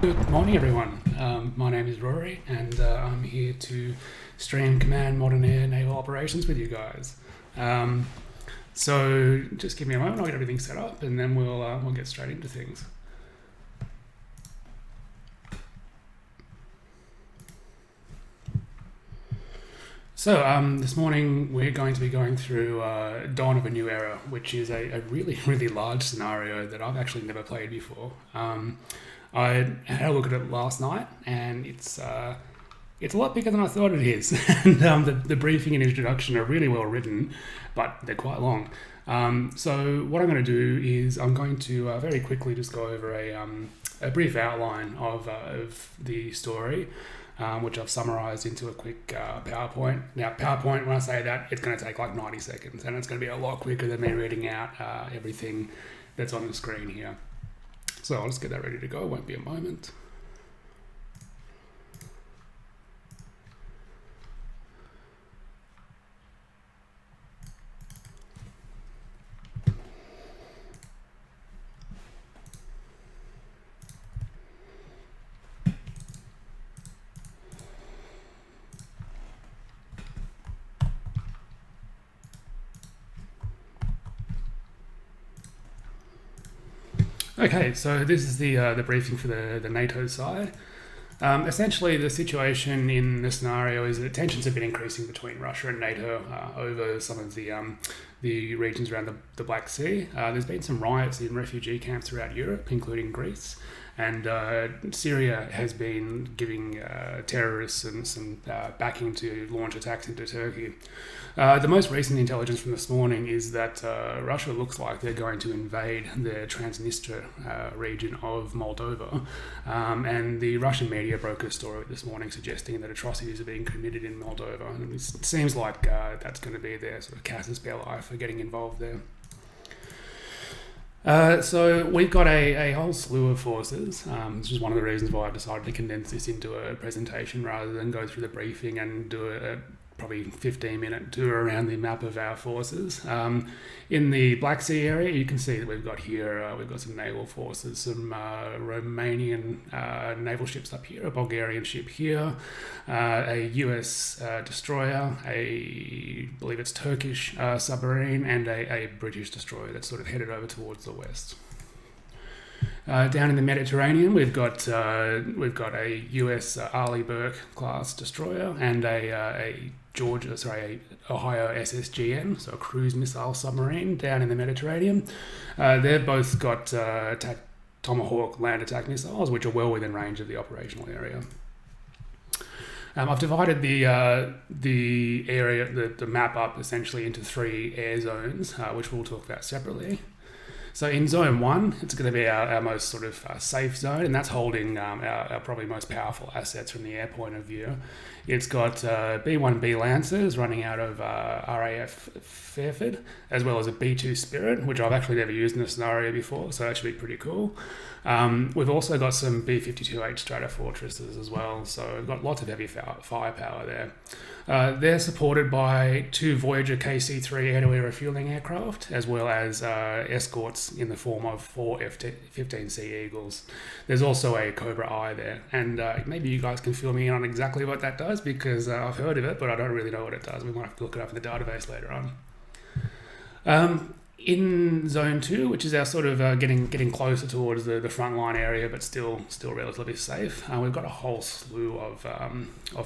Good morning, everyone. My name is Rory, and I'm here to stream Command Modern Air Naval Operations with you guys. So just give me a moment, I'll get everything set up, and then we'll get straight into things. So this morning we're going to be going through Dawn of a New Era, which is a really, really large scenario that I've actually never played before. I had a look at it last night, and it's a lot bigger than I thought it is. And the briefing and introduction are really well written, but they're quite long. So what I'm going to do is I'm going to very quickly just go over a brief outline of the story, which I've summarized into a quick PowerPoint. Now, PowerPoint, when I say that, it's going to take like 90 seconds, and it's going to be a lot quicker than me reading out everything that's on the screen here. So I'll just get that ready to go, won't be a moment. Okay, so this is the briefing for the NATO side. Essentially, the situation in the scenario is that tensions have been increasing between Russia and NATO over some of the regions around the Black Sea. There's been some riots in refugee camps throughout Europe, including Greece, and Syria has been giving terrorists some backing to launch attacks into Turkey. The most recent intelligence from this morning is that Russia looks like they're going to invade the Transnistria region of Moldova, and the Russian media broke a story this morning suggesting that atrocities are being committed in Moldova, and it seems like that's going to be their sort of casus belli for getting involved there. So we've got a whole slew of forces, which is one of the reasons why I've decided to condense this into a presentation rather than go through the briefing and do a probably 15-minute tour around the map of our forces. In the Black Sea area, you can see that we've got some naval forces, some Romanian naval ships up here, a Bulgarian ship here, a US destroyer, I believe it's Turkish submarine, and a British destroyer that's sort of headed over towards the west. Down in the Mediterranean, we've got a US Arleigh Burke class destroyer and a Ohio SSGN, so a cruise missile submarine down in the Mediterranean. They've both got Tomahawk land attack missiles, which are well within range of the operational area. I've divided the area, the map up essentially into 3 air zones, which we'll talk about separately. So in Zone 1, it's going to be our most sort of safe zone, and that's holding our probably most powerful assets from the air point of view. It's got B-1B Lancers running out of RAF Fairford, as well as a B-2 Spirit, which I've actually never used in this scenario before, so that should be pretty cool. We've also got some B-52H Stratofortresses as well, so we've got lots of heavy firepower there. They're supported by 2 Voyager KC-3 air-to-air refueling aircraft, as well as escorts in the form of 4 F-15C Eagles. There's also a Cobra I there, and maybe you guys can fill me in on exactly what that does, because I've heard of it, but I don't really know what it does. We might have to look it up in the database later on. In Zone 2, which is our sort of getting closer towards the frontline area, but still relatively safe, we've got a whole slew of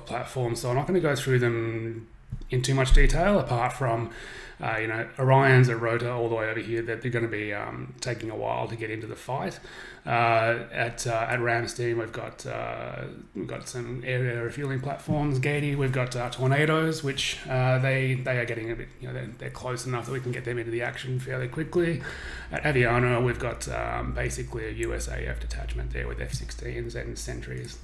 platforms. So I'm not going to go through them in too much detail, apart from Orions and Rota all the way over here. They're going to be taking a while to get into the fight. At Ramstein, we've got some area refueling platforms. Gaiety, we've got Tornadoes, which they are getting a bit, they're close enough that we can get them into the action fairly quickly. At Aviano, we've got basically a USAF detachment there with F-16s and Sentries.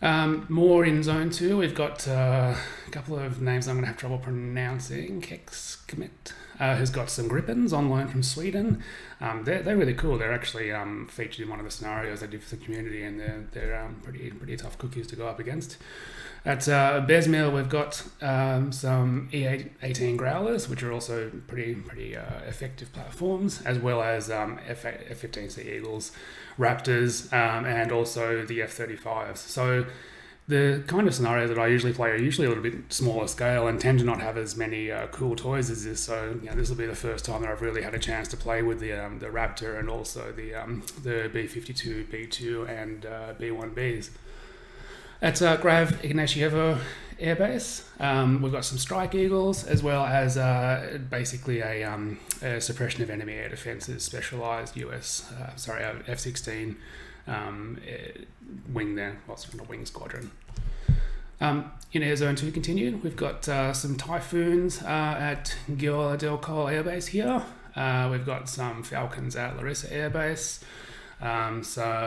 More in Zone 2, we've got a couple of names I'm going to have trouble pronouncing. Kexkmet, who's got some Gripens on loan from Sweden. They're really cool. They're actually featured in one of the scenarios I did for the community, and they're pretty tough cookies to go up against. At Besmil, we've got some E18 Growlers, which are also pretty effective platforms, as well as F-15C Eagles, Raptors, and also the F-35s. So the kind of scenarios that I usually play are usually a little bit smaller scale and tend to not have as many cool toys as this. So this will be the first time that I've really had a chance to play with the Raptor and also the B-52, B-2, and B-1Bs. At Grav Ignatievo Air Base, we've got some Strike Eagles, as well as basically a suppression of enemy air defences specialised F-16 wing there, well, it's not a wing squadron. In Air Zone 2 continued, we've got some Typhoons at Giola del Col Air Base here. We've got some Falcons at Larissa Air Base. Some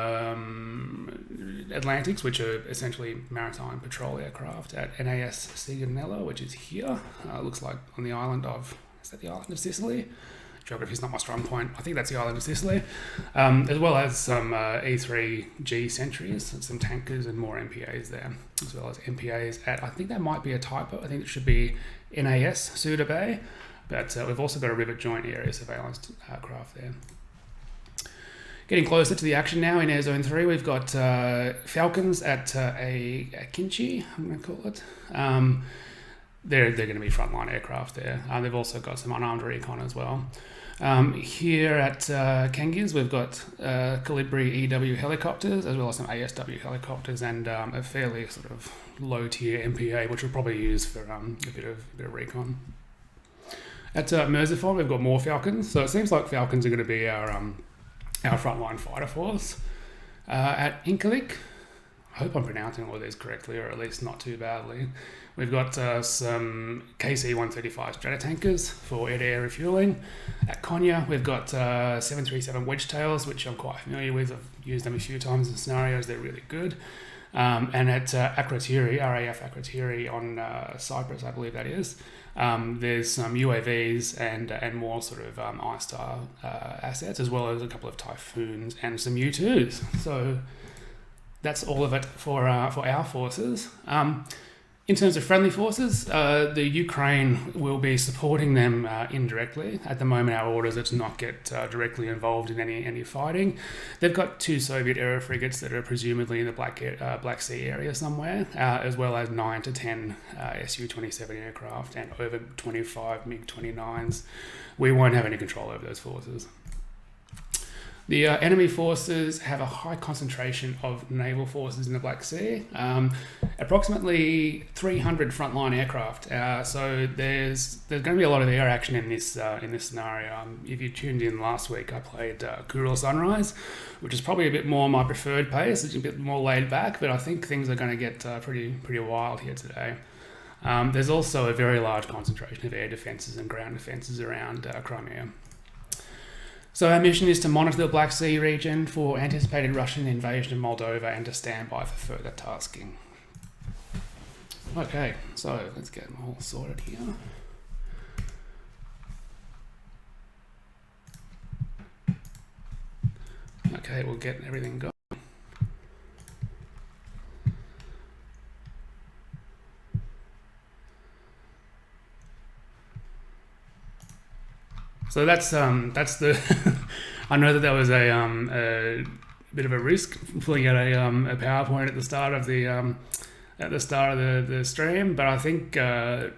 Atlantics, which are essentially maritime patrol aircraft at NAS Sigonella, which is here. Looks like on the island of, is that the island of Sicily? Geography is not my strong point. I think that's the island of Sicily. As well as some E3G Sentries, some tankers and more MPAs there, as well as MPAs at, I think that might be a typo. I think it should be NAS Suda Bay, but we've also got a rivet joint area surveillance aircraft there. Getting closer to the action now in Air Zone 3, we've got Falcons at a Kinchi, I'm going to call it. They're going to be frontline aircraft there. They've also got some unarmed recon as well. Here at Kangiz, we've got Calibri EW helicopters, as well as some ASW helicopters, and a fairly sort of low-tier MPA, which we'll probably use for a bit of recon. At Mersifon, we've got more Falcons. So it seems like Falcons are going to be our frontline fighter force. At Inkalik, I hope I'm pronouncing all of these correctly, or at least not too badly. We've got some KC-135 Stratotankers for air-to-air refueling. At Konya, we've got 737 Wedgetails, which I'm quite familiar with. I've used them a few times in scenarios. They're really good. And at Akrotiri, RAF Akrotiri on Cyprus, I believe that is, there's some UAVs and more sort of I-Star assets, as well as a couple of Typhoons and some U-2s. So that's all of it for our forces. In terms of friendly forces, the Ukraine will be supporting them indirectly. At the moment, our orders are to not get directly involved in any fighting. They've got 2 Soviet-era frigates that are presumably in the Black Sea area somewhere, as well as 9 to 10 Su-27 aircraft and over 25 MiG-29s. We won't have any control over those forces. The enemy forces have a high concentration of naval forces in the Black Sea, approximately 300 frontline aircraft. So there's going to be a lot of air action in this scenario. If you tuned in last week, I played Kuril Sunrise, which is probably a bit more my preferred pace. It's a bit more laid back, but I think things are going to get pretty wild here today. There's also a very large concentration of air defences and ground defences around Crimea. So our mission is to monitor the Black Sea region for anticipated Russian invasion of Moldova and to stand by for further tasking. Okay, so let's get them all sorted here. Okay, we'll get everything going. So that's the. I know that was a bit of a risk pulling out a PowerPoint at the start of the stream, but I think the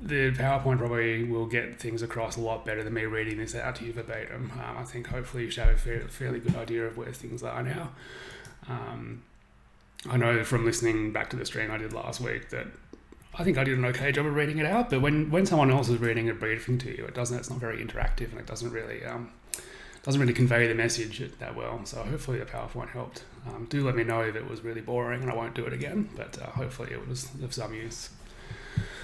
PowerPoint probably will get things across a lot better than me reading this out to you verbatim. I think hopefully you should have a fairly good idea of where things are now. I know from listening back to the stream I did last week that I think I did an okay job of reading it out, but when someone else is reading a briefing to you, it's not very interactive and it doesn't really convey the message that well. So hopefully the PowerPoint helped. Do let me know if it was really boring and I won't do it again, but hopefully it was of some use.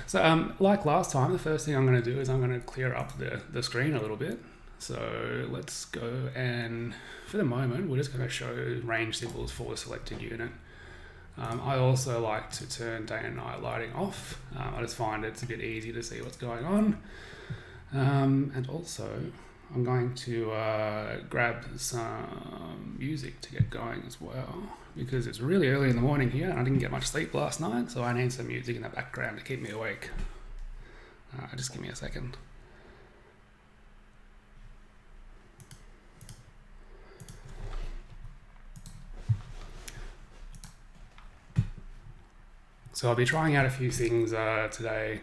So like last time, the first thing I'm going to do is I'm going to clear up the screen a little bit. So let's go, and for the moment we're just going to show range symbols for the selected unit. I also like to turn day and night lighting off. I just find it's a bit easy to see what's going on. And also, I'm going to grab some music to get going as well, because it's really early in the morning here and I didn't get much sleep last night, so I need some music in the background to keep me awake. Just give me a second. So I'll be trying out a few things today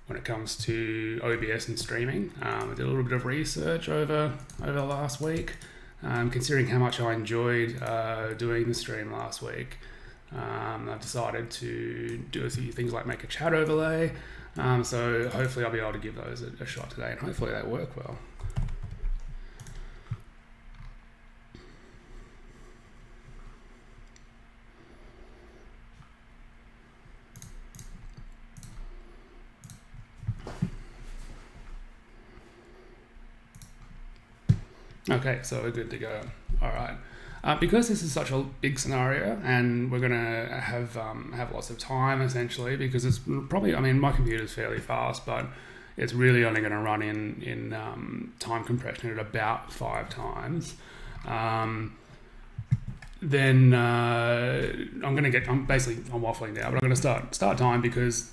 when it comes to OBS and streaming. I did a little bit of research over the last week, considering how much I enjoyed doing the stream last week. I've decided to do a few things like make a chat overlay, so hopefully I'll be able to give those a shot today, and hopefully they work well. Okay, so we're good to go. All right. Because this is such a big scenario, and we're gonna have lots of time essentially, because it's probably, I mean, my computer's fairly fast, but it's really only going to run in time compression at about 5 times. Then I'm waffling now, but I'm going to start time, because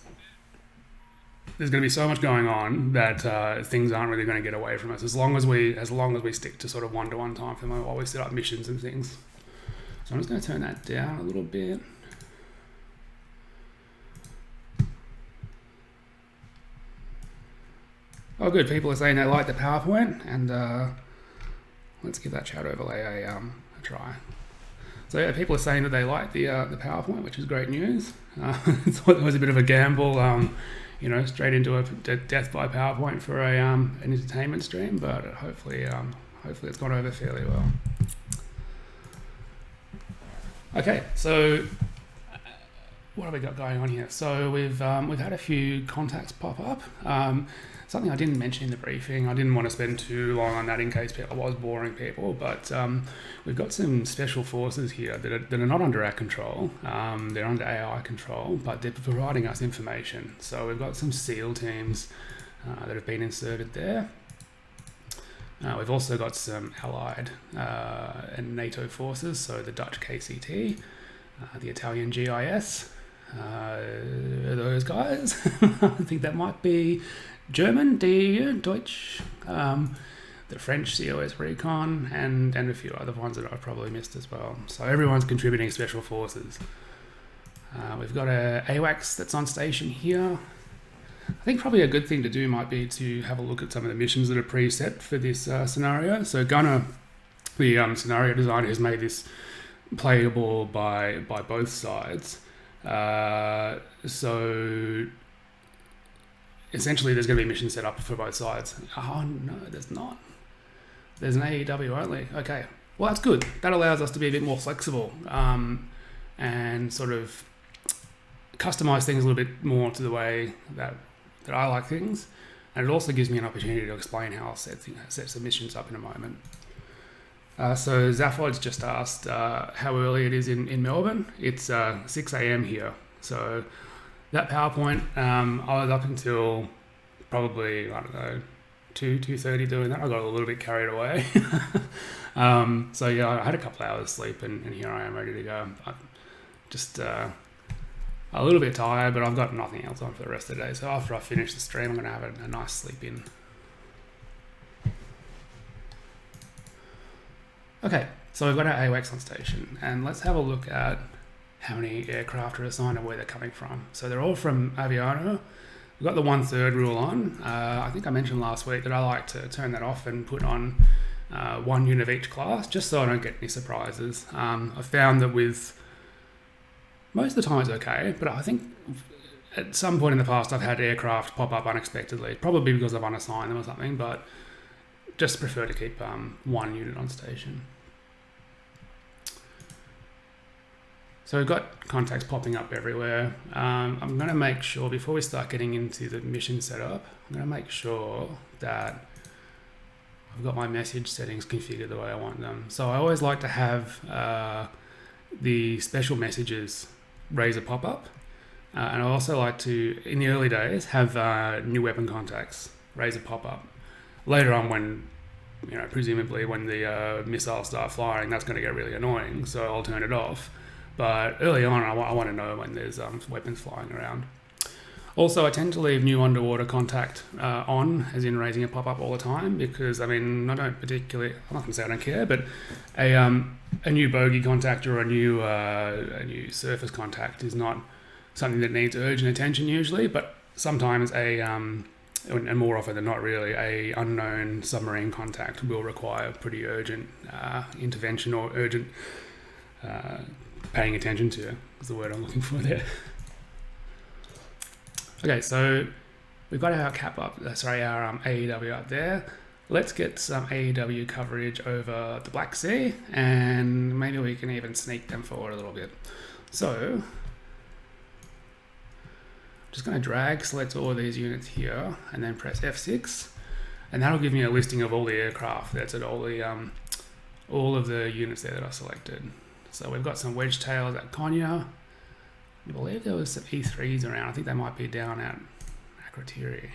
there's going to be so much going on that things aren't really going to get away from us as long as we stick to sort of one-to-one time for the moment while we set up missions and things. So I'm just going to turn that down a little bit. Oh, good. People are saying they like the PowerPoint, and let's give that chat overlay a try. So yeah, people are saying that they like the PowerPoint, which is great news. It was a bit of a gamble. Straight into a death by PowerPoint for an entertainment stream, but hopefully it's gone over fairly well. Okay, so what have we got going on here? So we've had a few contacts pop up. Something I didn't mention in the briefing. I didn't want to spend too long on that in case I was boring people, but we've got some special forces here that are not under our control. They're under AI control, but they're providing us information. So we've got some SEAL teams that have been inserted there. We've also got some allied and NATO forces, so the Dutch KCT, the Italian GIS, those guys. I think that might be German, DEU, Deutsch, the French COS Recon, and a few other ones that I've probably missed as well. So everyone's contributing special forces. We've got a AWACS that's on station here. I think probably a good thing to do might be to have a look at some of the missions that are preset for this scenario. So Gunnar, the scenario designer, has made this playable by both sides. So essentially there's going to be missions set up for both sides. Oh no, there's not. There's an AEW only. Okay, well that's good. That allows us to be a bit more flexible and sort of customize things a little bit more to the way that I like things. And it also gives me an opportunity to explain how I'll set some missions up in a moment. So Zaphod's just asked how early it is in Melbourne. It's 6 a.m. here. So that PowerPoint, I was up until probably, I don't know, 2:30 doing that. I got a little bit carried away. So yeah, I had a couple hours sleep, and here I am ready to go. I'm just a little bit tired, but I've got nothing else on for the rest of the day. So after I finish the stream, I'm going to have a nice sleep in. Okay, so we've got our AWACS on station, and let's have a look at how many aircraft are assigned and where they're coming from. So they're all from Aviano. We've got the 1/3 rule on. I think I mentioned last week that I like to turn that off and put on 1 unit of each class, just so I don't get any surprises. I've found that with most of the time it's okay, but I think at some point in the past I've had aircraft pop up unexpectedly, probably because I've unassigned them or something, but just prefer to keep 1 unit on station. So we've got contacts popping up everywhere. I'm going to make sure, before we start getting into the mission setup, I'm going to make sure that I've got my message settings configured the way I want them. So I always like to have the special messages raise a pop-up. And I also like to, in the early days, have new weapon contacts raise a pop-up. Later on, when, presumably when the missiles start flying, that's going to get really annoying, so I'll turn it off. But early on, I want to know when there's weapons flying around. Also, I tend to leave new underwater contact on, as in raising a pop-up all the time, because, I don't particularly, I'm not going to say I don't care, but a new bogey contact or a new surface contact is not something that needs urgent attention usually, but sometimes and more often than not really, a unknown submarine contact will require pretty urgent intervention or urgent paying attention to, is the word I'm looking for there. Okay, so we've got our our AEW up there. Let's get some AEW coverage over the Black Sea, and maybe we can even sneak them forward a little bit. So, I'm just going to select all of these units here, and then press F6, and that'll give me a listing of all the aircraft that's at all of the units there that I selected. So we've got some wedge tails at Konya. I believe there was some E3s around. I think they might be down at Akrotiri.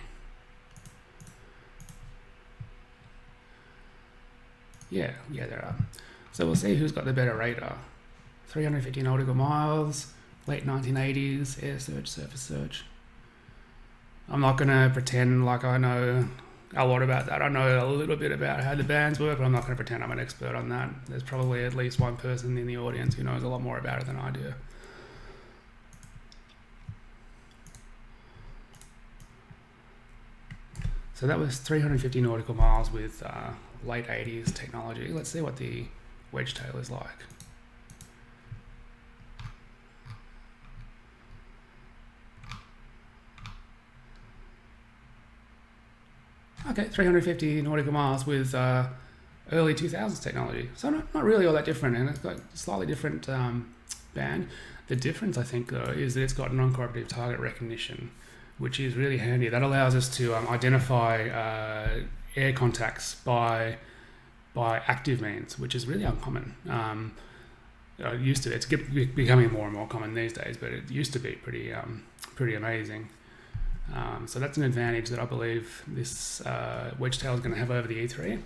Yeah, there are. So we'll see who's got the better radar. 350 nautical miles, late 1980s, air search, surface search. I'm not going to pretend like I know a lot about that. I know a little bit about how the bands work, but I'm not going to pretend I'm an expert on that. There's probably at least one person in the audience who knows a lot more about it than I do. So that was 350 nautical miles with late 80s technology. Let's see what the wedge tail is like. Okay, 350 nautical miles with early 2000s technology. So not really all that different, and it's got a slightly different band. The difference, I think, though, is that it's got non-cooperative target recognition, which is really handy. That allows us to identify air contacts by active means, which is really uncommon. It used to. It's becoming more and more common these days, but it used to be pretty amazing. So that's an advantage that I believe this wedge tail is going to have over the E3. And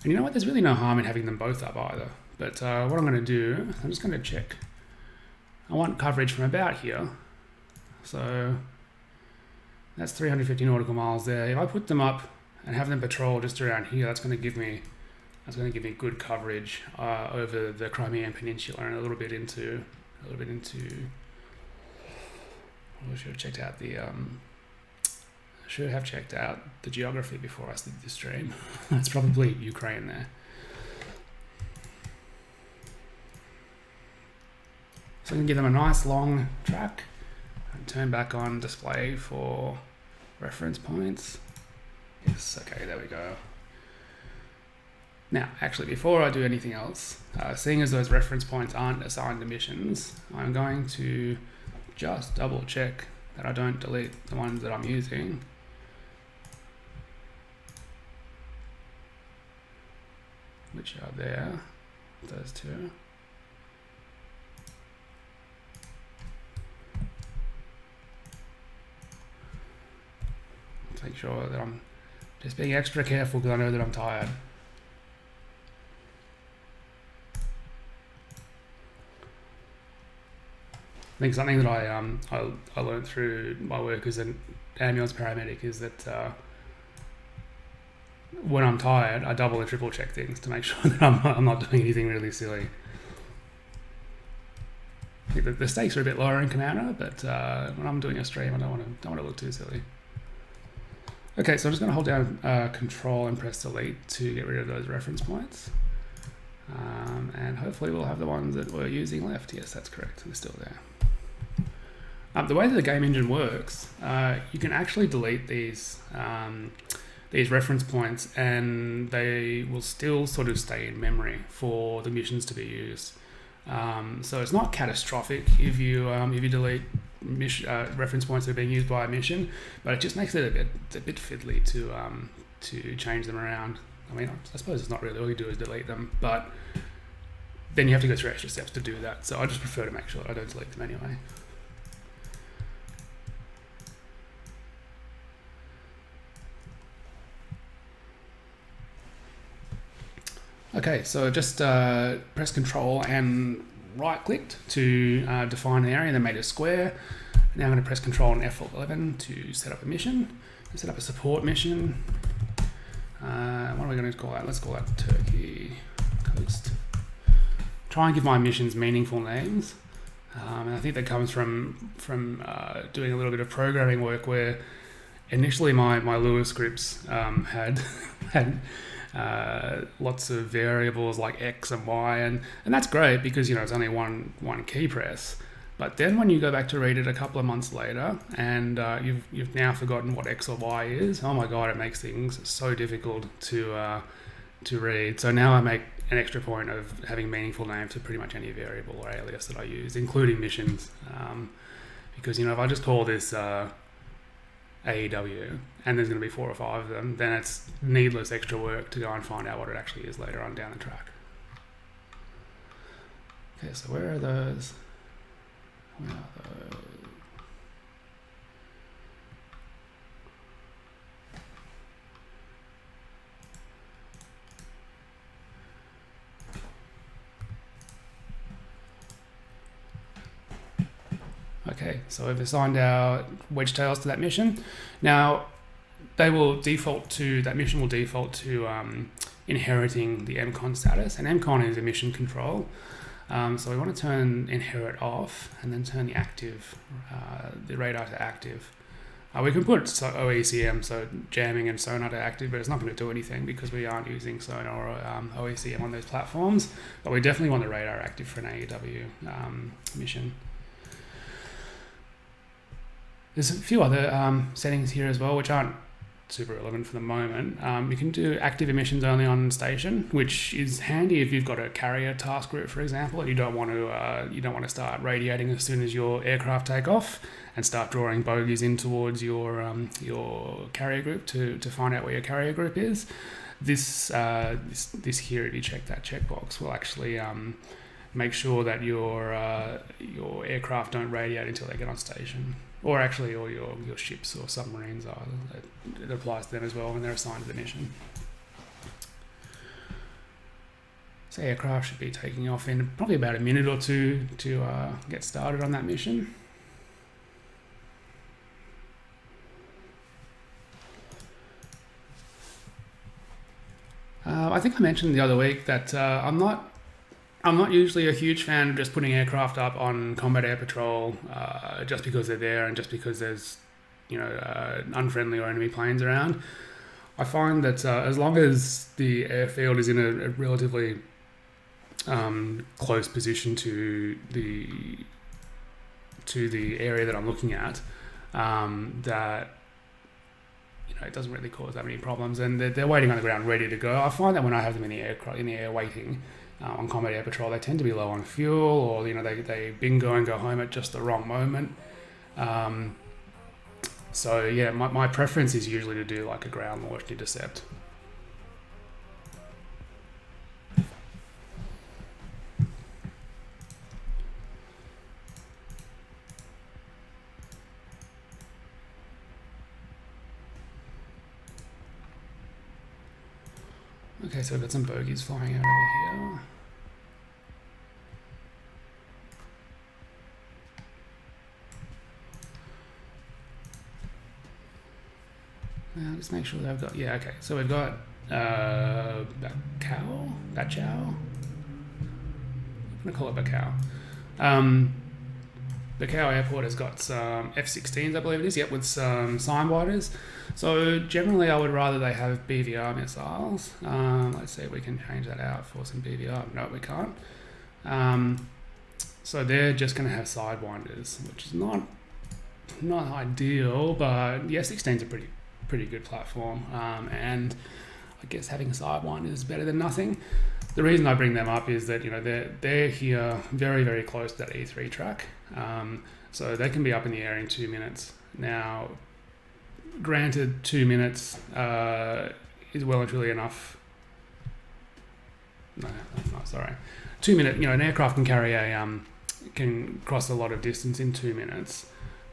you know what? There's really no harm in having them both up either. But what I'm going to do, I'm just going to check. I want coverage from about here. So that's 350 nautical miles there. If I put them up and have them patrol just around here, that's going to give me good coverage over the Crimean Peninsula and a little bit into. I should have checked out the geography before I did this stream. It's probably Ukraine there. So I can give them a nice long track and turn back on display for reference points. Yes, okay, there we go. Now, actually, before I do anything else, seeing as those reference points aren't assigned to missions, I'm going to just double check that I don't delete the ones that I'm using. Which are there, those two. Make sure that I'm just being extra careful because I know that I'm tired. I think something that I learned through my work as an ambulance paramedic is that when I'm tired, I double and triple check things to make sure that I'm not doing anything really silly. I think the stakes are a bit lower in CMANO, but when I'm doing a stream, I don't want to look too silly. Okay, so I'm just going to hold down Control and press Delete to get rid of those reference points. And hopefully we'll have the ones that we're using left. Yes, that's correct. They're still there. The way that the game engine works, you can actually delete these reference points and they will still sort of stay in memory for the missions to be used. So it's not catastrophic if you delete reference points that are being used by a mission, but it just makes it a bit fiddly to change them around. I mean, I suppose it's not really all you do is delete them, but then you have to go through extra steps to do that. So I just prefer to make sure I don't delete them anyway. Okay, so just press Control and right-clicked to define an area, and then made a square. Now I'm going to press Control and F11 to set up a mission. Set up a support mission. What are we going to call that? Let's call that Turkey Coast. Try and give my missions meaningful names. And I think that comes from doing a little bit of programming work where initially my Lua scripts had lots of variables like X and Y, and that's great because it's only one key press. But then when you go back to read it a couple of months later and you've now forgotten what X or Y is, oh my god, it makes things so difficult to read. So now I make an extra point of having meaningful names for pretty much any variable or alias that I use, including missions. Because if I just call this AEW and there's going to be 4 or 5 of them, then it's needless extra work to go and find out what it actually is later on down the track. Okay, so where are those? Okay, so we've assigned our wedge tails to that mission. Now, that mission will default to inheriting the MCON status, and MCON is a mission control. So we want to turn inherit off and then turn the radar to active. We can put OECM, so jamming and sonar to active, but it's not going to do anything because we aren't using sonar or OECM on those platforms. But we definitely want the radar active for an AEW mission. There's a few other settings here as well, which aren't super relevant for the moment. You can do active emissions only on station, which is handy if you've got a carrier task route, for example, and you don't want to start radiating as soon as your aircraft take off and start drawing bogies in towards your carrier group to find out where your carrier group is. This here, if you check that checkbox, will actually make sure that your aircraft don't radiate until they get on station. Or actually all your ships or submarines are. It applies to them as well when they're assigned to the mission. So aircraft should be taking off in probably about a minute or two to get started on that mission. I think I mentioned the other week that I'm not usually a huge fan of just putting aircraft up on combat air patrol just because they're there and just because there's unfriendly or enemy planes around. I find that as long as the airfield is in a relatively close position to the area that I'm looking at, that it doesn't really cause that many problems, and they're waiting on the ground ready to go. I find that when I have them in the air waiting on combat air patrol, they tend to be low on fuel, or they bingo and go home at just the wrong moment. So yeah, my preference is usually to do like a ground launched intercept. Okay, so we've got some bogies flying out over here. Now just make sure that I've got, yeah, okay. So we've got Bacau. I'm gonna call it Bacau. Bacau Airport has got some F-16s, I believe it is, yep, with some Signbiters. So generally I would rather they have BVR missiles. Let's see if we can change that out for some BVR. No, we can't. So they're just going to have Sidewinders, which is not ideal, but the F-16's a pretty good platform. And I guess having Sidewinders is better than nothing. The reason I bring them up is that they're here very, very close to that E3 track. So they can be up in the air in 2 minutes. Now, granted, 2 minutes is well and truly enough. No, that's not, sorry. 2 minute, an aircraft can carry can cross a lot of distance in 2 minutes,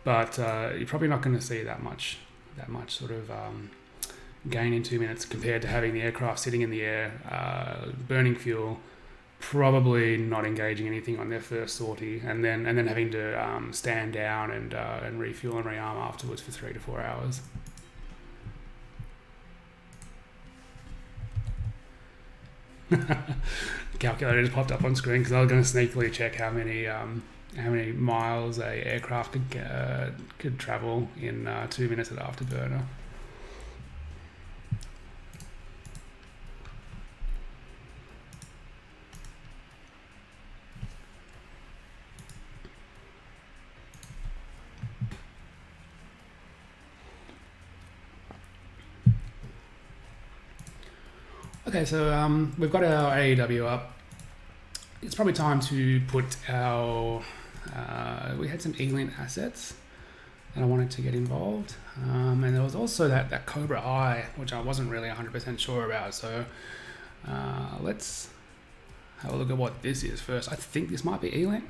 but you're probably not going to see that much sort of gain in 2 minutes compared to having the aircraft sitting in the air, burning fuel, probably not engaging anything on their first sortie, and then having to stand down and refuel and rearm afterwards for 3 to 4 hours. Calculator just popped up on screen because I was going to sneakily check how many miles a aircraft could travel in 2 minutes at afterburner. Okay, so we've got our AEW up. It's probably time to put our... we had some ELINT assets that I wanted to get involved. And there was also that Cobra Eye, which I wasn't really 100% sure about. So let's have a look at what this is first. I think this might be ELINT.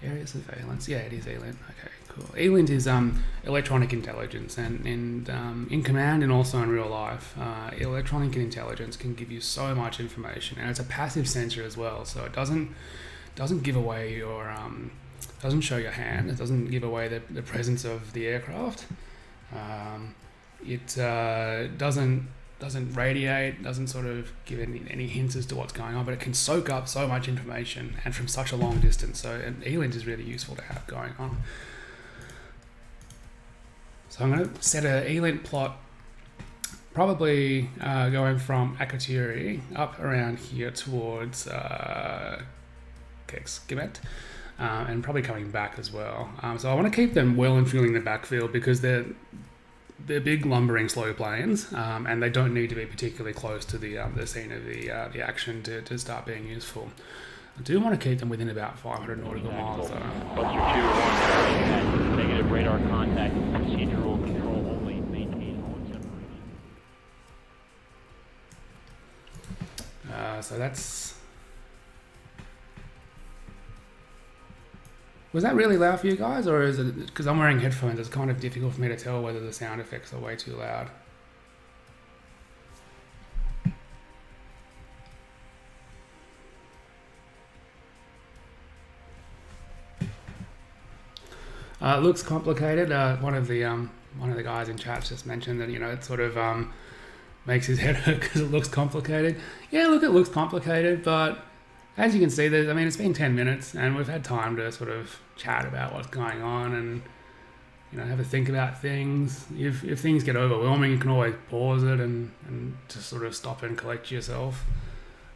Area surveillance. Yeah, it is ELINT. Okay, cool. ELINT is electronic intelligence, and in command and also in real life, electronic intelligence can give you so much information, and it's a passive sensor as well. So it doesn't give away your doesn't show your hand. It doesn't give away the presence of the aircraft. It doesn't radiate, doesn't sort of give any hints as to what's going on, but it can soak up so much information and from such a long distance. So an ELINT is really useful to have going on. So I'm going to set an ELINT plot, probably going from Akatiri up around here towards Kekskemet, and probably coming back as well. So I want to keep them well and truly in the backfield because they're big lumbering slow planes, and they don't need to be particularly close to the scene of the action to start being useful. I do want to keep them within about 500 nautical miles though. Buster 2-1, negative radar contact, procedural control only, maintain all separation. So that's... Was that really loud for you guys, or is it because I'm wearing headphones? It's kind of difficult for me to tell whether the sound effects are way too loud. It looks complicated. One of the guys in chat just mentioned that it sort of makes his head hurt because it looks complicated. Yeah, look, it looks complicated, but as you can see, it's been 10 minutes and we've had time to sort of chat about what's going on and, have a think about things. If things get overwhelming, you can always pause it and just sort of stop and collect yourself.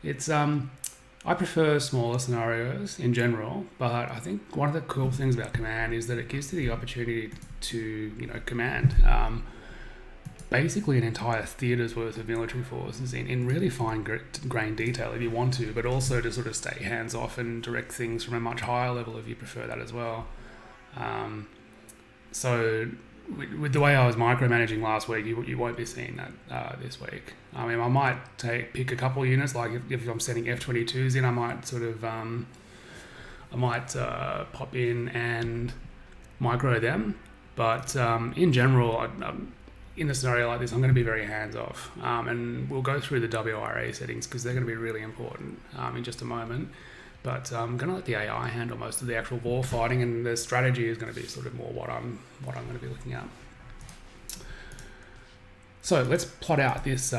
It's, I prefer smaller scenarios in general, but I think one of the cool things about command is that it gives you the opportunity to, command basically an entire theatre's worth of military forces in really fine-grained detail if you want to, but also to sort of stay hands-off and direct things from a much higher level if you prefer that as well. So with the way I was micromanaging last week, you won't be seeing that this week. I might pick a couple units, like if I'm setting F-22s in, I might sort of pop in and micro them, but in general, in a scenario like this, I'm going to be very hands-off, and we'll go through the WRA settings because they're going to be really important in just a moment. But I'm going to let the AI handle most of the actual war fighting, and the strategy is going to be sort of more what I'm going to be looking at. So let's plot out this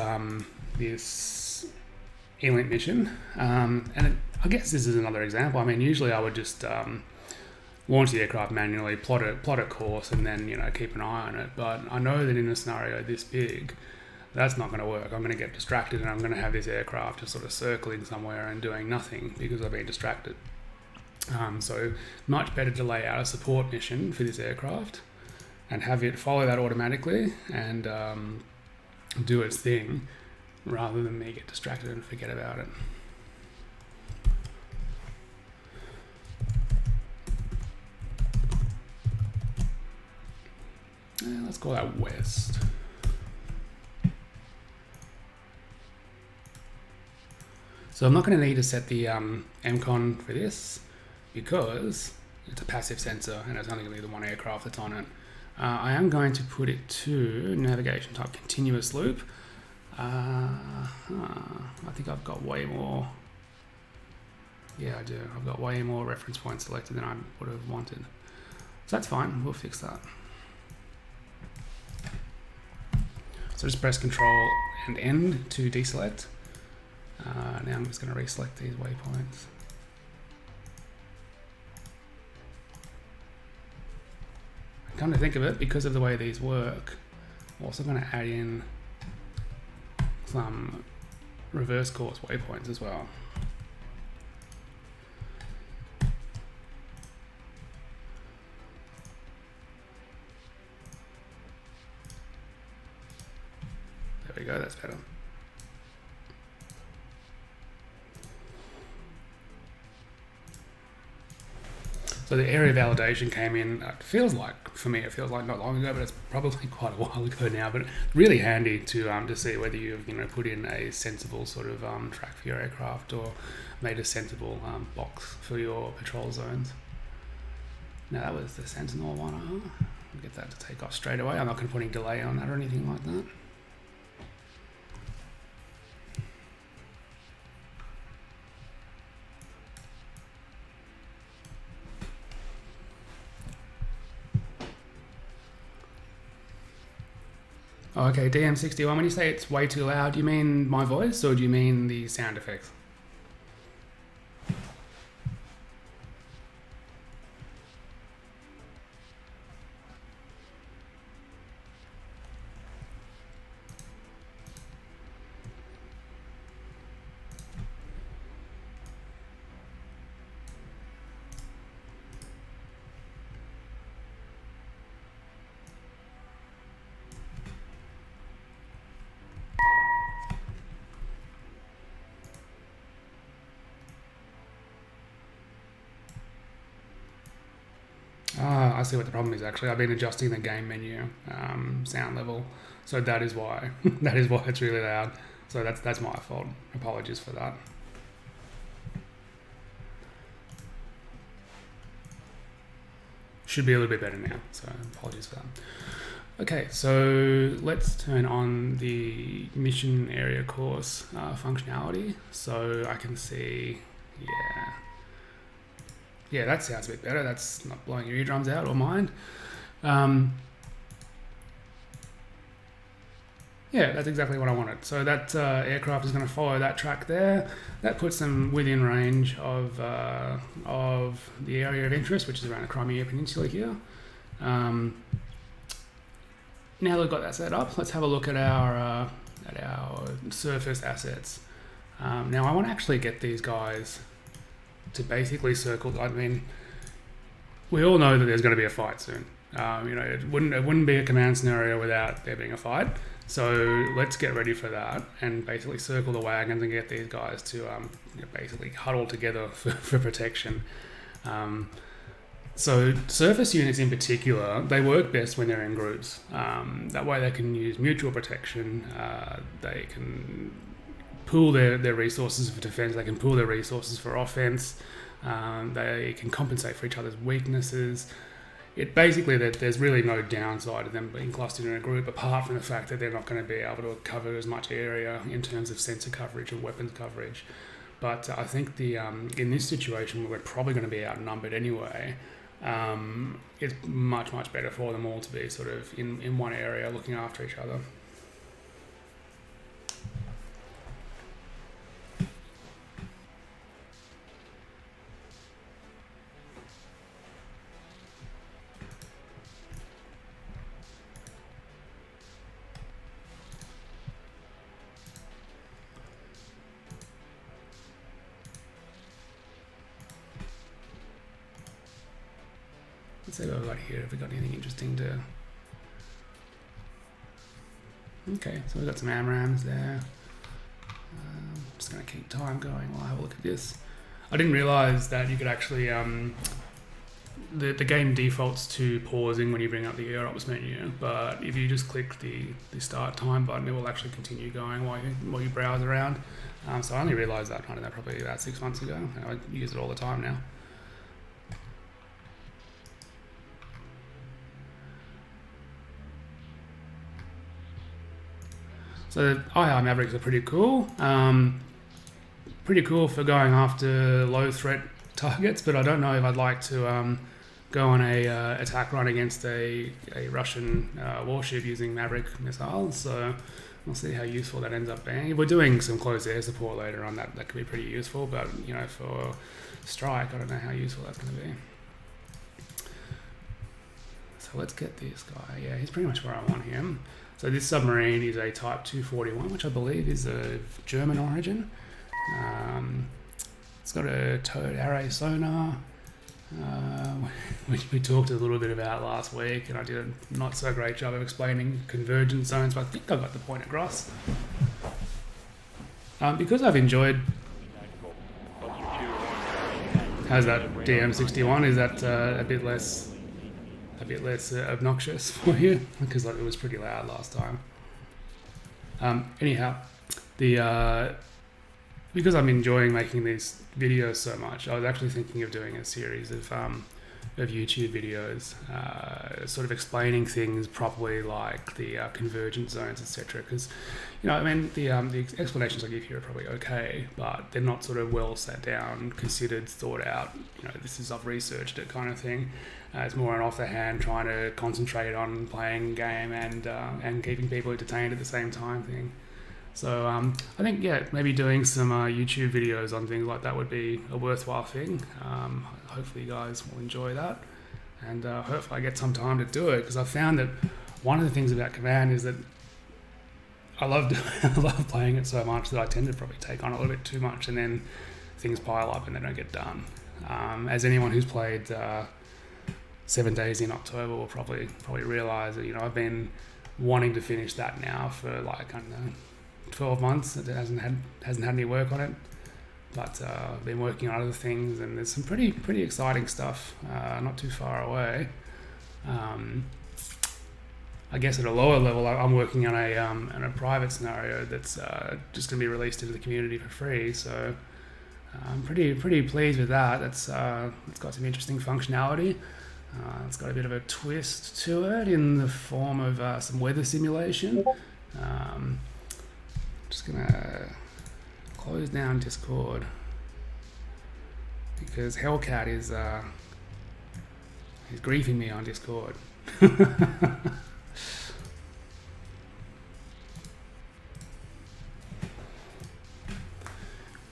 ELINT mission, and I guess this is another example. Usually I would just launch the aircraft manually, plot a course, and then keep an eye on it. But I know that in a scenario this big, that's not going to work. I'm going to get distracted, and I'm going to have this aircraft just sort of circling somewhere and doing nothing because I've been distracted. So much better to lay out a support mission for this aircraft and have it follow that automatically and do its thing, rather than me get distracted and forget about it. Let's call that west. So I'm not going to need to set the MCON for this because it's a passive sensor and it's only going to be the one aircraft that's on it. I am going to put it to navigation type continuous loop. I think I've got way more. Yeah, I do. I've got way more reference points selected than I would have wanted. So that's fine. We'll fix that. So just press Control and End to deselect. Now I'm just going to reselect these waypoints. Come to think of it, because of the way these work, I'm also going to add in some reverse course waypoints as well. There we go, that's better. So the area validation came in, it feels like, for me, it feels like not long ago, but it's probably quite a while ago now, but really handy to see whether you've put in a sensible sort of track for your aircraft or made a sensible box for your patrol zones. Now that was the Sentinel one. I'll get that to take off straight away. I'm not going to put any delay on that or anything like that. Oh, okay, DM61, when you say it's way too loud, do you mean my voice or do you mean the sound effects? I see what the problem is actually. I've been adjusting the game menu sound level, so that is why that is why it's really loud. So that's my fault. Apologies for that. Should be a little bit better now, so apologies for that. Okay, so let's turn on the mission area course functionality, so I can see, yeah, that sounds a bit better. That's not blowing your eardrums out or mine. Yeah, that's exactly what I wanted. So that aircraft is going to follow that track there. That puts them within range of the area of interest, which is around the Crimea Peninsula here. Now that we've got that set up, let's have a look at our surface assets. Now I want to actually get these guys to basically circle. I mean, we all know that there's going to be a fight soon. It wouldn't be a command scenario without there being a fight. So let's get ready for that and basically circle the wagons and get these guys to basically huddle together for protection. So surface units in particular, they work best when they're in groups. That way they can use mutual protection. They can pool their resources for defense. They can pool their resources for offense. They can compensate for each other's weaknesses. There's really no downside to them being clustered in a group, apart from the fact that they're not going to be able to cover as much area in terms of sensor coverage or weapons coverage. But I think in this situation where we're probably going to be outnumbered anyway, it's much better for them all to be sort of in one area looking after each other. Let's see what we've got here. Have we got anything interesting to... Okay, so we've got some AMRAAMs there. Just going to keep time going while I have a look at this. I didn't realise that you could actually the game defaults to pausing when you bring up the air ops menu, but if you just click the start time button, it will actually continue going while you browse around. So I only realised that, I don't know, probably about 6 months ago, and I use it all the time now. So the IR Mavericks are pretty cool. Pretty cool for going after low threat targets, but I don't know if I'd like to go on a attack run against a Russian warship using Maverick missiles. So we'll see how useful that ends up being. If we're doing some close air support later on, that could be pretty useful, but you know, for strike, I don't know how useful that's going to be. So let's get this guy. Yeah, he's pretty much where I want him. So this submarine is a Type 241, which I believe is of German origin. It's got a towed array sonar, which we talked a little bit about last week, and I did a not so great job of explaining convergence zones, but I think I got the point across. Because I've enjoyed... How's that DM61? Is that a bit less obnoxious for you? Because it was pretty loud last time. Anyhow, because I'm enjoying making these videos so much, I was actually thinking of doing a series of YouTube videos, sort of explaining things properly, like the convergence zones, etc. Because, you know, I mean, the explanations I give here are probably okay, but they're not sort of well sat down, considered, thought out. You know, this is I've researched it kind of thing. It's more an off the hand, trying to concentrate on playing game and keeping people entertained at the same time thing. So I think, yeah, maybe doing some YouTube videos on things like that would be a worthwhile thing. Hopefully you guys will enjoy that, and hopefully I get some time to do it, because I've found that one of the things about Command is that I love playing it so much that I tend to probably take on a little bit too much, and then things pile up and they don't get done. As anyone who's played 7 Days in October will probably realise that, you know, I've been wanting to finish that now for like, I don't know, 12 months. It hasn't had any work on it, but I've been working on other things, and there's some pretty exciting stuff not too far away. I guess at a lower level, I'm working on a private scenario that's just going to be released into the community for free. So I'm pretty pleased with that. It's got some interesting functionality. It's got a bit of a twist to it in the form of some weather simulation. Just gonna close down Discord because Hellcat is he's griefing me on Discord.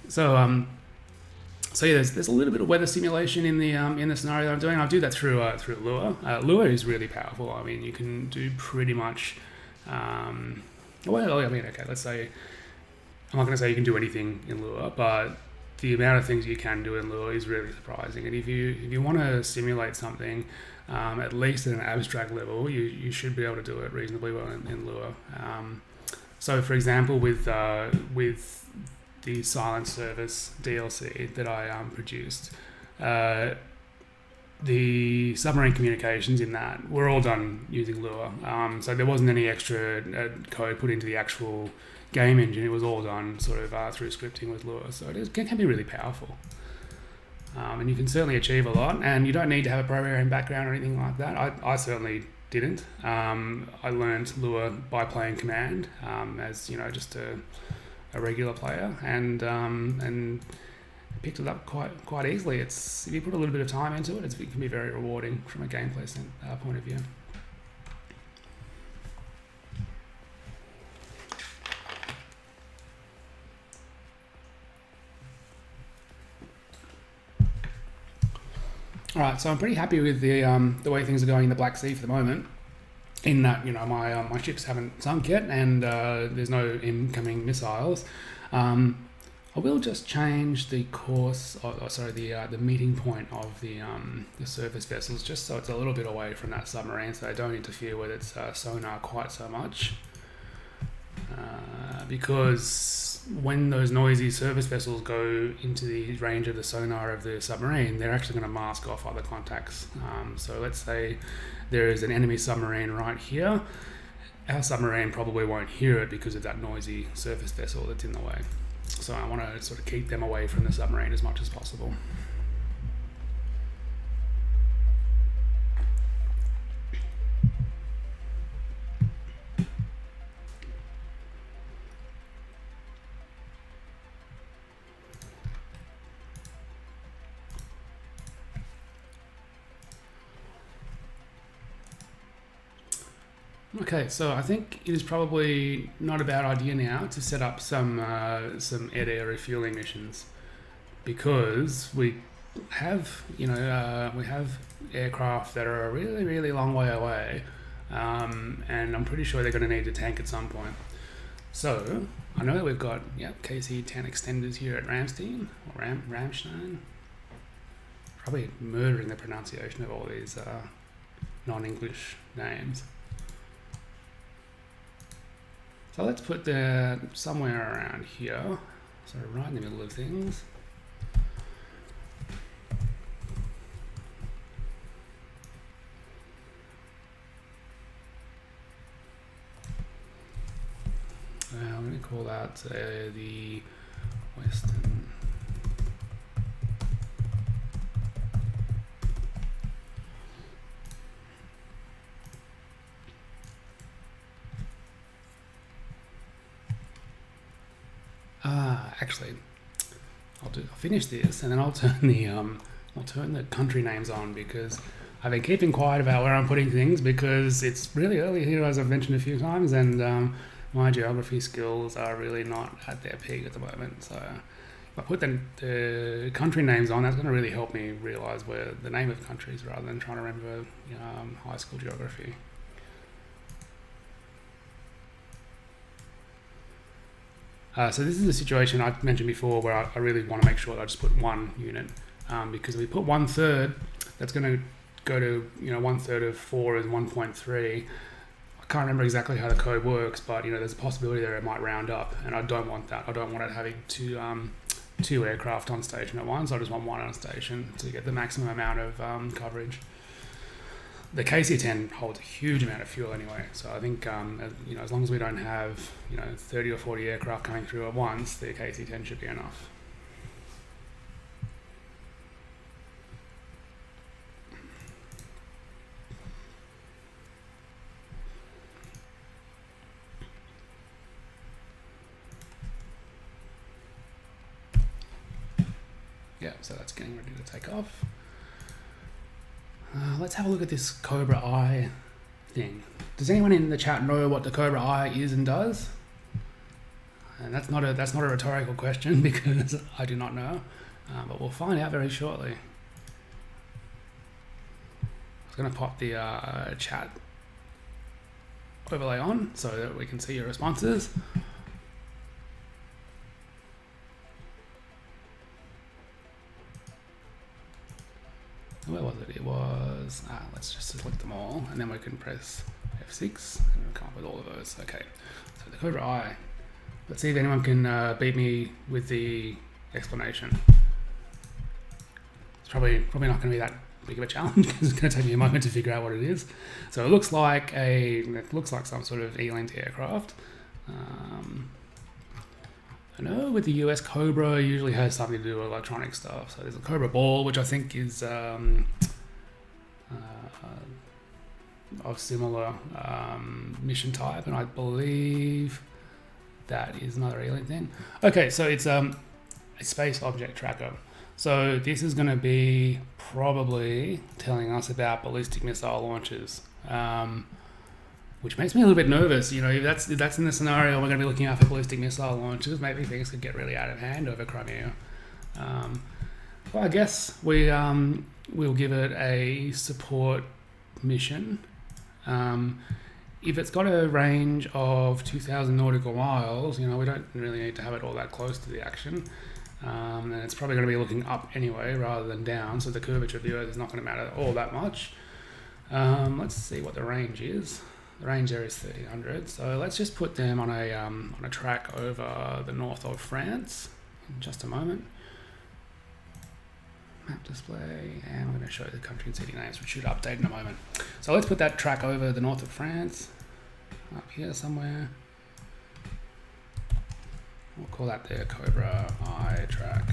So yeah, there's a little bit of weather simulation in the scenario that I'm doing. I do that through Lua. Lua is really powerful. I mean, you can do pretty much. Well, I mean, okay, let's say, I'm not going to say you can do anything in Lua, but the amount of things you can do in Lua is really surprising. And if you want to simulate something, at least at an abstract level, you should be able to do it reasonably well in Lua. So, for example, with the Silent Service DLC that I produced, the submarine communications in that were all done using Lua. So there wasn't any extra code put into the actual game engine. It was all done sort of through scripting with Lua. So it can be really powerful. And you can certainly achieve a lot. And you don't need to have a programming background or anything like that. I certainly didn't. I learned Lua by playing Command, as you know, just a regular player, and picked it up quite easily. If you put a little bit of time into it, it can be very rewarding from a gameplay point of view. All right, so I'm pretty happy with the way things are going in the Black Sea for the moment. In that, you know, my ships haven't sunk yet, and there's no incoming missiles. I will just change the course, the meeting point of the surface vessels, just so it's a little bit away from that submarine, so they don't interfere with its sonar quite so much. Because when those noisy surface vessels go into the range of the sonar of the submarine, they're actually going to mask off other contacts. So let's say there is an enemy submarine right here. Our submarine probably won't hear it because of that noisy surface vessel that's in the way. So I want to sort of keep them away from the submarine as much as possible. Okay, so I think it is probably not a bad idea now to set up some air-to-air refueling missions, because we have we have aircraft that are a really, really long way away, and I'm pretty sure they're going to need a tank at some point. So I know that we've got KC-10 extenders here at Ramstein or Ramstein. Probably murdering the pronunciation of all these non-English names. So let's put that somewhere around here, so right in the middle of things. I'm going to call that the Western. Actually, I'll finish this and then I'll turn the country names on, because I've been keeping quiet about where I'm putting things because it's really early here, as I've mentioned a few times, and my geography skills are really not at their peak at the moment. So if I put the country names on, that's going to really help me realise where the name of countries rather than trying to remember high school geography. So this is a situation I mentioned before where I really want to make sure that I just put one unit, because if we put 1/3, that's going to go to 1/3 of 4 is 1.3. I can't remember exactly how the code works, but there's a possibility that it might round up, and I don't want that. I don't want it having two aircraft on station at once. I just want one on station to get the maximum amount of coverage. The KC-10 holds a huge amount of fuel anyway, so I think as long as we don't have 30 or 40 aircraft coming through at once, the KC-10 should be enough. Yeah, so that's getting ready to take off. Let's have a look at this Cobra Eye thing. Does anyone in the chat know what the Cobra Eye is and does? And that's not a rhetorical question, because I do not know, but we'll find out very shortly. I was going to pop the chat overlay on so that we can see your responses. Where was it? It was, let's just select them all, and then we can press F6 and we'll come up with all of those. Okay, so the Cobra Eye. Let's see if anyone can beat me with the explanation. It's probably not going to be that big of a challenge, because it's going to take me a moment to figure out what it is. So it looks like some sort of E-link aircraft. I know with the US, Cobra usually has something to do with electronic stuff. So there's a Cobra ball, which I think is of similar mission type, and I believe that is another alien thing. Okay, so it's a space object tracker. So this is going to be probably telling us about ballistic missile launches. Which makes me a little bit nervous. If that's in the scenario we're going to be looking at for ballistic missile launches, maybe things could get really out of hand over Crimea. Well, I guess we'll give it a support mission. If it's got a range of 2,000 nautical miles, we don't really need to have it all that close to the action. And it's probably going to be looking up anyway rather than down, so the curvature of the Earth is not going to matter all that much. Let's see what the range is. The range there is 1300. So let's just put them on a track over the north of France in just a moment. Map display, and we're going to show the country and city names, which should update in a moment. So let's put that track over the north of France, up here somewhere. We'll call that the Cobra I track.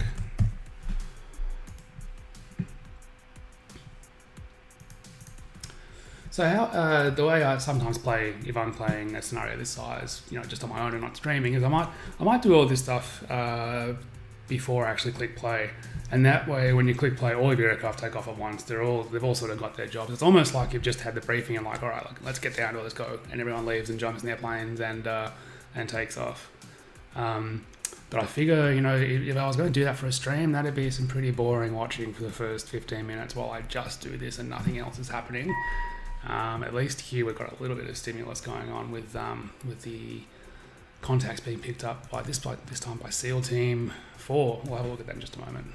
So how the way I sometimes play, if I'm playing a scenario this size, just on my own and not streaming, is I might do all this stuff before I actually click play, and that way when you click play, all of your aircraft take off at once. They've all sort of got their jobs. It's almost like you've just had the briefing and like, all right, let's get down to it, let's go, and everyone leaves and jumps in their planes and takes off. But I figure, if I was going to do that for a stream, that'd be some pretty boring watching for the first 15 minutes while I just do this and nothing else is happening. At least here we've got a little bit of stimulus going on with the contacts being picked up by this time by SEAL Team 4. We'll have a look at that in just a moment.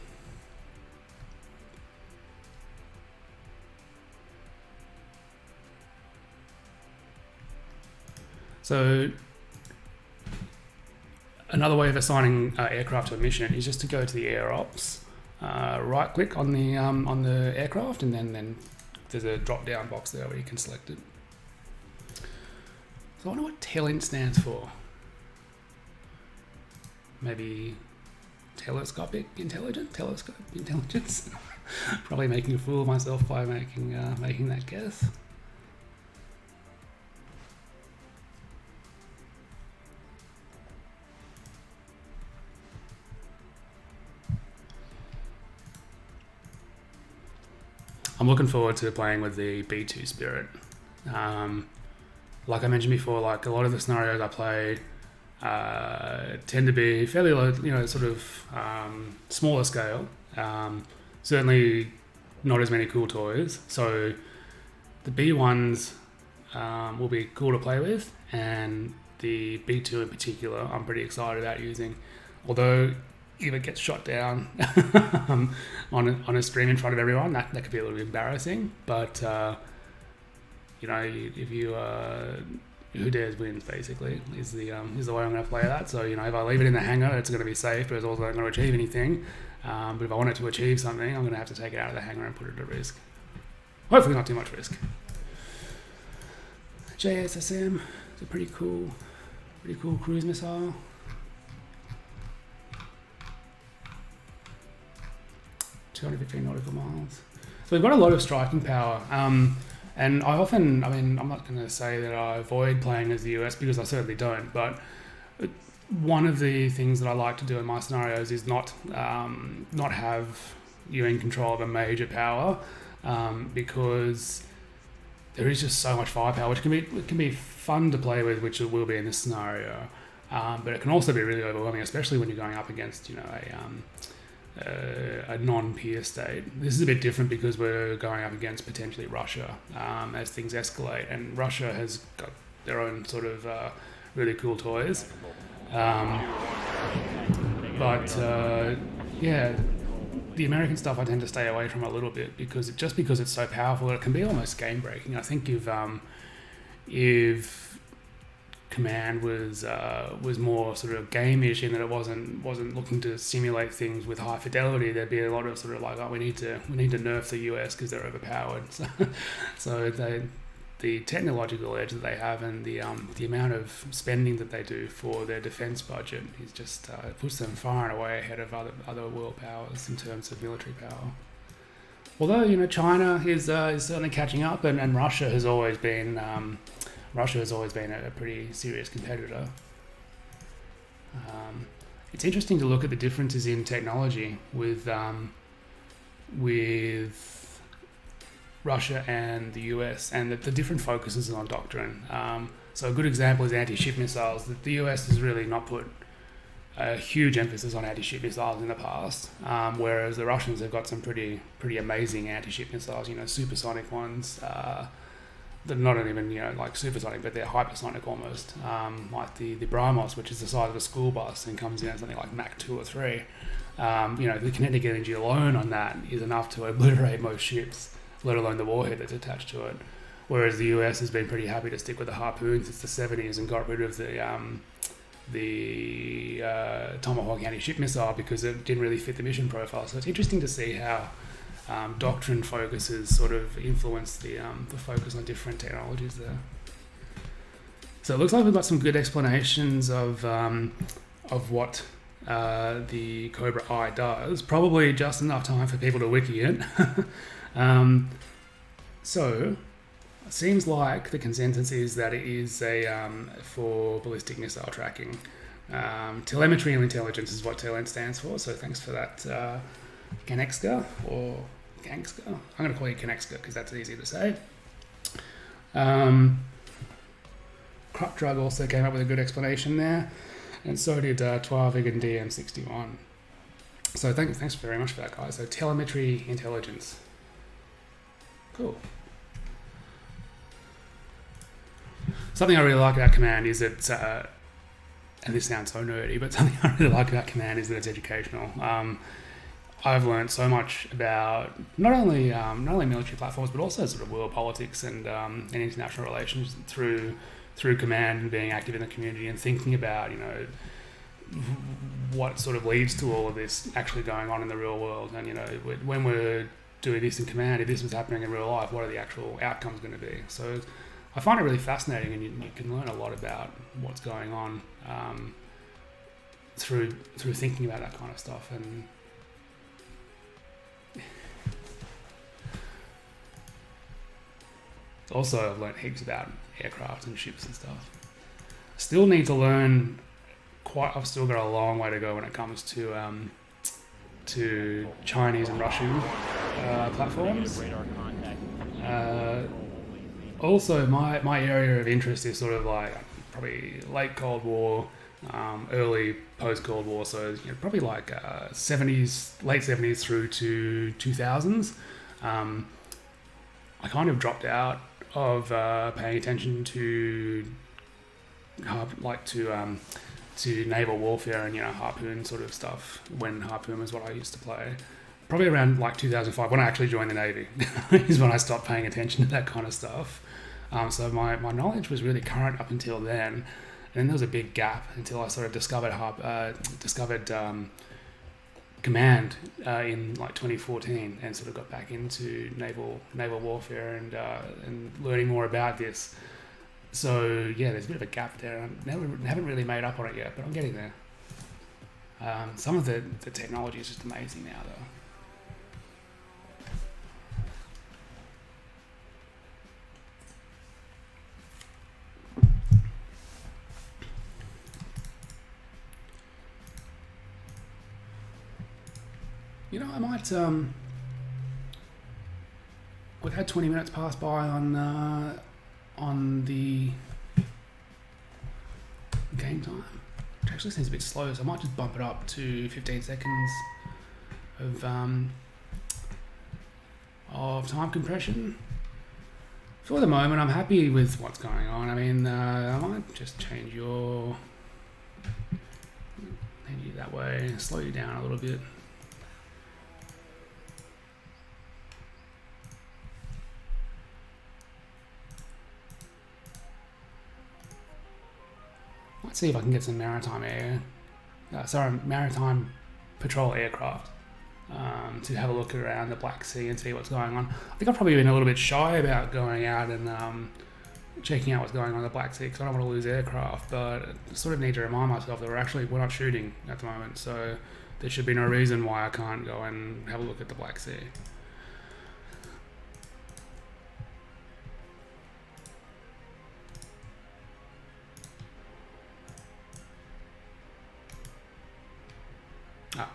So another way of assigning aircraft to a mission is just to go to the air ops, right click on the aircraft, and then there's a drop down box there where you can select it. So I wonder what TELINT stands for. Maybe telescopic intelligence. Probably making a fool of myself by making that guess. I'm looking forward to playing with the B2 Spirit. Like I mentioned before, like a lot of the scenarios I play tend to be fairly low, sort of smaller scale. Certainly not as many cool toys. So the B1s will be cool to play with, and the B2 in particular, I'm pretty excited about using. Although if it gets shot down on a stream in front of everyone, that could be a little bit embarrassing. But if you who dares wins, basically, is the way I'm going to play that. So if I leave it in the hangar, it's going to be safe, but it's also not going to achieve anything. But if I want it to achieve something, I'm going to have to take it out of the hangar and put it at risk. Hopefully not too much risk. JSSM is a pretty cool cruise missile. 215 nautical miles. So we've got a lot of striking power. And I'm not going to say that I avoid playing as the US, because I certainly don't. But one of the things that I like to do in my scenarios is not have you in control of a major power, because there is just so much firepower, which can be fun to play with, which it will be in this scenario. But it can also be really overwhelming, especially when you're going up against a non-peer state. This is a bit different because we're going up against potentially Russia as things escalate, and Russia has got their own sort of really cool toys. The American stuff I tend to stay away from a little bit because it's so powerful, it can be almost game breaking. I think if Command was more sort of game-ish in that it wasn't looking to simulate things with high fidelity, there'd be a lot of sort of like, we need to nerf the US because they're overpowered. So the technological edge that they have and the amount of spending that they do for their defense budget is just puts them far and away ahead of other world powers in terms of military power. Although China is certainly catching up, and Russia has always been a pretty serious competitor. It's interesting to look at the differences in technology with Russia and the US, and the different focuses on doctrine. So a good example is anti-ship missiles. The US has really not put a huge emphasis on anti-ship missiles in the past, whereas the Russians have got some pretty amazing anti-ship missiles, supersonic ones. They're not even like supersonic, but they're hypersonic almost, like the BrahMos, which is the size of a school bus and comes in at something like Mach 2 or 3. The kinetic energy alone on that is enough to obliterate most ships, let alone the warhead that's attached to it. whereas the US has been pretty happy to stick with the Harpoon since the 70s and got rid of the Tomahawk anti-ship missile because it didn't really fit the mission profile. So it's interesting to see how doctrine focuses sort of influence the focus on different technologies there. So it looks like we've got some good explanations of what the Cobra I does. Probably just enough time for people to wiki it. So it seems like the consensus is that it is for ballistic missile tracking. Telemetry and intelligence is what TELINT stands for. So thanks for that, Ganexka or Gangska. I'm going to call you Ganexka because that's easier to say. Crop Drug also came up with a good explanation there, and so did Twavig and DM61. So thanks very much for that, guys. So telemetry, intelligence. Cool. Something I really like about Command is that, and this sounds so nerdy, but something I really like about Command is that it's educational. I've learned so much about not only military platforms, but also sort of world politics and international relations through Command and being active in the community and thinking about, what sort of leads to all of this actually going on in the real world. And, when we're doing this in Command, if this was happening in real life, what are the actual outcomes going to be? So I find it really fascinating, and you can learn a lot about what's going on through thinking about that kind of stuff. And also I've learned heaps about aircraft and ships and stuff. Still need to learn I've still got a long way to go when it comes to Chinese and Russian platforms. Also, my area of interest is sort of like probably late Cold War, early post-Cold War, so probably like 70s, late 70s through to 2000s. I kind of dropped out of paying attention to naval warfare and Harpoon sort of stuff when Harpoon was what I used to play. Probably around like 2005 when I actually joined the Navy is when I stopped paying attention to that kind of stuff. So my knowledge was really current up until then, and then there was a big gap until I sort of discovered Command in like 2014 and sort of got back into naval warfare and learning more about this. So yeah, there's a bit of a gap there. I haven't really made up on it yet, but I'm getting there. Some of the technology is just amazing now, though. I might. We've had 20 minutes pass by on the game time, which actually seems a bit slow, so I might just bump it up to 15 seconds of time compression. For the moment, I'm happy with what's going on. I mean, I might just change you that way, slow you down a little bit. Let's see if I can get some maritime patrol aircraft to have a look around the Black Sea and see what's going on. I think I've probably been a little bit shy about going out and checking out what's going on in the Black Sea because I don't want to lose aircraft, but I sort of need to remind myself that we're not shooting at the moment, so there should be no reason why I can't go and have a look at the Black Sea.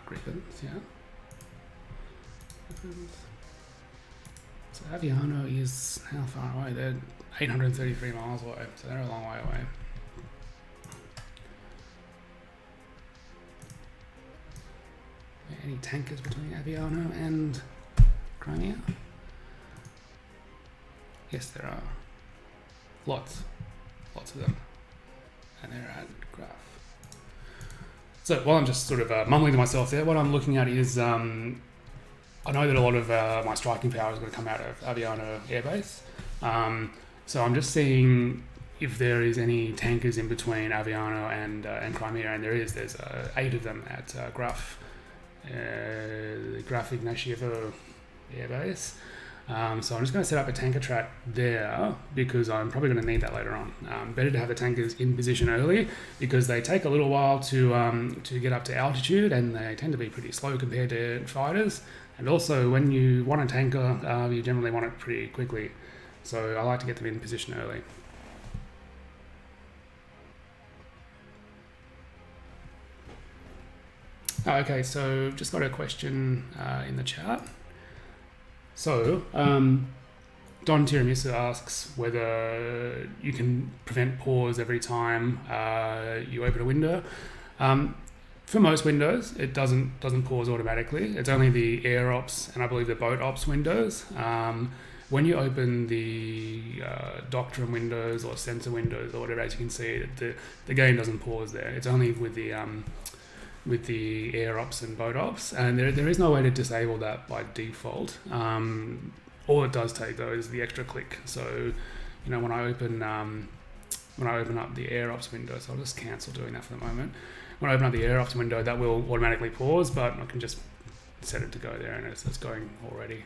Griffins, yeah. Griffins. So Aviano is how far away? They're 833 miles away, so they're a long way away. Any tankers between Aviano and Crimea? Yes, there are. Lots of them. And they're at Graph. So while I'm just sort of mumbling to myself there, what I'm looking at is I know that a lot of my striking power is going to come out of Aviano Air Base. So I'm just seeing if there is any tankers in between Aviano and Crimea, and there's 8 of them at Graf Ignatievo Air Base. So I'm just going to set up a tanker track there because I'm probably going to need that later on. Better to have the tankers in position early because they take a little while to get up to altitude, and they tend to be pretty slow compared to fighters. And also, when you want a tanker, you generally want it pretty quickly. So I like to get them in position early. Oh, okay, so just got a question in the chat. So, Don Tiramisu asks whether you can prevent pause every time you open a window. For most windows, it doesn't pause automatically. It's only the air ops and I believe the boat ops windows. When you open the doctrine windows or sensor windows or whatever, as you can see, the game doesn't pause there. It's only with the air ops and boat ops, and there is no way to disable that by default. All it does take though is the extra click. So, when I open up the air ops window, so I'll just cancel doing that for the moment. When I open up the air ops window, that will automatically pause, but I can just set it to go there, and it's going already.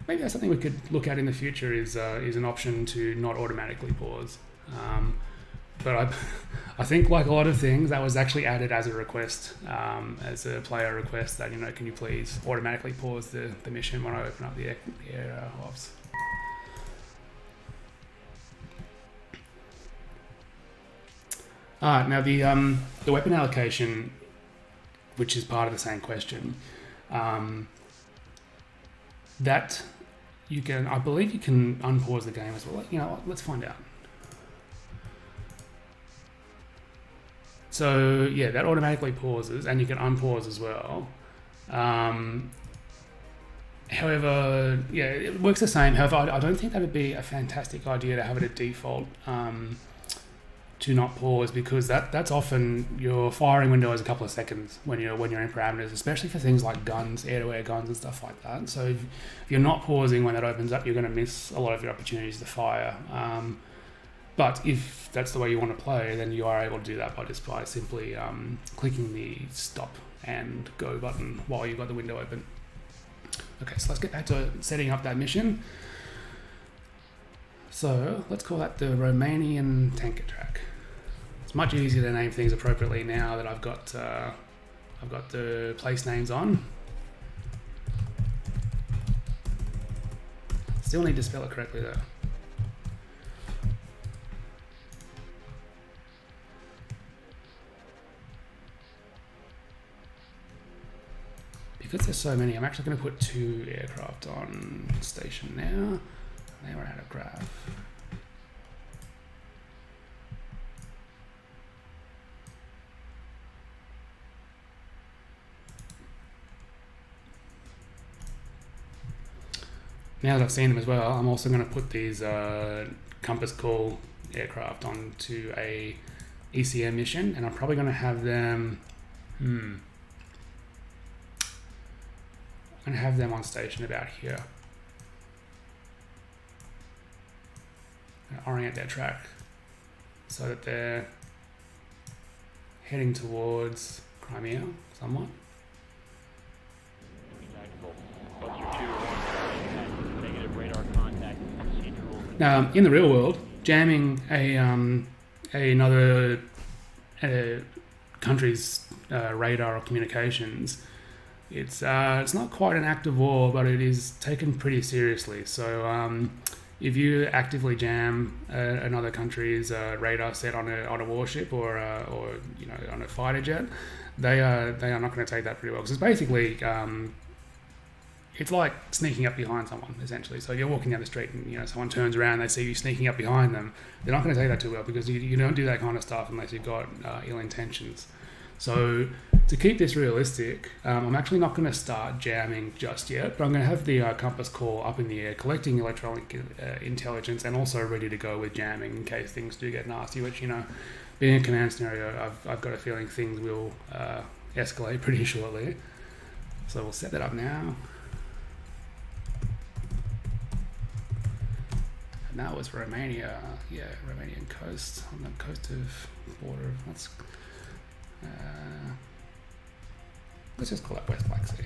Maybe that's something we could look at in the future is an option to not automatically pause. But I think, like a lot of things, that was actually added as a request, as a player request that, can you please automatically pause the mission when I open up the air ops. Now the weapon allocation, which is part of the same question, that you can, I believe you can unpause the game as well. Let's find out. So yeah, that automatically pauses, and you can unpause as well. However, yeah, it works the same. However, I don't think that would be a fantastic idea to have it at default to not pause, because that's often your firing window is a couple of seconds when you're in parameters, especially for things like guns, air-to-air guns and stuff like that. So if you're not pausing when that opens up, you're going to miss a lot of your opportunities to fire. But if that's the way you want to play, then you are able to do that by simply clicking the stop and go button while you've got the window open. Okay, so let's get back to setting up that mission. So let's call that the Romanian tanker track. It's much easier to name things appropriately now that I've got the place names on. Still need to spell it correctly though. Because there's so many, I'm actually going to put 2 aircraft on station now. They were out of graph. Now that I've seen them as well, I'm also going to put these compass call aircraft onto a ECM mission, and I'm probably going to have them. I'm going to have them on station about here. Orient their track so that they're heading towards Crimea somewhat. Now, in the real world, jamming another country's radar or communications, it's not quite an act of war, but it is taken pretty seriously. So if you actively jam another country's radar set on a warship or on a fighter jet, they are not going to take that pretty well, because it's basically it's like sneaking up behind someone, essentially. So you're walking down the street and someone turns around, they see you sneaking up behind them. They're not going to take that too well, because you don't do that kind of stuff unless you've got ill intentions. So to keep this realistic, I'm actually not going to start jamming just yet, but I'm going to have the compass call up in the air, collecting electronic intelligence, and also ready to go with jamming in case things do get nasty, which, being a command scenario, I've got a feeling things will escalate pretty shortly. So we'll set that up now. And that was Romania. Yeah, Romanian coast, on the coast of border. Let's just call it West Black Sea.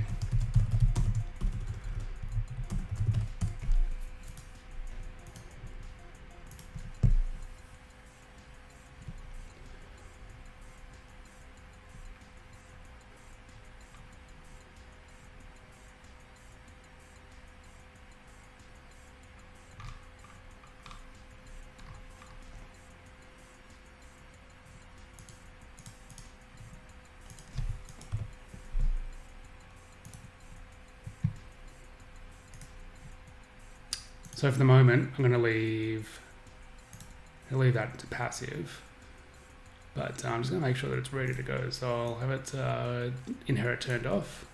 So for the moment, I'm going to leave that to passive, but I'm just going to make sure that it's ready to go. So I'll have it inherit turned off.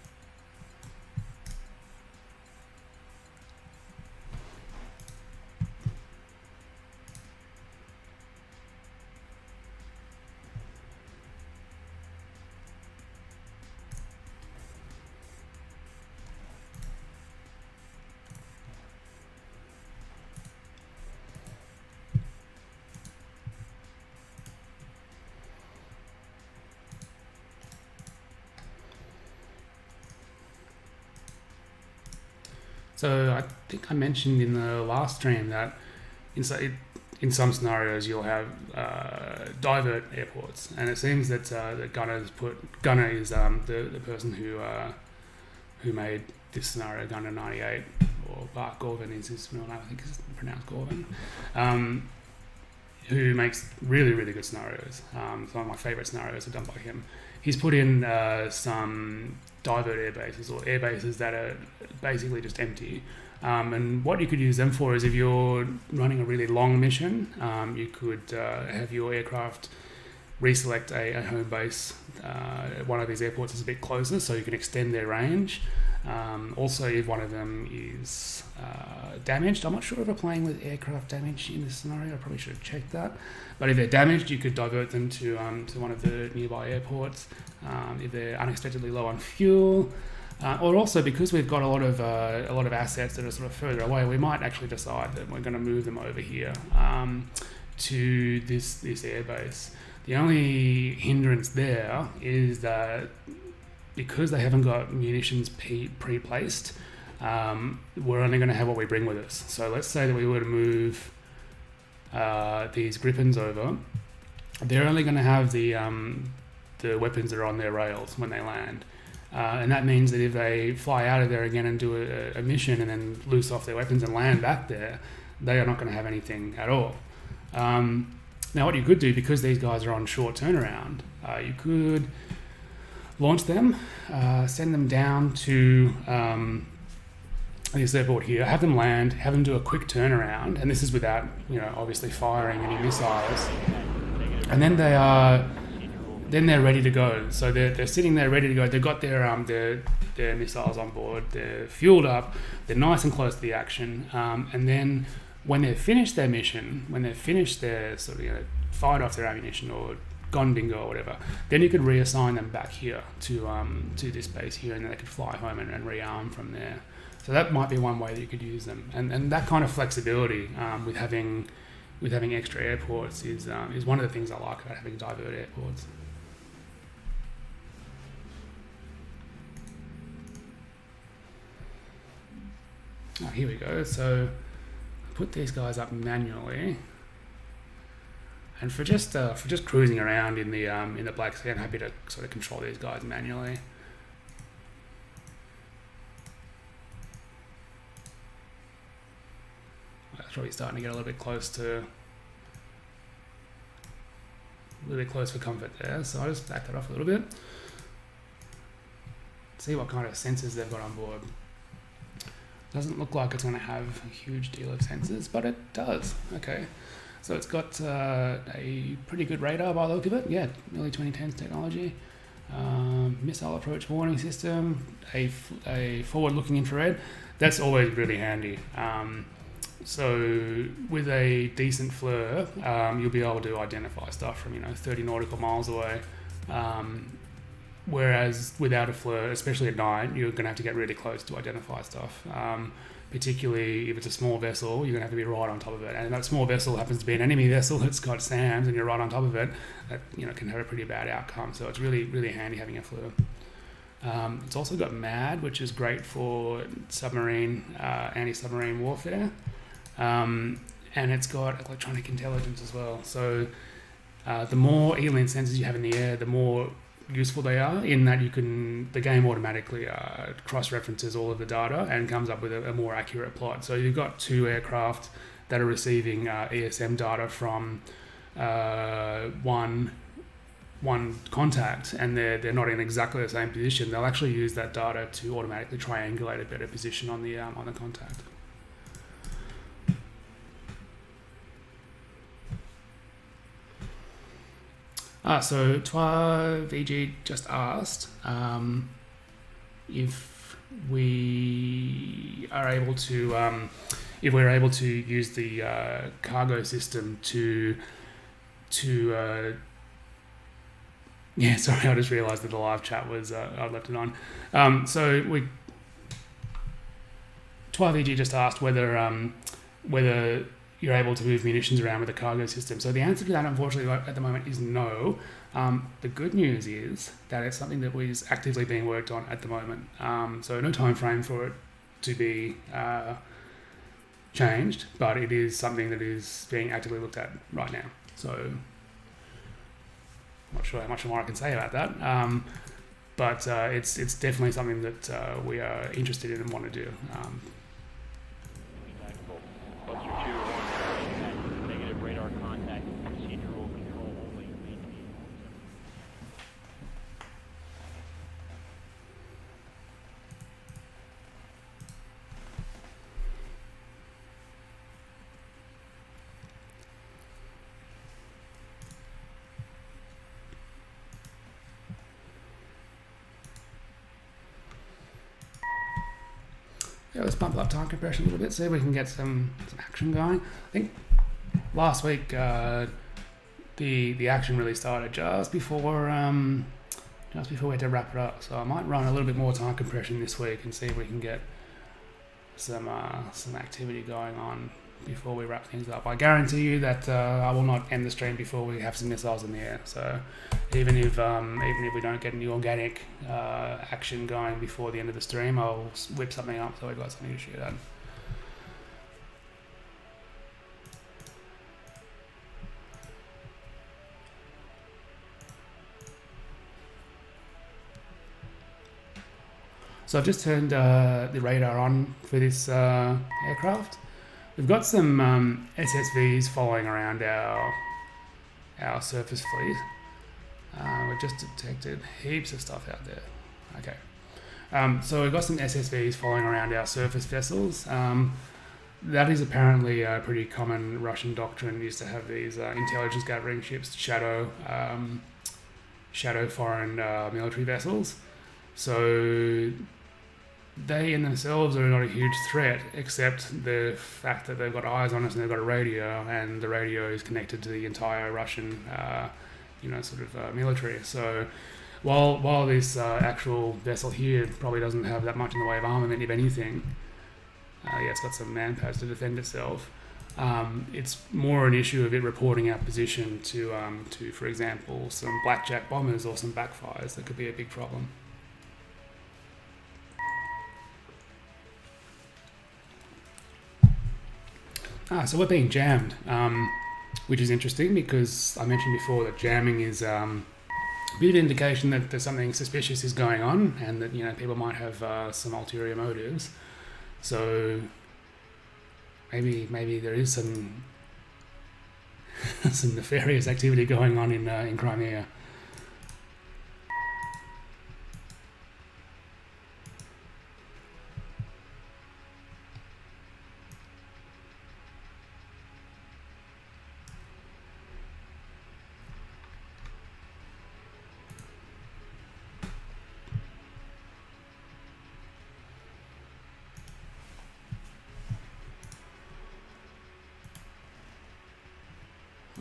So I think I mentioned in the last stream that in some scenarios you'll have divert airports, and it seems that Gunner is the person who made this scenario, Gunner 98, or Bart Gorvin is his real name, I think it's pronounced Gorvin, who makes really, really good scenarios. Some of my favourite scenarios are done by him. He's put in some divert air bases, or air bases that are basically just empty. And what you could use them for is if you're running a really long mission, you could have your aircraft reselect a home base. One of these airports is a bit closer, so you can extend their range. Also, if one of them is damaged, I'm not sure if we're playing with aircraft damage in this scenario. I probably should have checked that. But if they're damaged, you could divert them to one of the nearby airports. If they're unexpectedly low on fuel, or also because we've got a lot of assets that are sort of further away, we might actually decide that we're going to move them over here to this airbase. The only hindrance there is that because they haven't got munitions pre-placed, we're only going to have what we bring with us. So let's say that we were to move these Gripens over, they're only going to have the weapons that are on their rails when they land. And that means that if they fly out of there again and do a mission and then loose off their weapons and land back there, they are not going to have anything at all. Now what you could do, because these guys are on short turnaround, you could launch them, send them down to this airport here, have them land, have them do a quick turnaround, and this is without, obviously firing any missiles, and then they're ready to go. So they're sitting there ready to go. They've got their missiles on board. They're fueled up. They're nice and close to the action. And then when they've finished their mission, when they've finished their sort of fired off their ammunition or gone bingo or whatever, then you could reassign them back here to this base here, and then they could fly home and rearm from there. So that might be one way that you could use them. And that kind of flexibility with having extra airports is one of the things I like about having divert airports. Oh, here we go. So put these guys up manually, and for just cruising around in the Black Sea, I'm happy to sort of control these guys manually. That's probably starting to get a little bit close for comfort there. So I'll just back that off a little bit. See what kind of sensors they've got on board. Doesn't look like it's going to have a huge deal of sensors, but it does. Okay, so it's got a pretty good radar by the look of it. Yeah, early 2010s technology. Missile approach warning system, a forward-looking infrared. That's always really handy. So with a decent FLIR, you'll be able to identify stuff from 30 nautical miles away. Whereas without a FLIR, especially at night, you're going to have to get really close to identify stuff. particularly if it's a small vessel, you're going to have to be right on top of it. And that small vessel happens to be an enemy vessel that's got SAMs and you're right on top of it, that can have a pretty bad outcome. So it's really, really handy having a FLIR. It's also got MAD, which is great for submarine, anti-submarine warfare. And it's got electronic intelligence as well. So the more ELINT sensors you have in the air, the more useful they are, in that the game automatically cross-references all of the data and comes up with a more accurate plot. So you've got 2 aircraft that are receiving ESM data from one contact, and they're not in exactly the same position. They'll actually use that data to automatically triangulate a better position on the contact. So Twa VG just asked if we are able to, if we're able to use the cargo system to yeah, sorry, I just realised that the live chat was I left it on. So Twa VG just asked whether you're able to move munitions around with the cargo system. So the answer to that, unfortunately, at the moment is no. The good news is that it's something that is actively being worked on at the moment. So no time frame for it to be changed, but it is something that is being actively looked at right now. So I'm not sure how much more I can say about that. But it's definitely something that we are interested in and want to do. Buster 2, negative radar contact, procedural control only. Yeah, let's bump up time compression a little bit, see if we can get some action going. I think last week the action really started just before we had to wrap it up. So I might run a little bit more time compression this week and see if we can get some activity going on before we wrap things up. I guarantee you that I will not end the stream before we have some missiles in the air. So even if we don't get any organic action going before the end of the stream, I'll whip something up so we've got something to shoot at. So I've just turned the radar on for this aircraft. We've got some SSVs following around our surface fleet. We've just detected heaps of stuff out there. Okay. So we've got some SSVs following around our surface vessels. That is apparently a pretty common Russian doctrine. Used to have these intelligence gathering ships shadow foreign military vessels. So they in themselves are not a huge threat, except the fact that they've got eyes on us and they've got a radio, and the radio is connected to the entire Russian, military. So while this actual vessel here probably doesn't have that much in the way of armament, if anything, it's got some manpads to defend itself. It's more an issue of it reporting our position to, for example, some blackjack bombers or some backfires. That could be a big problem. So we're being jammed, which is interesting because I mentioned before that jamming is a bit of an indication that there's something suspicious is going on, and that people might have some ulterior motives. So maybe there is some some nefarious activity going on in Crimea.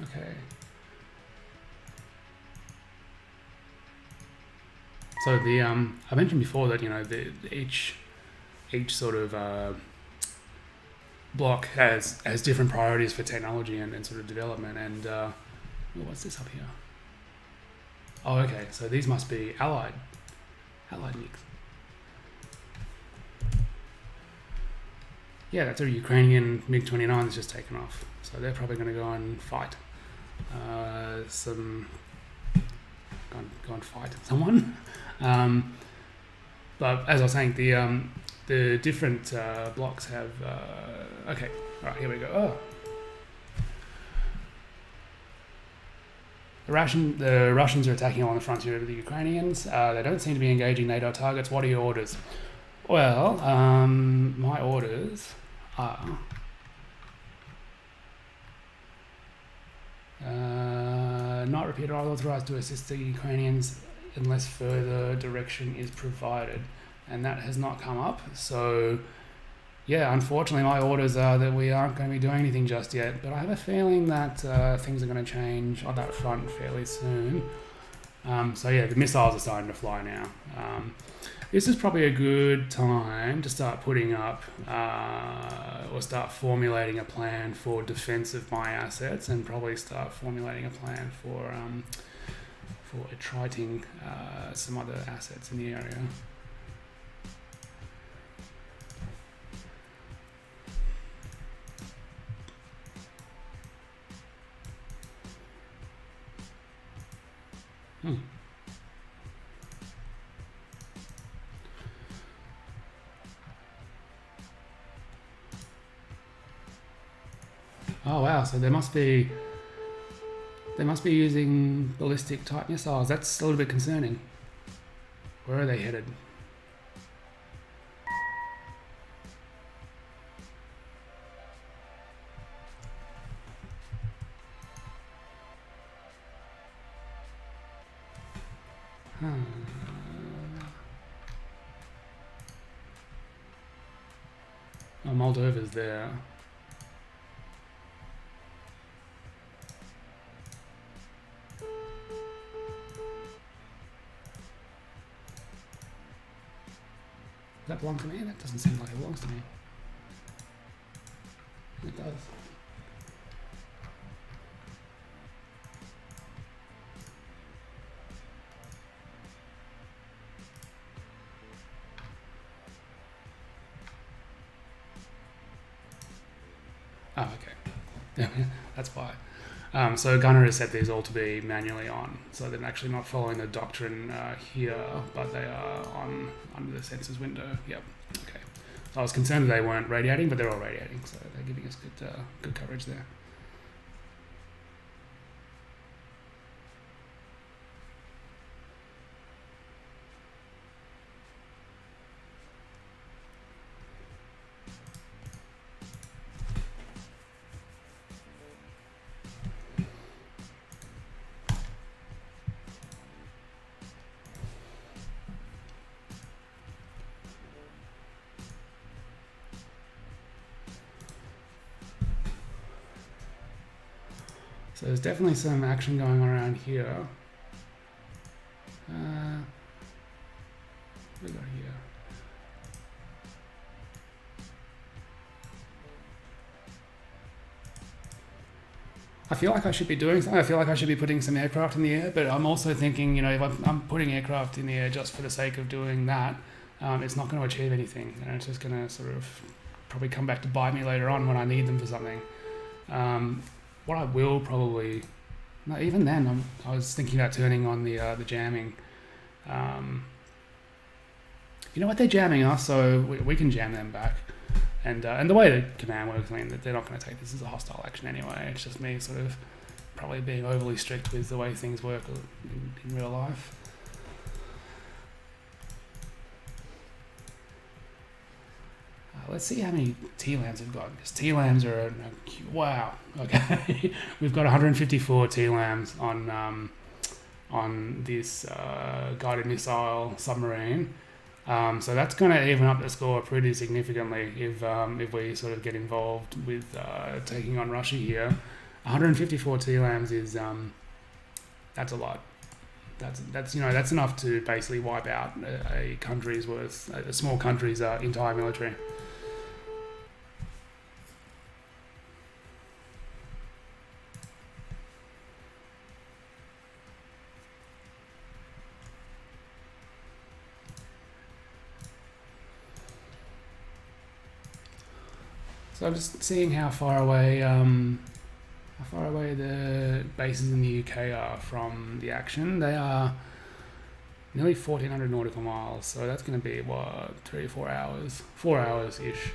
Okay. So I mentioned before that each sort of block has different priorities for technology and sort of development. And what's this up here? Oh, okay. So these must be allied MiGs. Yeah, that's a Ukrainian MiG-29 that's just taken off. So they're probably going to go and fight. Go and fight someone. But as I was saying, the different blocks have. Okay, all right, here we go. Oh. The Russians are attacking along the frontier of the Ukrainians. They don't seem to be engaging NATO targets. What are your orders? Well, my orders are not repeated or authorized to assist the Ukrainians unless further direction is provided. And that has not come up. So, yeah, unfortunately, my orders are that we aren't going to be doing anything just yet. But I have a feeling that things are going to change on that front fairly soon. So, yeah, the missiles are starting to fly now. This is probably a good time to start putting up or start formulating a plan for defense of my assets, and probably start formulating a plan for attriting some other assets in the area. Oh wow, so they must be using ballistic type missiles. That's a little bit concerning. Where are they headed? Oh, Moldova's there. Does that belong to me? That doesn't seem like it belongs to me. It does. Oh, okay. That's why. So Gunner has set these all to be manually on, so they're actually not following the doctrine here, but they are on under the sensors window. Yep. Okay. So I was concerned that they weren't radiating, but they're all radiating, so they're giving us good coverage there. So there's definitely some action going on around here. What do we got here? I feel like I should be doing something. I feel like I should be putting some aircraft in the air, but I'm also thinking, if I'm putting aircraft in the air just for the sake of doing that, it's not going to achieve anything. It's just going to sort of probably come back to bite me later on when I need them for something. What I will probably, no, even then, I was thinking about turning on the jamming. You know what, they're jamming us, so we can jam them back. And the way the command works, I mean, they're not going to take this as a hostile action anyway. It's just me sort of probably being overly strict with the way things work in real life. Let's see how many TLAMs we've got, because TLAMs are, wow, okay. We've got 154 TLAMs on this guided missile submarine. So that's going to even up the score pretty significantly if we sort of get involved with taking on Russia here. 154 TLAMs is, that's a lot. That's enough to basically wipe out a country's worth, a small country's entire military. So I'm just seeing how far away the bases in the UK are from the action. They are nearly 1,400 nautical miles, so that's going to be what, 3 or 4 hours, 4 hours ish,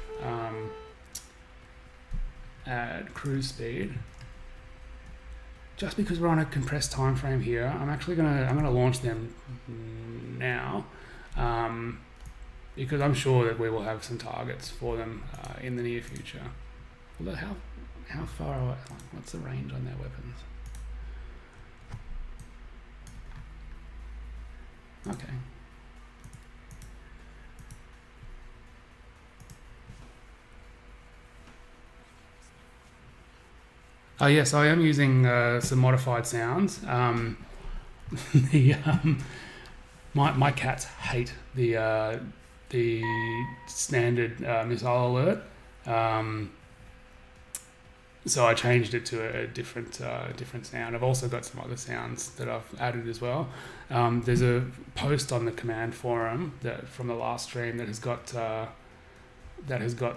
at cruise speed. Just because we're on a compressed time frame here, I'm gonna launch them now, because I'm sure that we will have some targets for them in the near future. Although how far away? What's the range on their weapons? Okay. Oh yes, I am using some modified sounds. The my cats hate the standard missile alert, so I changed it to a different sound. I've also got some other sounds that I've added as well. There's a post on the command forum from the last stream that has got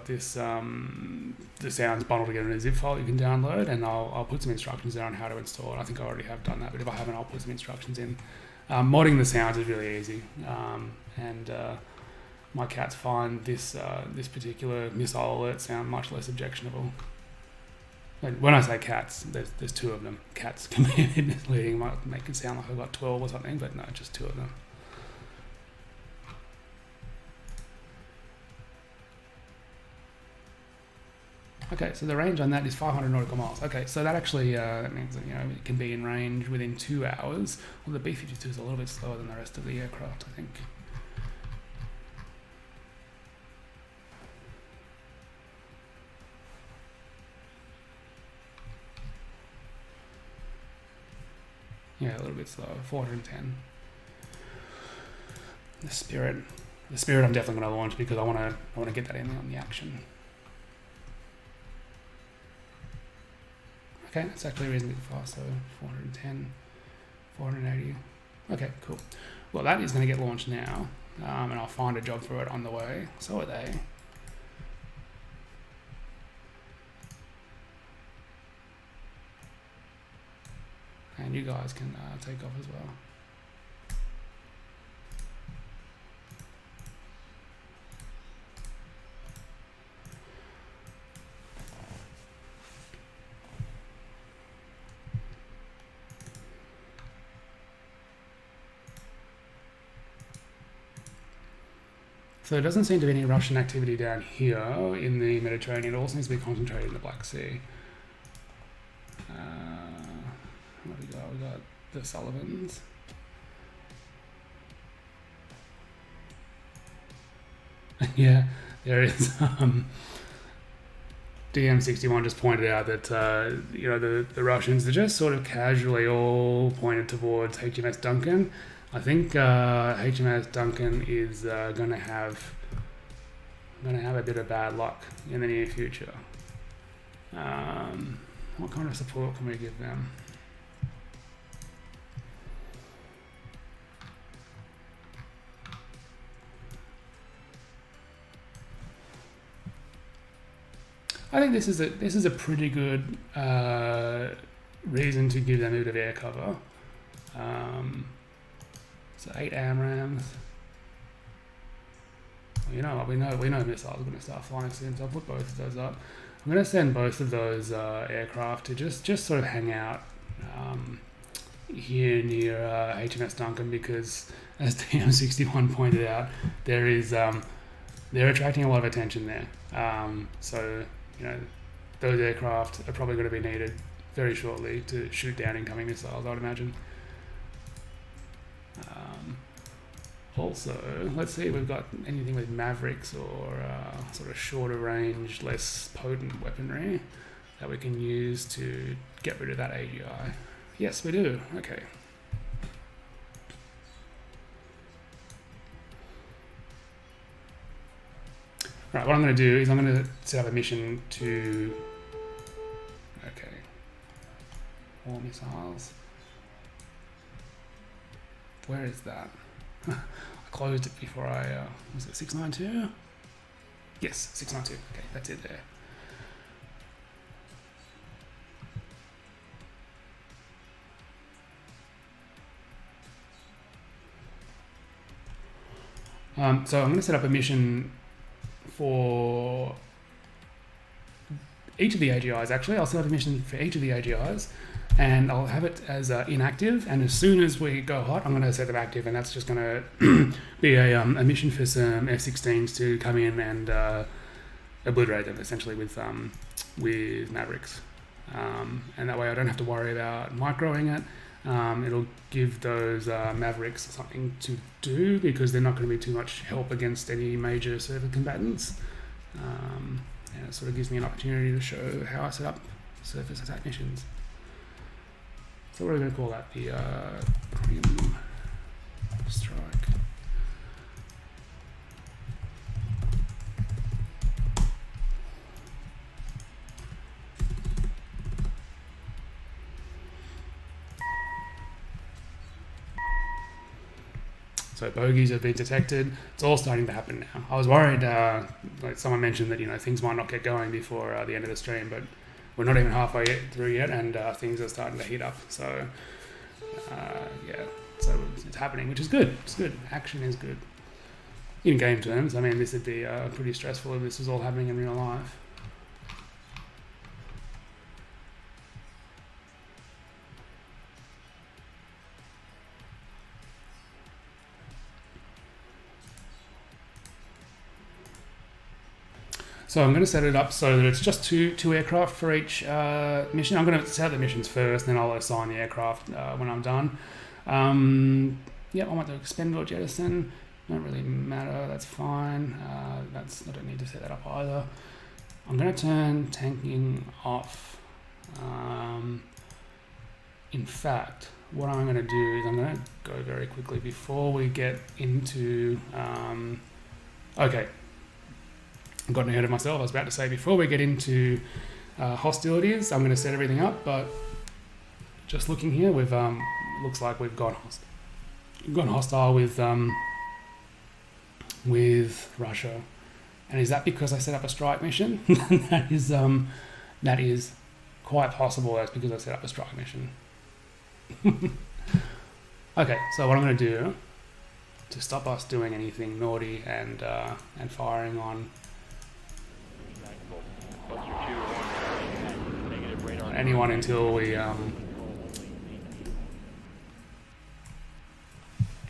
this the sounds bundled together in a zip file you can download, and I'll put some instructions there on how to install it. I think I already have done that, but if I haven't, I'll put some instructions in. Modding the sounds is really easy, and my cats find this particular missile alert sound much less objectionable. And when I say cats, there's 2 of them. Cats can be misleading, might make it sound like I've got 12 or something, but no, just 2 of them. Okay, so the range on that is 500 nautical miles. Okay, so that actually that means that it can be in range within 2 hours. Well, the B-52 is a little bit slower than the rest of the aircraft, I think. Yeah, a little bit slower. 410. The Spirit I'm definitely going to launch because I want to get that in on the action. Okay, it's actually reasonably fast, so 410, 480. Okay, cool. Well, that is going to get launched now, and I'll find a job for it on the way. So are they. And you guys can take off as well. So there doesn't seem to be any Russian activity down here in the Mediterranean. It all seems to be concentrated in the Black Sea. What have we got? We got the Sullivans. Yeah, there is. DM61 just pointed out that the Russians are just sort of casually all pointed towards HMS Duncan. I think HMS Duncan is going to have a bit of bad luck in the near future. What kind of support can we give them? I think this is a pretty good reason to give them a bit of air cover. So 8 AMRAAMs. Well, you know what? We know missiles are going to start flying soon, so I'll put both of those up. I'm going to send both of those aircraft to just sort of hang out here near HMS Duncan, because as DM61 pointed out, they're attracting a lot of attention there. So those aircraft are probably going to be needed very shortly to shoot down incoming missiles, I would imagine. Also, let's see if we've got anything with Mavericks or sort of shorter range, less potent weaponry that we can use to get rid of that AGI. Yes, we do. Okay. Right, what I'm going to do is I'm going to set up a mission to... Okay. War missiles. Where is that? I closed it before I... was it 692? Yes, 692. Okay, that's it there. So I'm going to set up a mission for each of the AGIs. Actually, I'll set up a mission for each of the AGIs, and I'll have it as inactive. And as soon as we go hot, I'm going to set them active, and that's just going to be a mission for some F-16s to come in and obliterate them essentially with Mavericks. And that way I don't have to worry about microing it. It'll give those Mavericks something to do because they're not going to be too much help against any major server combatants. And it sort of gives me an opportunity to show how I set up surface attack missions. So what are we going to call that? The Premium Strike. So bogeys have been detected. It's all starting to happen now. I was worried, like someone mentioned that things might not get going before the end of the stream, but we're not even halfway through yet, and things are starting to heat up. So yeah, so it's happening, which is good. It's good. Action is good. In game terms, I mean, this would be pretty stressful if this was all happening in real life. So I'm going to set it up so that it's just two aircraft for each mission. I'm going to set the missions first, then I'll assign the aircraft when I'm done. Yeah, I want to expend or jettison. Don't really matter. That's fine. I don't need to set that up either. I'm going to turn tanking off. In fact, what I'm going to do is I'm going to go very quickly before we get into. Okay. I've gotten ahead of myself. I was about to say before we get into hostilities, I'm going to set everything up. But just looking here, we've looks like we've gone hostile with Russia. And is that because I set up a strike mission? that is quite possible. That's because I set up a strike mission. Okay, so what I'm going to do to stop us doing anything naughty and firing on anyone until we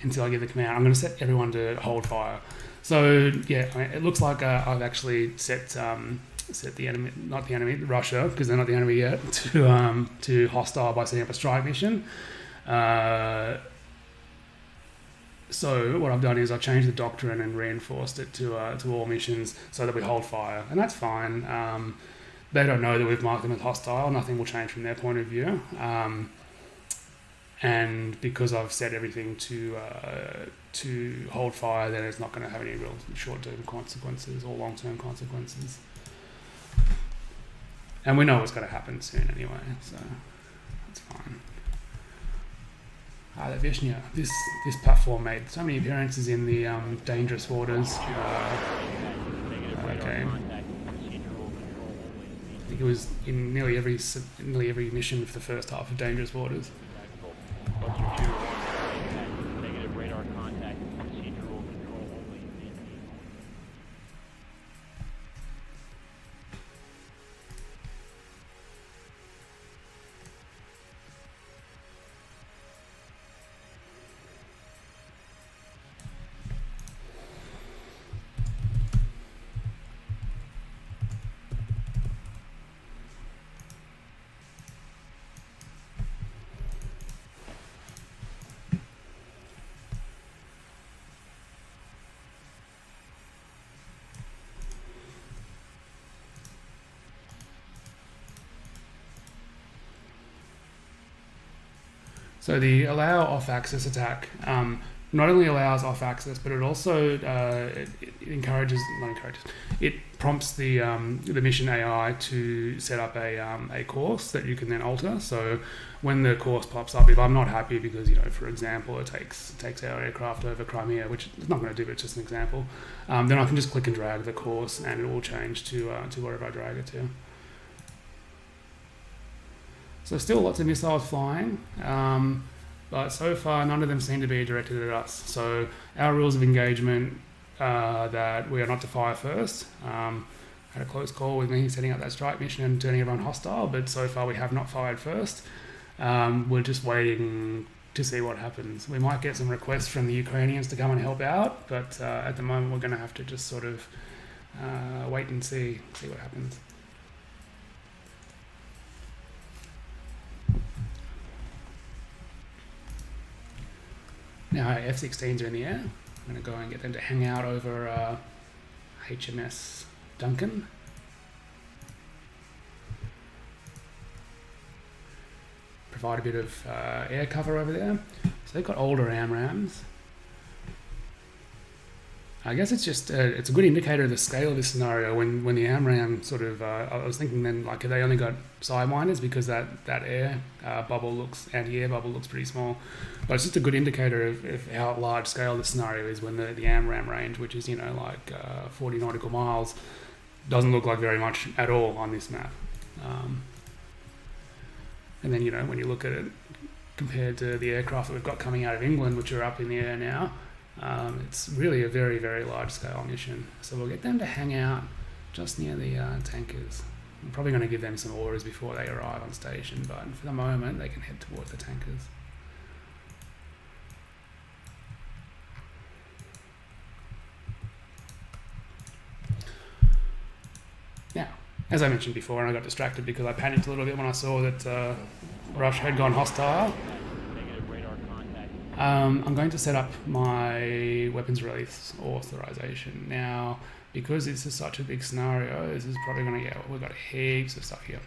until I give the command. I'm going to set everyone to hold fire. So yeah, it looks like I've actually set the enemy, not the enemy, Russia, because they're not the enemy yet, to hostile by setting up a strike mission. So what I've done is I've changed the doctrine and reinforced it to all missions so that we hold fire, and that's fine. They don't know that we've marked them as hostile. Nothing will change from their point of view. And because I've set everything to hold fire, then it's not going to have any real short-term consequences or long-term consequences. And we know what's going to happen soon anyway, so that's fine. The Vishnya. This platform made so many appearances in the Dangerous Waters game. I think it was in nearly every mission for the first half of Dangerous Waters. Negative radar contact, procedural control only. So the allow off-axis attack not only allows off-axis, but it also it prompts the mission AI to set up a course that you can then alter. So when the course pops up, if I'm not happy because, for example, it takes our aircraft over Crimea, which it's not going to do, but it's just an example, then I can just click and drag the course and it will change to wherever I drag it to. So still lots of missiles flying, but so far none of them seem to be directed at us. So our rules of engagement that we are not to fire first. Had a close call with me setting up that strike mission and turning everyone hostile, but so far we have not fired first. We're just waiting to see what happens. We might get some requests from the Ukrainians to come and help out, but at the moment we're going to have to just sort of wait and see what happens. Now F-16s are in the air. I'm going to go and get them to hang out over HMS Duncan. Provide a bit of air cover over there. So they've got older AMRAAMs. I guess it's just it's a good indicator of the scale of this scenario when the AMRAAM sort of I was thinking then, like, have they only got sidewinders because that air anti-air bubble looks pretty small, but it's just a good indicator of how large scale the scenario is when the AMRAAM range, which is 40 nautical miles, doesn't look like very much at all on this map. And then when you look at it compared to the aircraft that we've got coming out of England, which are up in the air now, it's really a very, very large scale mission. So we'll get them to hang out just near the tankers. I'm probably going to give them some orders before they arrive on station, but for the moment they can head towards the tankers. Now, as I mentioned before, and I got distracted because I panicked a little bit when I saw that Russia had gone hostile. I'm going to set up my weapons release authorization. Now, because this is such a big scenario, this is probably going to we've got heaps of stuff here.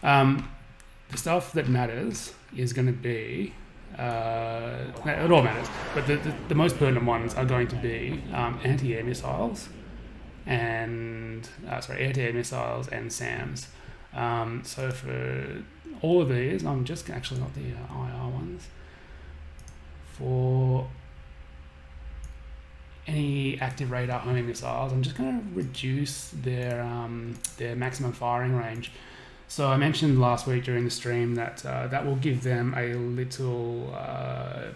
The stuff that matters is going to be, it all matters, but the most pertinent ones are going to be anti-air missiles and, air-to-air missiles and SAMs. So for all of these, I'm just actually not the IR ones. For any active radar homing missiles, I'm just going to reduce their maximum firing range. So I mentioned last week during the stream that that will give them a little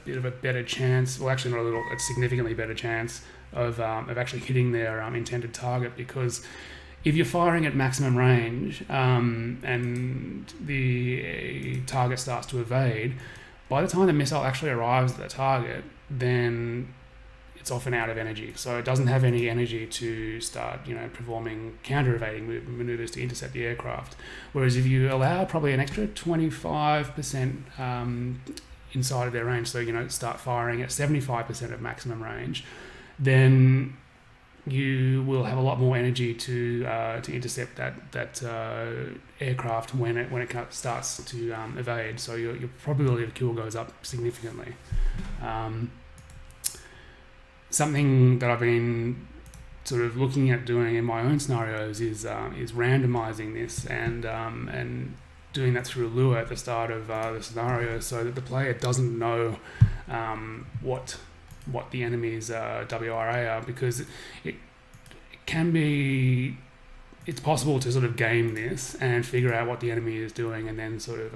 bit of a better chance. Well, actually not a little, a significantly better chance of actually hitting their intended target, because if you're firing at maximum range and the target starts to evade, by the time the missile actually arrives at the target, then it's often out of energy. So it doesn't have any energy to start, performing counter-evading maneuvers to intercept the aircraft. Whereas if you allow probably an extra 25% inside of their range, so, start firing at 75% of maximum range, then you will have a lot more energy to intercept that aircraft when it starts to evade. So your probability of kill goes up significantly. Something that I've been sort of looking at doing in my own scenarios is randomizing this and doing that through a lure at the start of the scenario, so that the player doesn't know what the enemy's WRA are, because it's possible to sort of game this and figure out what the enemy is doing and then sort of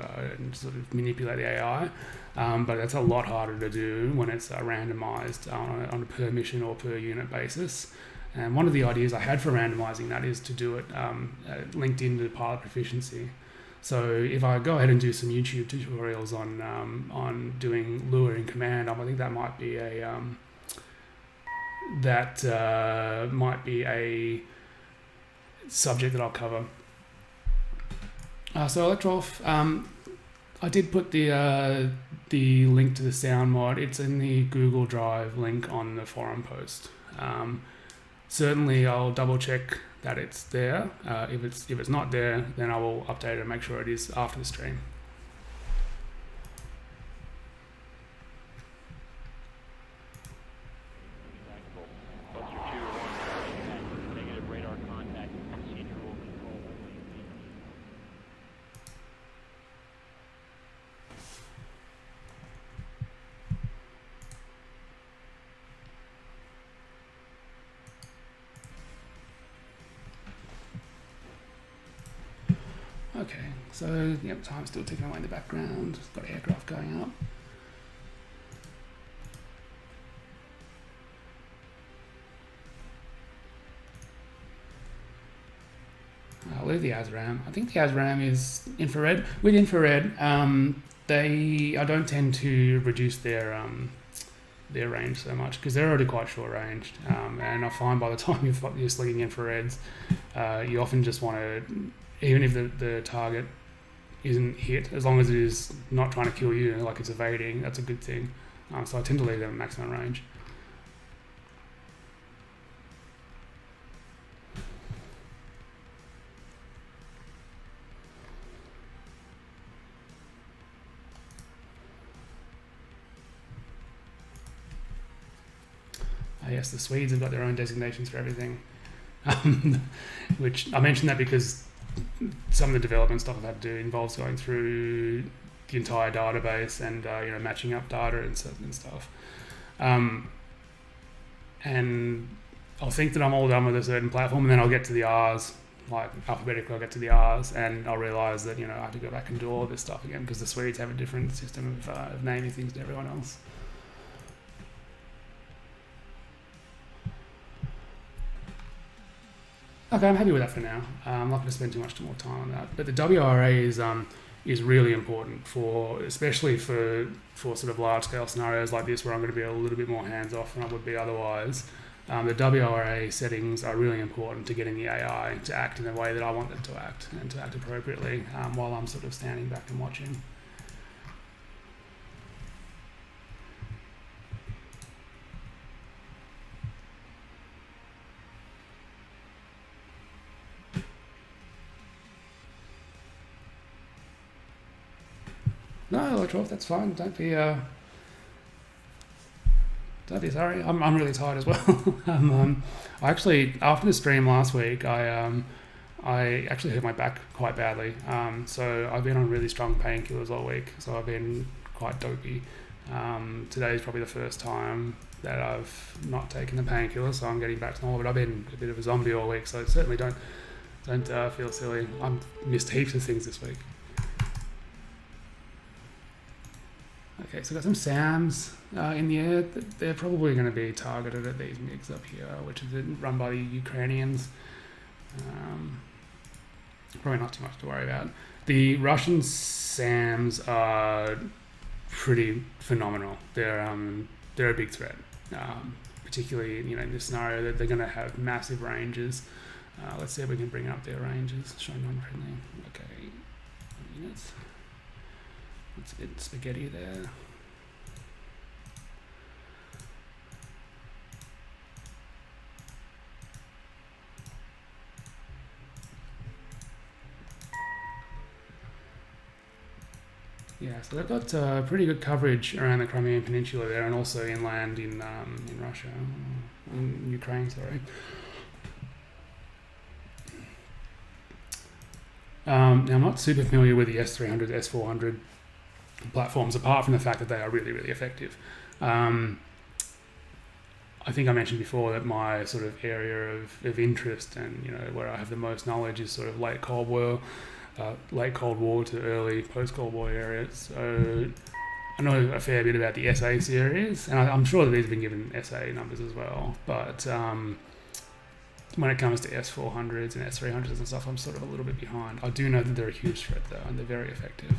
manipulate the AI, but that's a lot harder to do when it's randomized on a per mission or per unit basis. And one of the ideas I had for randomizing that is to do it linked into pilot proficiency. So if I go ahead and do some YouTube tutorials on doing lure in command, I think that might be a subject that I'll cover. So Electrof, I did put the link to the sound mod. It's in the Google Drive link on the forum post. Certainly I'll double check that it's there. If it's not there, then I will update it and make sure it is after the stream. Okay, so time's still ticking away in the background. Got aircraft going up. believe the ASRAM. I think the ASRAM is infrared. With infrared, I don't tend to reduce their range so much because they're already quite short ranged. And I find by the time you're slinging infrareds, you often just want to, even if the target isn't hit, as long as it is not trying to kill you, like it's evading, that's a good thing. So I tend to leave them at maximum range. Yes, the Swedes have got their own designations for everything, which I mentioned that because some of the development stuff I've had to do involves going through the entire database and matching up data and stuff. And I'll think that I'm all done with a certain platform, and then I'll get to the R's, like alphabetically I'll get to the R's, and I'll realise that I have to go back and do all this stuff again because the Swedes have a different system of naming things to everyone else. Okay, I'm happy with that for now. I'm not going to spend too much more time on that. But the WRA is really important especially for sort of large scale scenarios like this where I'm going to be a little bit more hands off than I would be otherwise. The WRA settings are really important to getting the AI to act in the way that I want them to act and to act appropriately while I'm sort of standing back and watching. No, Electro, that's fine. Don't be sorry. I'm really tired as well. I actually, after the stream last week, I actually hurt my back quite badly. So I've been on really strong painkillers all week. So I've been quite dopey. Today is probably the first time that I've not taken the painkiller, so I'm getting back to normal. But I've been a bit of a zombie all week, so certainly don't feel silly. I've missed heaps of things this week. Okay, so got some SAMs in the air. They're probably going to be targeted at these MiGs up here, which is run by the Ukrainians. Probably not too much to worry about. The Russian SAMs are pretty phenomenal. They're a big threat, particularly in this scenario that they're going to have massive ranges. Let's see if we can bring up their ranges. Show non-friendly. Okay, units. Let's get spaghetti there. Yeah, so they've got pretty good coverage around the Crimean Peninsula there, and also inland in Russia, in Ukraine. Sorry. Now I'm not super familiar with the S300, S400 platforms, apart from the fact that they are really, really effective. I think I mentioned before that my sort of area of interest and where I have the most knowledge is sort of late Cold War to early post-Cold War areas. So I know a fair bit about the SA series, and I'm sure that these have been given SA numbers as well. But when it comes to S400s and S300s and stuff, I'm sort of a little bit behind. I do know that they're a huge threat though, and they're very effective.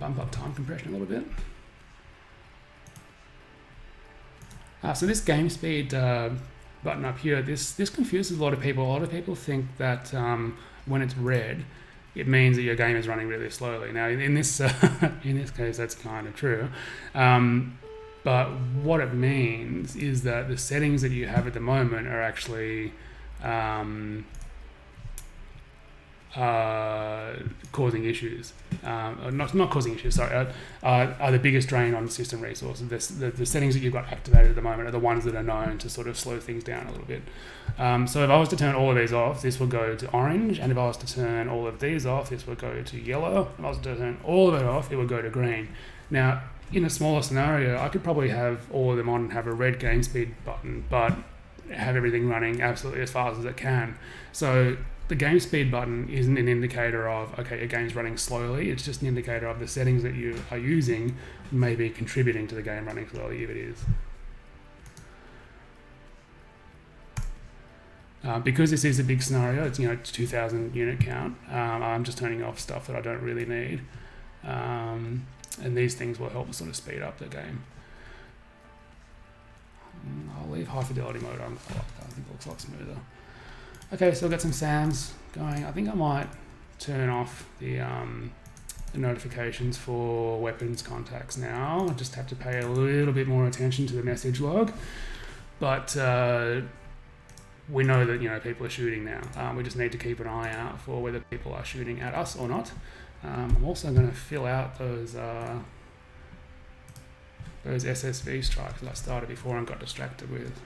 Bump up time compression a little bit. So this game speed button up here, this confuses a lot of people. A lot of people think that when it's red, it means that your game is running really slowly. Now, in this case, that's kind of true. But what it means is that the settings that you have at the moment are actually causing issues. Not causing issues, sorry, are the biggest drain on system resources. The settings that you've got activated at the moment are the ones that are known to sort of slow things down a little bit. So if I was to turn all of these off, this will go to orange, and if I was to turn all of these off, this will go to yellow. If I was to turn all of it off, it would go to green. Now, in a smaller scenario, I could probably have all of them on and have a red game speed button, but have everything running absolutely as fast as it can. So the game speed button isn't an indicator of, okay, your game's running slowly. It's just an indicator of the settings that you are using may be contributing to the game running slowly, if it is. Because this is a big scenario, it's 2,000 unit count. I'm just turning off stuff that I don't really need, and these things will help sort of speed up the game. I'll leave high fidelity mode on. I think it looks a lot smoother. Okay, so I've got some SAMs going. I think I might turn off the notifications for weapons contacts now. I just have to pay a little bit more attention to the message log, but we know that people are shooting now. We just need to keep an eye out for whether people are shooting at us or not. I'm also going to fill out those SSV strikes that I started before and got distracted with.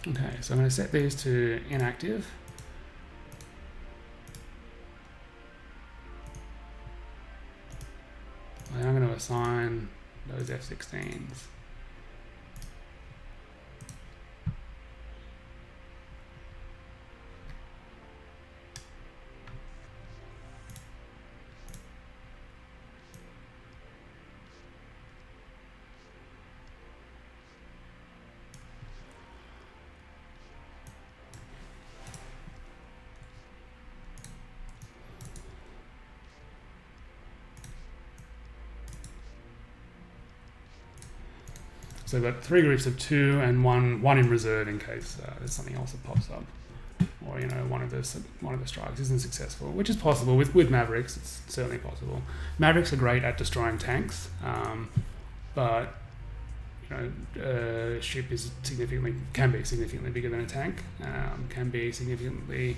Okay, so I'm going to set these to inactive. And I'm going to assign those F-16s. So we've got 3 groups of 2 and one in reserve in case there's something else that pops up, or one of the strikes isn't successful, which is possible with Mavericks. It's certainly possible. Mavericks are great at destroying tanks, but a ship can be significantly bigger than a tank, can be significantly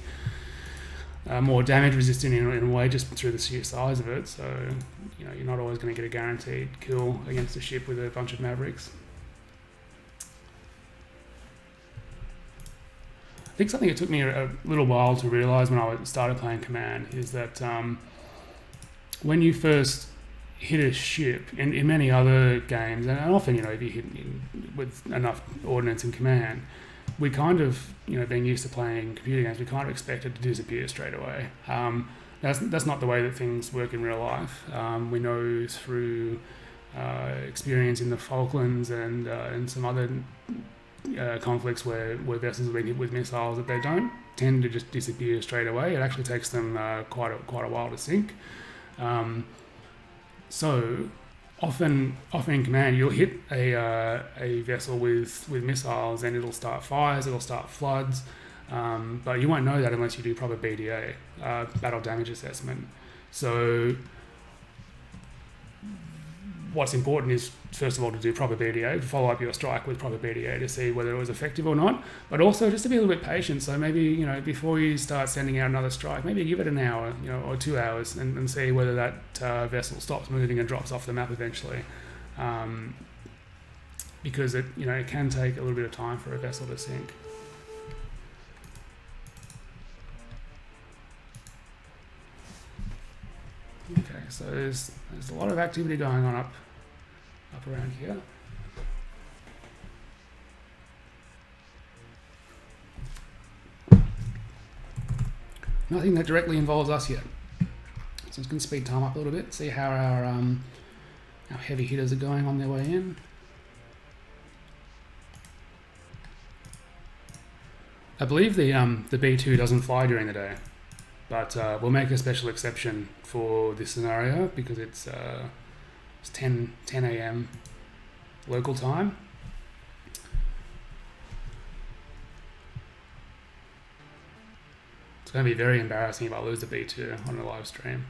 more damage resistant in a way just through the sheer size of it. So you're not always going to get a guaranteed kill against a ship with a bunch of Mavericks. I think something that took me a little while to realise when I started playing Command is that when you first hit a ship, in many other games, and often if you hit with enough ordnance in Command, we kind of, being used to playing computer games, we kind of expect it to disappear straight away. That's not the way that things work in real life. We know through experience in the Falklands and some other conflicts where vessels have been hit with missiles that they don't tend to just disappear straight away. It actually takes them quite a while to sink. So often in Command you'll hit a vessel with missiles and it'll start fires, it'll start floods, but you won't know that unless you do proper BDA, battle damage assessment. So what's important is, first of all, to do proper BDA, to follow up your strike with proper BDA to see whether it was effective or not, but also just to be a little bit patient. So maybe, before you start sending out another strike, maybe give it an hour, or 2 hours and see whether that vessel stops moving and drops off the map eventually. Because it can take a little bit of time for a vessel to sink. Okay, so there's a lot of activity going on up around here. Nothing that directly involves us yet. So I'm just going to speed time up a little bit, see how our heavy hitters are going on their way in. I believe the B2 doesn't fly during the day, but we'll make a special exception for this scenario because it's 10 a.m. local time. It's going to be very embarrassing if I lose the B2 on a live stream.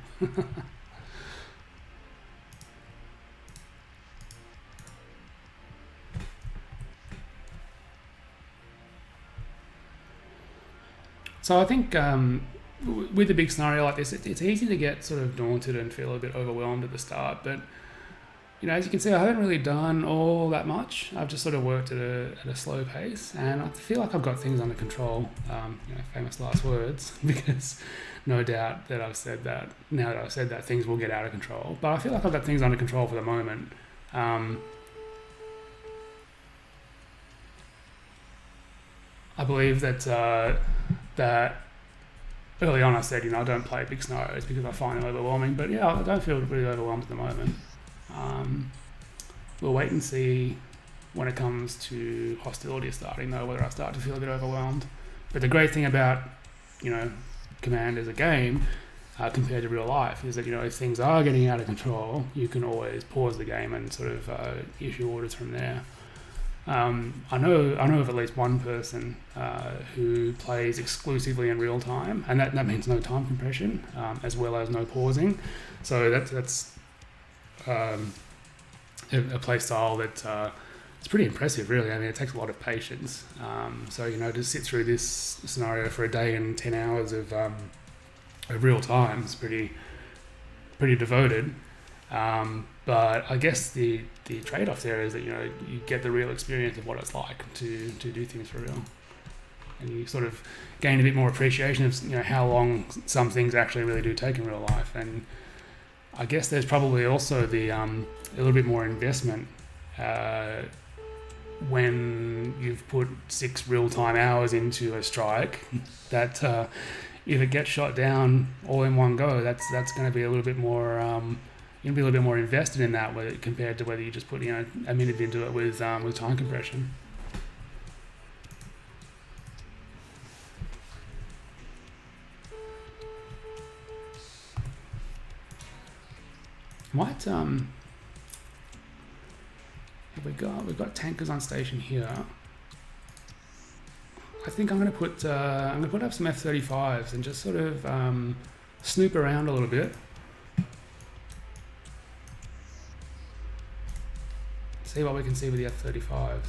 So I think with a big scenario like this, it's easy to get sort of daunted and feel a bit overwhelmed at the start. But as you can see, I haven't really done all that much. I've just sort of worked at a slow pace, and I feel like I've got things under control. Famous last words, because no doubt that I've said that. Now that I've said that, things will get out of control. But I feel like I've got things under control for the moment. I believe that that early on I said, I don't play big scenarios because I find them overwhelming. But yeah, I don't feel really overwhelmed at the moment. We'll wait and see when it comes to hostility starting, though, whether I start to feel a bit overwhelmed. But the great thing about, Command as a game compared to real life is that, if things are getting out of control, you can always pause the game and sort of issue orders from there. I know of at least one person who plays exclusively in real time, and that means no time compression, as well as no pausing. So that's a play style that it's pretty impressive, really. I mean, it takes a lot of patience. So to sit through this scenario for a day and 10 hours of real time is pretty devoted. But I guess the trade-off there is that you get the real experience of what it's like to do things for real, and you sort of gain a bit more appreciation of how long some things actually really do take in real life. And I guess there's probably also the a little bit more investment when you've put 6 real-time hours into a strike. That if it gets shot down all in one go, that's going to be a little bit more. You'll be a little bit more invested in that compared to whether you just put a minute into it with time compression. We've got tankers on station here. I think I'm going to put up some F-35s and just sort of snoop around a little bit. See what we can see with the F-35s.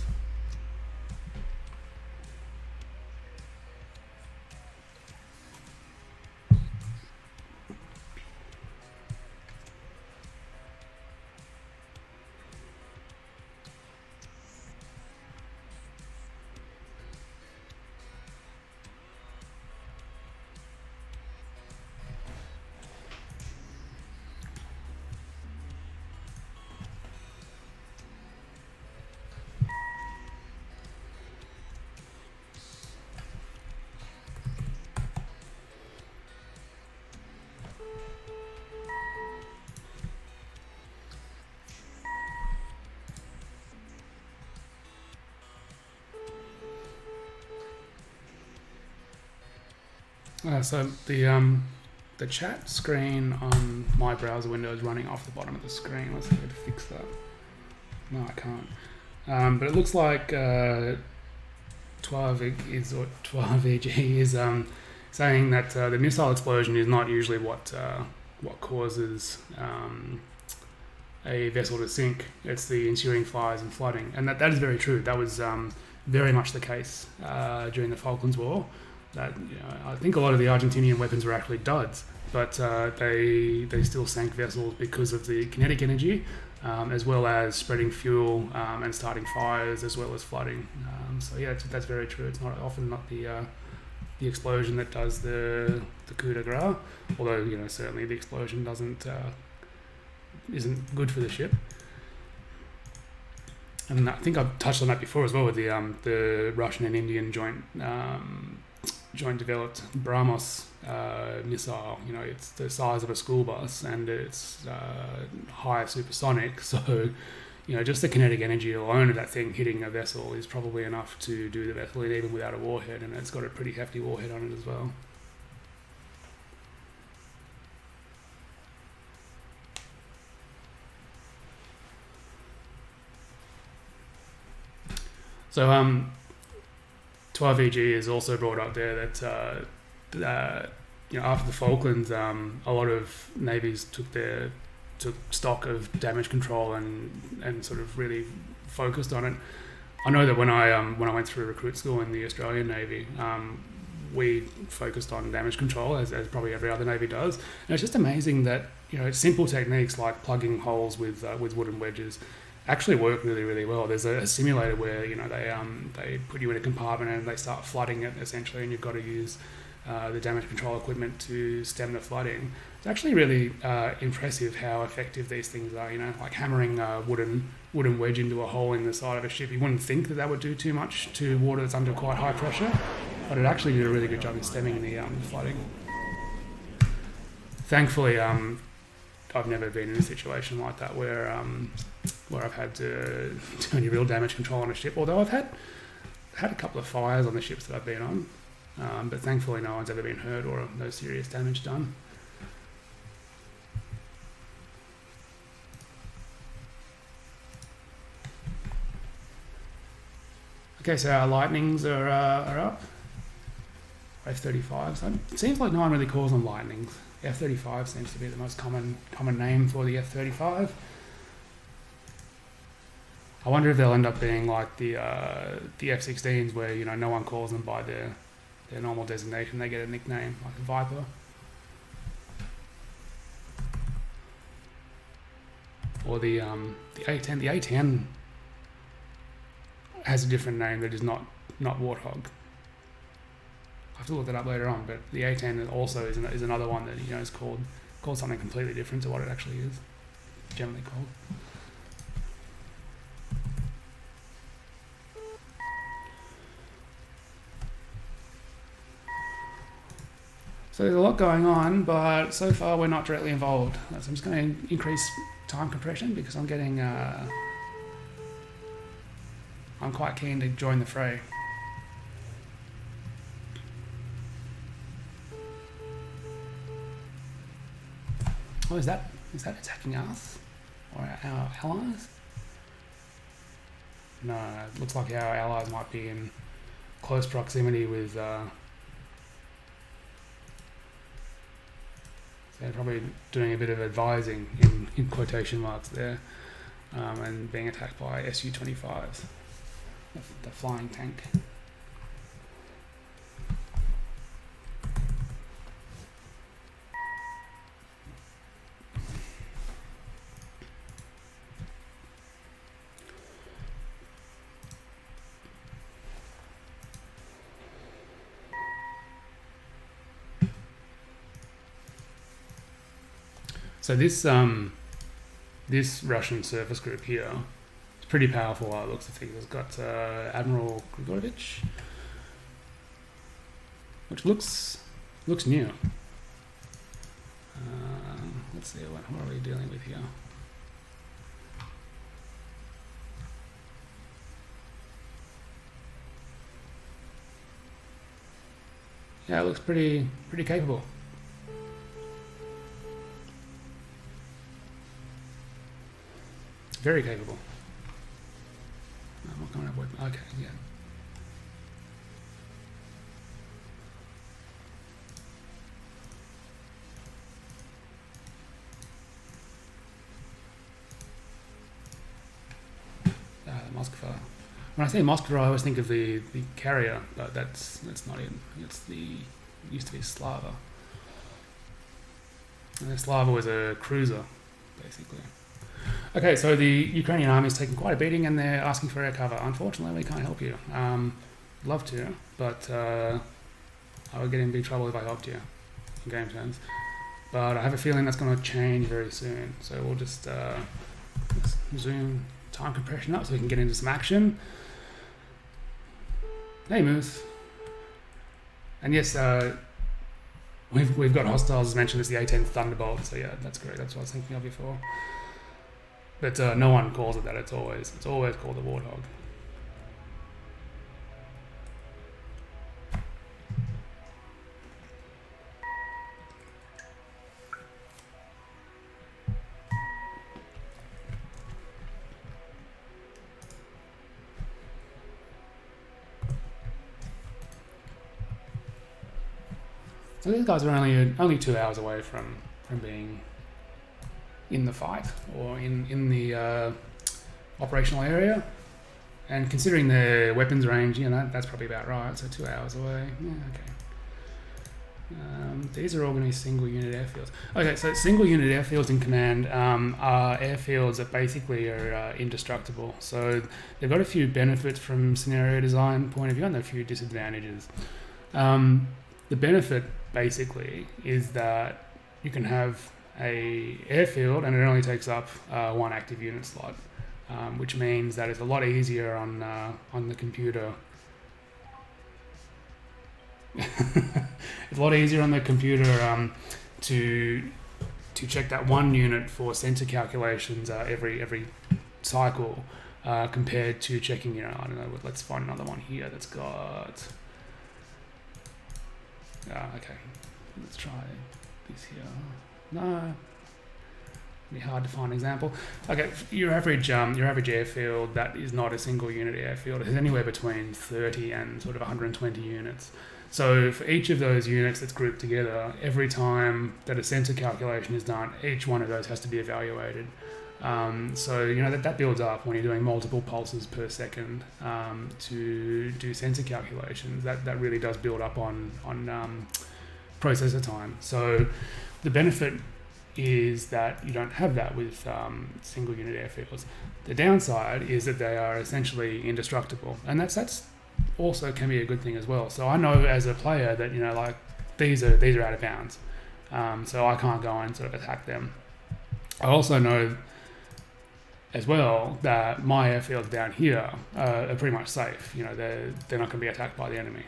So the chat screen on my browser window is running off the bottom of the screen. Let's see how to fix that. No, I can't. But it looks like 12EG is saying that the missile explosion is not usually what causes a vessel to sink. It's the ensuing fires and flooding, and that is very true. That was very much the case during the Falklands War. That I think a lot of the Argentinian weapons were actually duds, but they still sank vessels because of the kinetic energy, as well as spreading fuel and starting fires, as well as flooding. So yeah, that's very true. It's often not the explosion that does the coup de grace, although certainly the explosion isn't good for the ship. And I think I've touched on that before as well with the Russian and Indian joint developed BrahMos missile. It's the size of a school bus and it's high supersonic. So, just the kinetic energy alone of that thing hitting a vessel is probably enough to do the vessel in even without a warhead, and it's got a pretty hefty warhead on it as well. So 12EG is also brought up there that after the Falklands, a lot of navies took stock of damage control and sort of really focused on it. I know that when I went through recruit school in the Australian Navy, we focused on damage control, as probably every other Navy does. And it's just amazing that, you know, simple techniques like plugging holes with wooden wedges actually work really, really well. There's a simulator where, you know, they put you in a compartment and they start flooding it essentially, and you've got to use the damage control equipment to stem the flooding. It's actually really impressive how effective these things are. You know, like hammering a wooden wedge into a hole in the side of a ship. You wouldn't think that would do too much to water that's under quite high pressure, but it actually did a really good job in stemming the flooding. Thankfully, I've never been in a situation like that where I've had to do any real damage control on a ship. Although I've had a couple of fires on the ships that I've been on, but thankfully no one's ever been hurt or no serious damage done. Okay, so our lightnings are up. F-35s. So it seems like no one really calls them lightnings. F-35 seems to be the most common name for the F-35. I wonder if they'll end up being like the F-16s, where, you know, no one calls them by their normal designation. They get a nickname like a Viper. Or the A-10. The A-10 has a different name that is not Warthog. I have to look that up later on, but the A-10 also is another one that, you know, is called something completely different to what it actually is generally called. So there's a lot going on, but so far we're not directly involved. So I'm just going to increase time compression because I'm getting I'm quite keen to join the fray. Oh, is that attacking us? Or our allies? No, it looks like our allies might be in close proximity with... they're probably doing a bit of advising, in quotation marks there, and being attacked by Su-25s, the flying tank. So this Russian surface group here is pretty powerful. It looks of things. It's got Admiral Grigorovich, which looks new. Let's see, what are we dealing with here? Yeah, it looks pretty capable. Very capable. I'm not coming up with... Okay, yeah. The Moskva. When I say Moskva, I always think of the carrier, but that's not it. It used to be Slava. And the Slava was a cruiser, basically. Okay, so the Ukrainian army is taking quite a beating and they're asking for air cover. Unfortunately, we can't help you. Love to, but I would get in big trouble if I helped you in game terms. But I have a feeling that's going to change very soon. So we'll just zoom time compression up so we can get into some action. Hey, Moose. And yes, we've got hostiles, as mentioned. It's the A-10 Thunderbolt. So yeah, that's great. That's what I was thinking of before. But no one calls it that. It's always called a Warthog. So these guys are only 2 hours away from being in the fight or in the operational area, and considering their weapons range, you know, that's probably about right. So 2 hours away. Yeah, okay. These are all going to be single unit airfields. Okay, so single unit airfields in command are airfields that basically are indestructible. So they've got a few benefits from scenario design point of view and a few disadvantages. The benefit basically is that you can have a airfield and it only takes up one active unit slot, which means that it's a lot easier on the computer. It's a lot easier on the computer to check that one unit for sensor calculations every cycle compared to checking, I don't know, let's find another one here that's got okay, let's try this here. No, be hard to find an example. Okay, your average airfield that is not a single unit airfield is anywhere between 30 and sort of 120 units. So for each of those units that's grouped together, every time that a sensor calculation is done, each one of those has to be evaluated. So that builds up when you're doing multiple pulses per second to do sensor calculations. That really does build up on processor time. So the benefit is that you don't have that with single unit airfields. The downside is that they are essentially indestructible, and that's also can be a good thing as well. So I know as a player that these are out of bounds, so I can't go and sort of attack them. I also know as well that my airfields down here are pretty much safe. They're not going to be attacked by the enemy.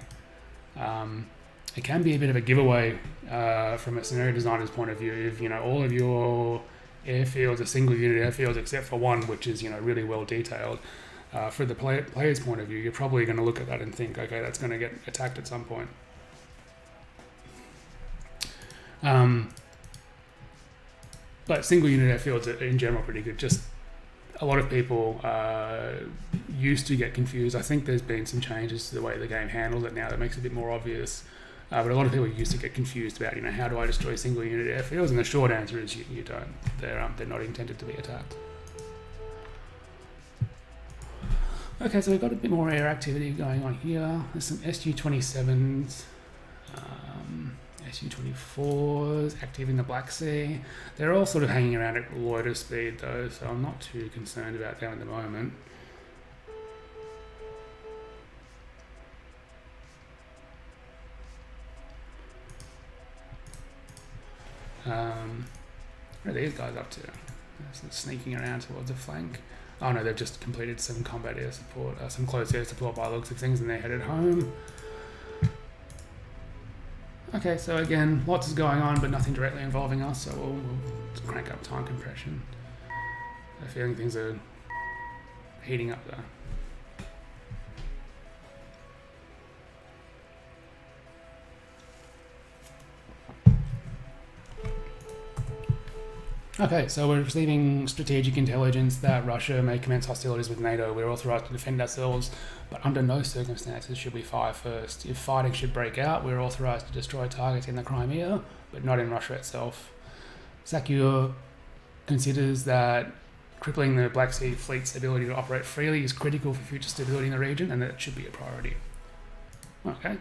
It can be a bit of a giveaway from a scenario designer's point of view if all of your airfields are single unit airfields except for one which is really well detailed. For the player's point of view, you're probably going to look at that and think, okay, that's going to get attacked at some point. But single unit airfields are in general pretty good. Just a lot of people used to get confused. I think there's been some changes to the way the game handles it now that makes it a bit more obvious. But a lot of people used to get confused about, how do I destroy single unit airfields? And the short answer is you don't. They're not intended to be attacked. Okay, so we've got a bit more air activity going on here. There's some SU-27s, SU-24s active in the Black Sea. They're all sort of hanging around at loiter speed though, so I'm not too concerned about them at the moment. What are these guys up to? They're sneaking around towards the flank. Oh no, they've just completed some combat air support, some close air support by the looks of things, and they're headed home. Okay, so again, lots is going on, but nothing directly involving us, so we'll crank up time compression. I have a feeling things are heating up there. Okay, so we're receiving strategic intelligence that Russia may commence hostilities with NATO. We're authorised to defend ourselves, but under no circumstances should we fire first. If fighting should break out, we're authorised to destroy targets in the Crimea, but not in Russia itself. Sakyur considers that crippling the Black Sea Fleet's ability to operate freely is critical for future stability in the region, and that it should be a priority. Okay,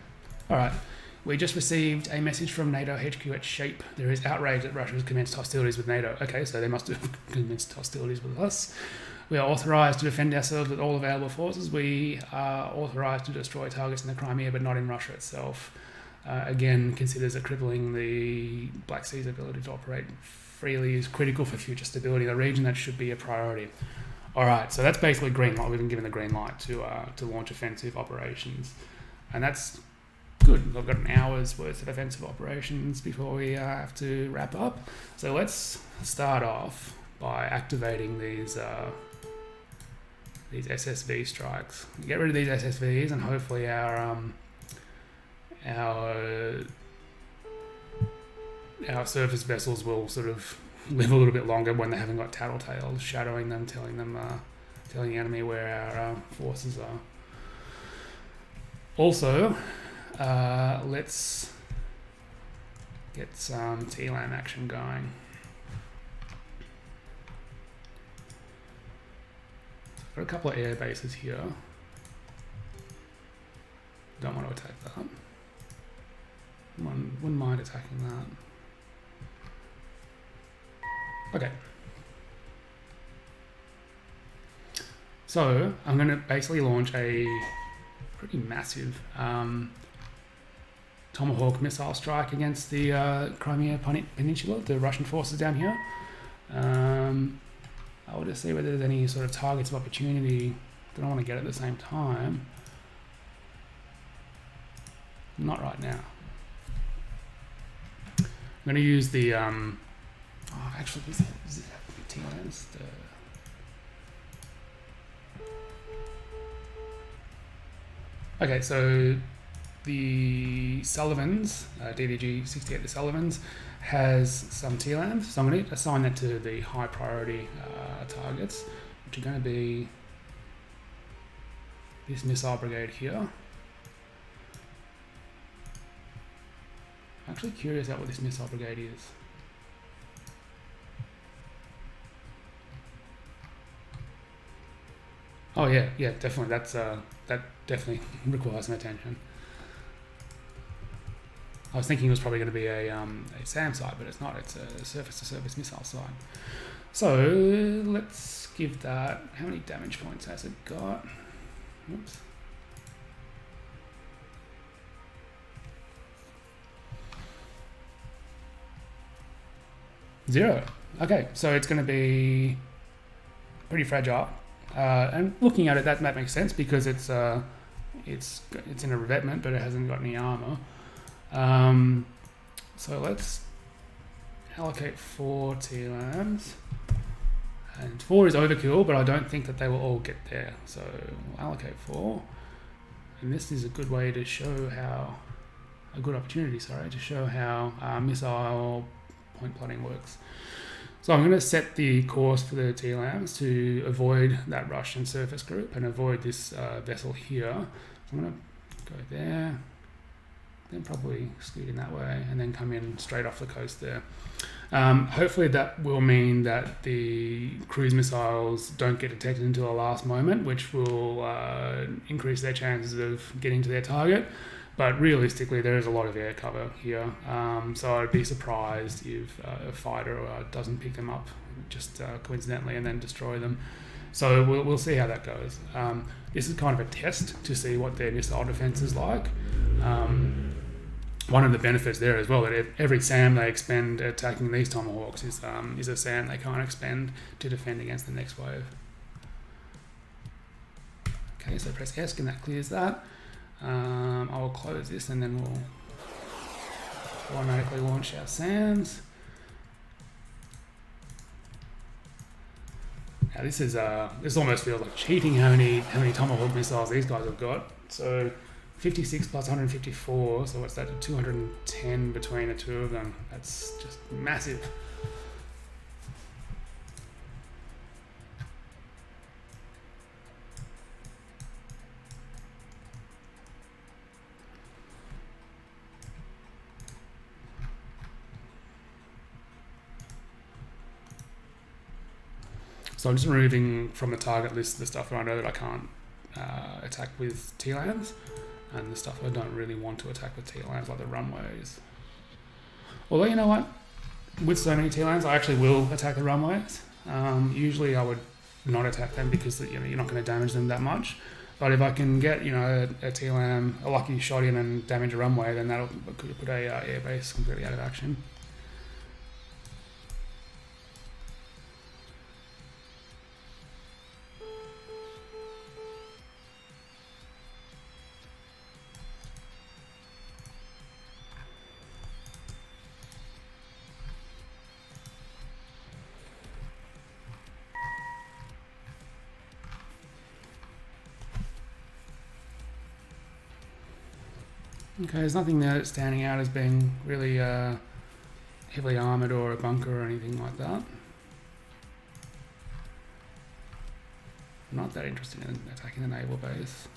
all right. We just received a message from NATO HQ at Shape. There is outrage that Russia has commenced hostilities with NATO. Okay, so they must have commenced hostilities with us. We are authorised to defend ourselves with all available forces. We are authorised to destroy targets in the Crimea, but not in Russia itself. Again, considers that crippling the Black Sea's ability to operate freely is critical for future stability in the region. That should be a priority. All right, so that's basically green light. We've been given the green light to launch offensive operations, and that's good. I've got an hour's worth of offensive operations before we have to wrap up. So let's start off by activating these SSV strikes. Get rid of these SSVs, and hopefully our surface vessels will sort of live a little bit longer when they haven't got tattletales shadowing them, telling the enemy where our forces are. Also, let's get some TLAM action going. Got a couple of air bases here. Don't want to attack that. Wouldn't mind attacking that. Okay. So I'm going to basically launch a pretty massive Tomahawk missile strike against the Crimea Peninsula, the Russian forces down here. I'll just see whether there's any sort of targets of opportunity that I want to get at the same time. Not right now. I'm going to use the actually, is it TLMs? Okay, so the Sullivans, DDG 68, the Sullivans, has some TLAMs, so I'm going to assign that to the high priority targets, which are going to be this missile brigade here. I'm actually curious about what this missile brigade is. Oh yeah, definitely. That definitely requires some attention. I was thinking it was probably going to be a SAM site, but it's not. It's a surface-to-surface missile site. So let's give that. How many damage points has it got? Oops. Zero. Okay, so it's going to be pretty fragile. And looking at it, that makes sense because it's in a revetment, but it hasn't got any armor. So let's allocate 4 TLAMs. And 4 is overkill, but I don't think that they will all get there. So we'll allocate 4. And this is a good way to show how, a good opportunity, sorry, to show how missile point plotting works. So I'm going to set the course for the TLAMs to avoid that Russian surface group and avoid this vessel here. So I'm going to go there, then probably scoot in that way, and then come in straight off the coast there. Hopefully that will mean that the cruise missiles don't get detected until the last moment, which will increase their chances of getting to their target. But realistically, there is a lot of air cover here, so I'd be surprised if a fighter doesn't pick them up just coincidentally and then destroy them. So we'll see how that goes. This is kind of a test to see what their missile defense is like. One of the benefits there as well, that every SAM they expend attacking these Tomahawks is a SAM they can't expend to defend against the next wave. Okay, so press ESC and that clears that. I will close this and then we'll automatically launch our SAMs. Now this almost feels like cheating how many Tomahawk missiles these guys have got. So 56 plus 154, so what's that, 210 between the two of them. That's just massive. So I'm just removing from the target list the stuff that I know that I can't attack with TLAMs, and the stuff I don't really want to attack with TLAMs, like the runways. Although, you know what? With so many TLAMs, I actually will attack the runways. Usually I would not attack them because you're not going to damage them that much. But if I can get a TLAM, a lucky shot in and damage a runway, then that'll put a airbase completely out of action. Okay, there's nothing there that's standing out as being really heavily armoured or a bunker or anything like that. I'm not that interested in attacking the naval base.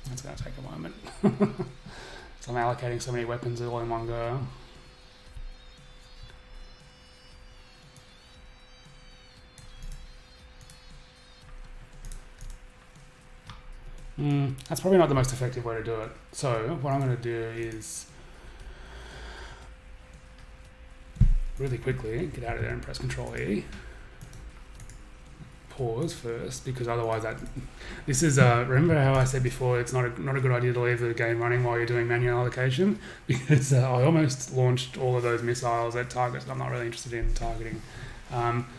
That's going to take a moment. So I'm allocating so many weapons all in one go. That's probably not the most effective way to do it. So what I'm going to do is really quickly get out of there and press Control E. Pause first, because otherwise this is remember how I said before it's not a good idea to leave the game running while you're doing manual allocation, because I almost launched all of those missiles at targets that I'm not really interested in targeting.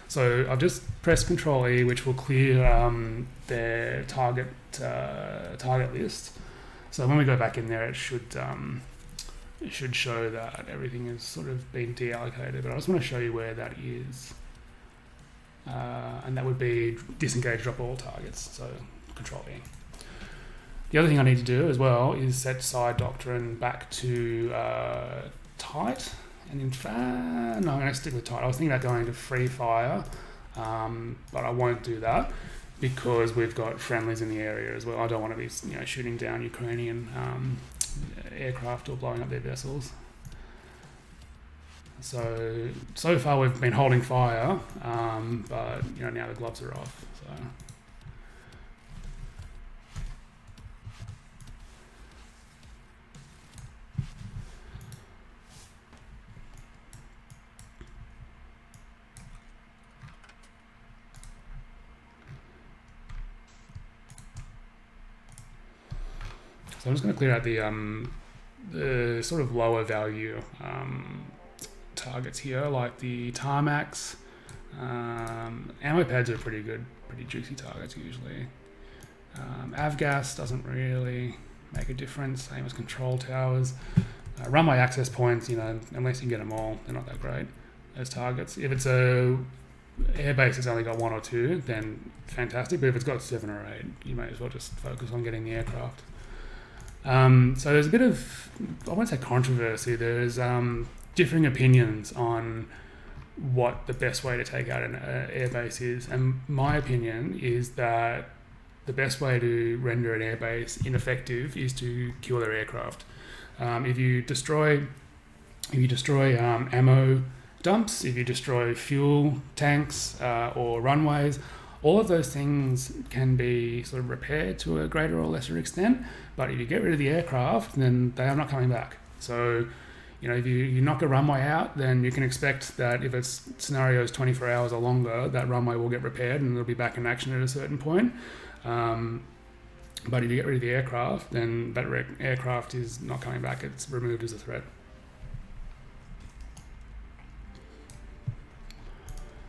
So I've just pressed Control E, which will clear their target list. So when we go back in there, it should show that everything has sort of been deallocated. But I just want to show you where that is, and that would be disengage, drop all targets. So Control E. The other thing I need to do as well is set side doctrine back to tight. And in fact, no, I'm going to stick with tight. I was thinking about going to free fire, but I won't do that because we've got friendlies in the area as well. I don't want to be, shooting down Ukrainian aircraft or blowing up their vessels. So far we've been holding fire, but now the gloves are off. So. So I'm just going to clear out the sort of lower value targets here, like the tarmacs. Ammo pads are pretty good, pretty juicy targets usually. Avgas doesn't really make a difference, same as control towers. Runway access points, unless you get them all, they're not that great as targets. If it's a airbase that's only got one or two, then fantastic, but if it's got 7 or 8, you may as well just focus on getting the aircraft. So there's a bit of, I won't say controversy, there's differing opinions on what the best way to take out an airbase is, and my opinion is that the best way to render an airbase ineffective is to kill their aircraft. If you destroy ammo dumps, if you destroy fuel tanks or runways, all of those things can be sort of repaired to a greater or lesser extent, but if you get rid of the aircraft, then they are not coming back. So, if you knock a runway out, then you can expect that if its scenario is 24 hours or longer, that runway will get repaired and it'll be back in action at a certain point. But if you get rid of the aircraft, then that aircraft is not coming back, it's removed as a threat.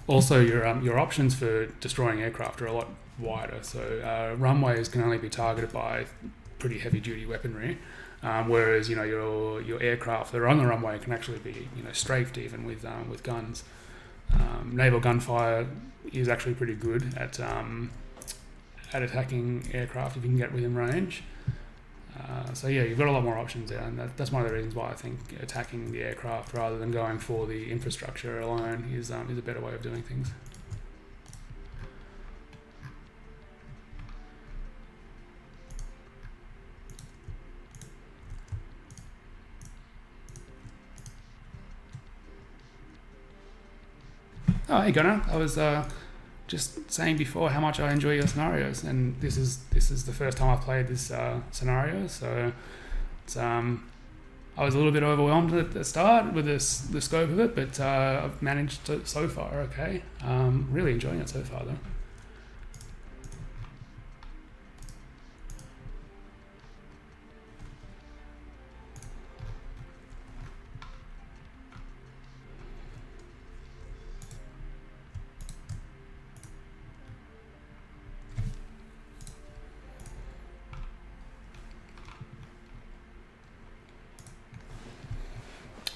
Also, your options for destroying aircraft are a lot wider. So runways can only be targeted by pretty heavy-duty weaponry, whereas your aircraft that are on the runway can actually be strafed even with guns. Naval gunfire is actually pretty good at attacking aircraft if you can get within range. So yeah, you've got a lot more options there, and that's one of the reasons why I think attacking the aircraft rather than going for the infrastructure alone is a better way of doing things. Oh, hey Gunnar, I was just saying before how much I enjoy your scenarios, and this is the first time I've played this scenario, so it's I was a little bit overwhelmed at the start with the scope of it, but I've managed to so far okay. Really enjoying it so far though.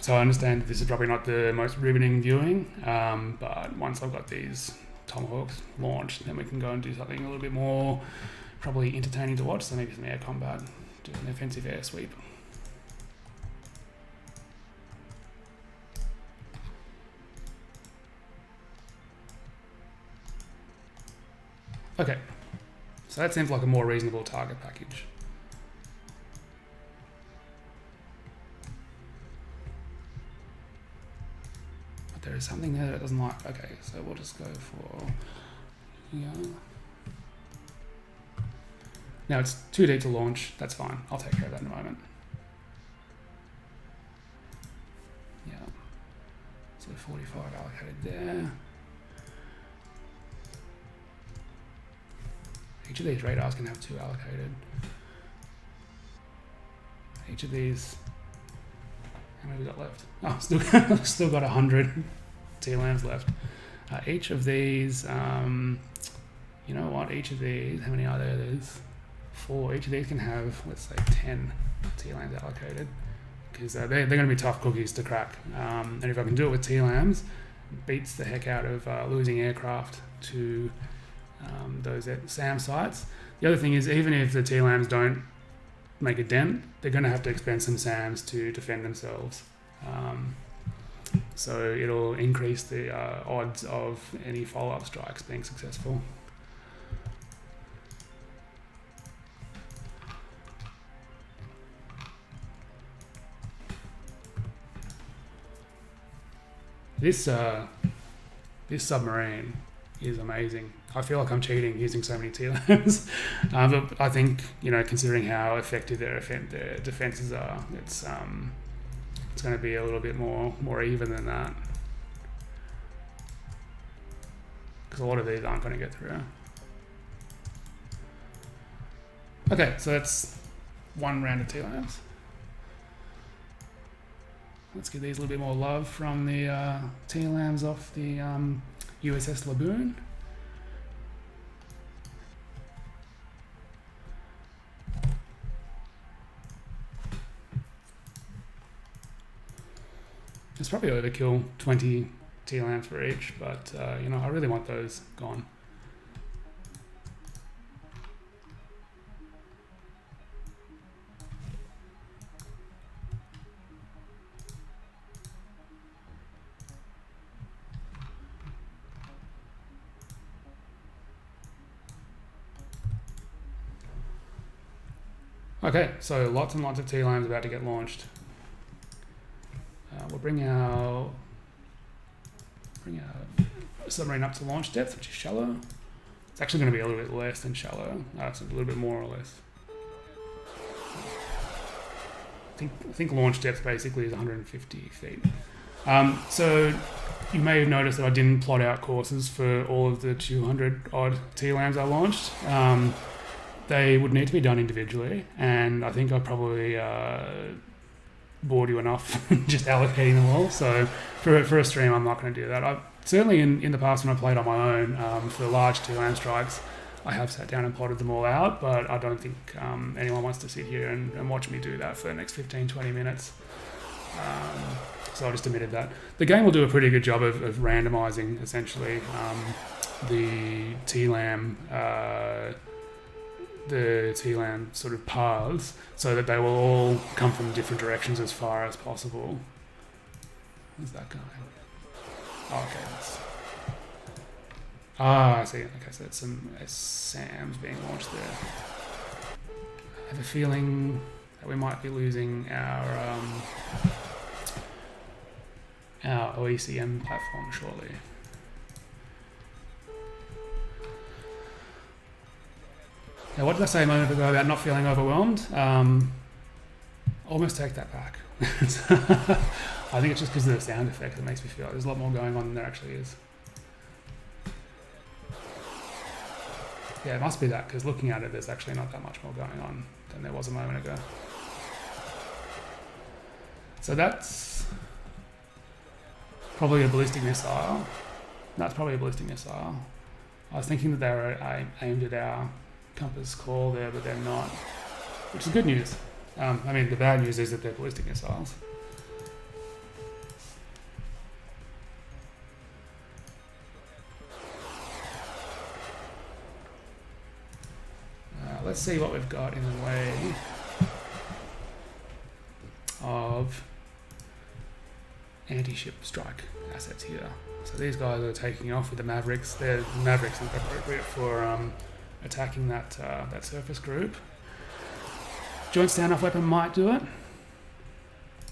So I understand this is probably not the most riveting viewing, but once I've got these Tomahawks launched, then we can go and do something a little bit more probably entertaining to watch, so maybe some air combat, do an offensive air sweep. Okay, so that seems like a more reasonable target package. There is something there that doesn't like. Okay, so we'll just go for here. Now it's too deep to launch. That's fine. I'll take care of that in a moment. Yeah. So 45 allocated there. Each of these radars can have 2 allocated. Each of these, how many we got left? Oh, still got 100 TLAMs left. Each of these, you know what? Each of these, how many are there? There's 4. Each of these can have, let's say, 10 TLAMs allocated, because they're going to be tough cookies to crack. And if I can do it with TLAMs, it beats the heck out of losing aircraft to those SAM sites. The other thing is, even if the TLAMs don't make a dent, they're going to have to expend some SAMs to defend themselves. So it'll increase the odds of any follow-up strikes being successful. This submarine is amazing. I feel like I'm cheating using so many TLAMs, but I think, you know, considering how effective their defenses are, it's going to be a little bit more even than that, because a lot of these aren't going to get through. Okay, so that's one round of TLAMs. Let's give these a little bit more love from the TLAMs off the USS Laboon. It's probably overkill, 20 TLAMs for each, but you know, I really want those gone. Okay, so lots and lots of TLAMs about to get launched. We'll bring our submarine up to launch depth, which is shallow. It's actually going to be a little bit less than shallow. It's a little bit more or less. I think launch depth basically is 150 feet. So you may have noticed that I didn't plot out courses for all of the 200 odd TLAMs I launched. They would need to be done individually, and I think I probably bored you enough just allocating them all. So for a stream, I'm not going to do that. I've certainly in the past when I played on my own for large TLAM strikes, I have sat down and plotted them all out, but I don't think anyone wants to sit here and watch me do that for the next 15-20 minutes. So I just omitted that. The game will do a pretty good job of randomizing essentially the TLAM sort of paths, so that they will all come from different directions as far as possible. Where's that guy? Oh, okay. I see. Okay, so that's some SAMs being launched there. I have a feeling that we might be losing our OECM platform shortly. Now, what did I say a moment ago about not feeling overwhelmed? Almost take that back. I think it's just because of the sound effect that makes me feel like there's a lot more going on than there actually is. Yeah, it must be that, because looking at it, there's actually not that much more going on than there was a moment ago. So that's probably a ballistic missile. That's probably a ballistic missile. I was thinking that they were aimed at our compass call there, but they're not, which is good news. I mean, the bad news is that they're ballistic missiles. Let's see what we've got in the way of anti-ship strike assets here. So these guys are taking off with the Mavericks. The Mavericks are appropriate for attacking that surface group. Joint standoff weapon might do it.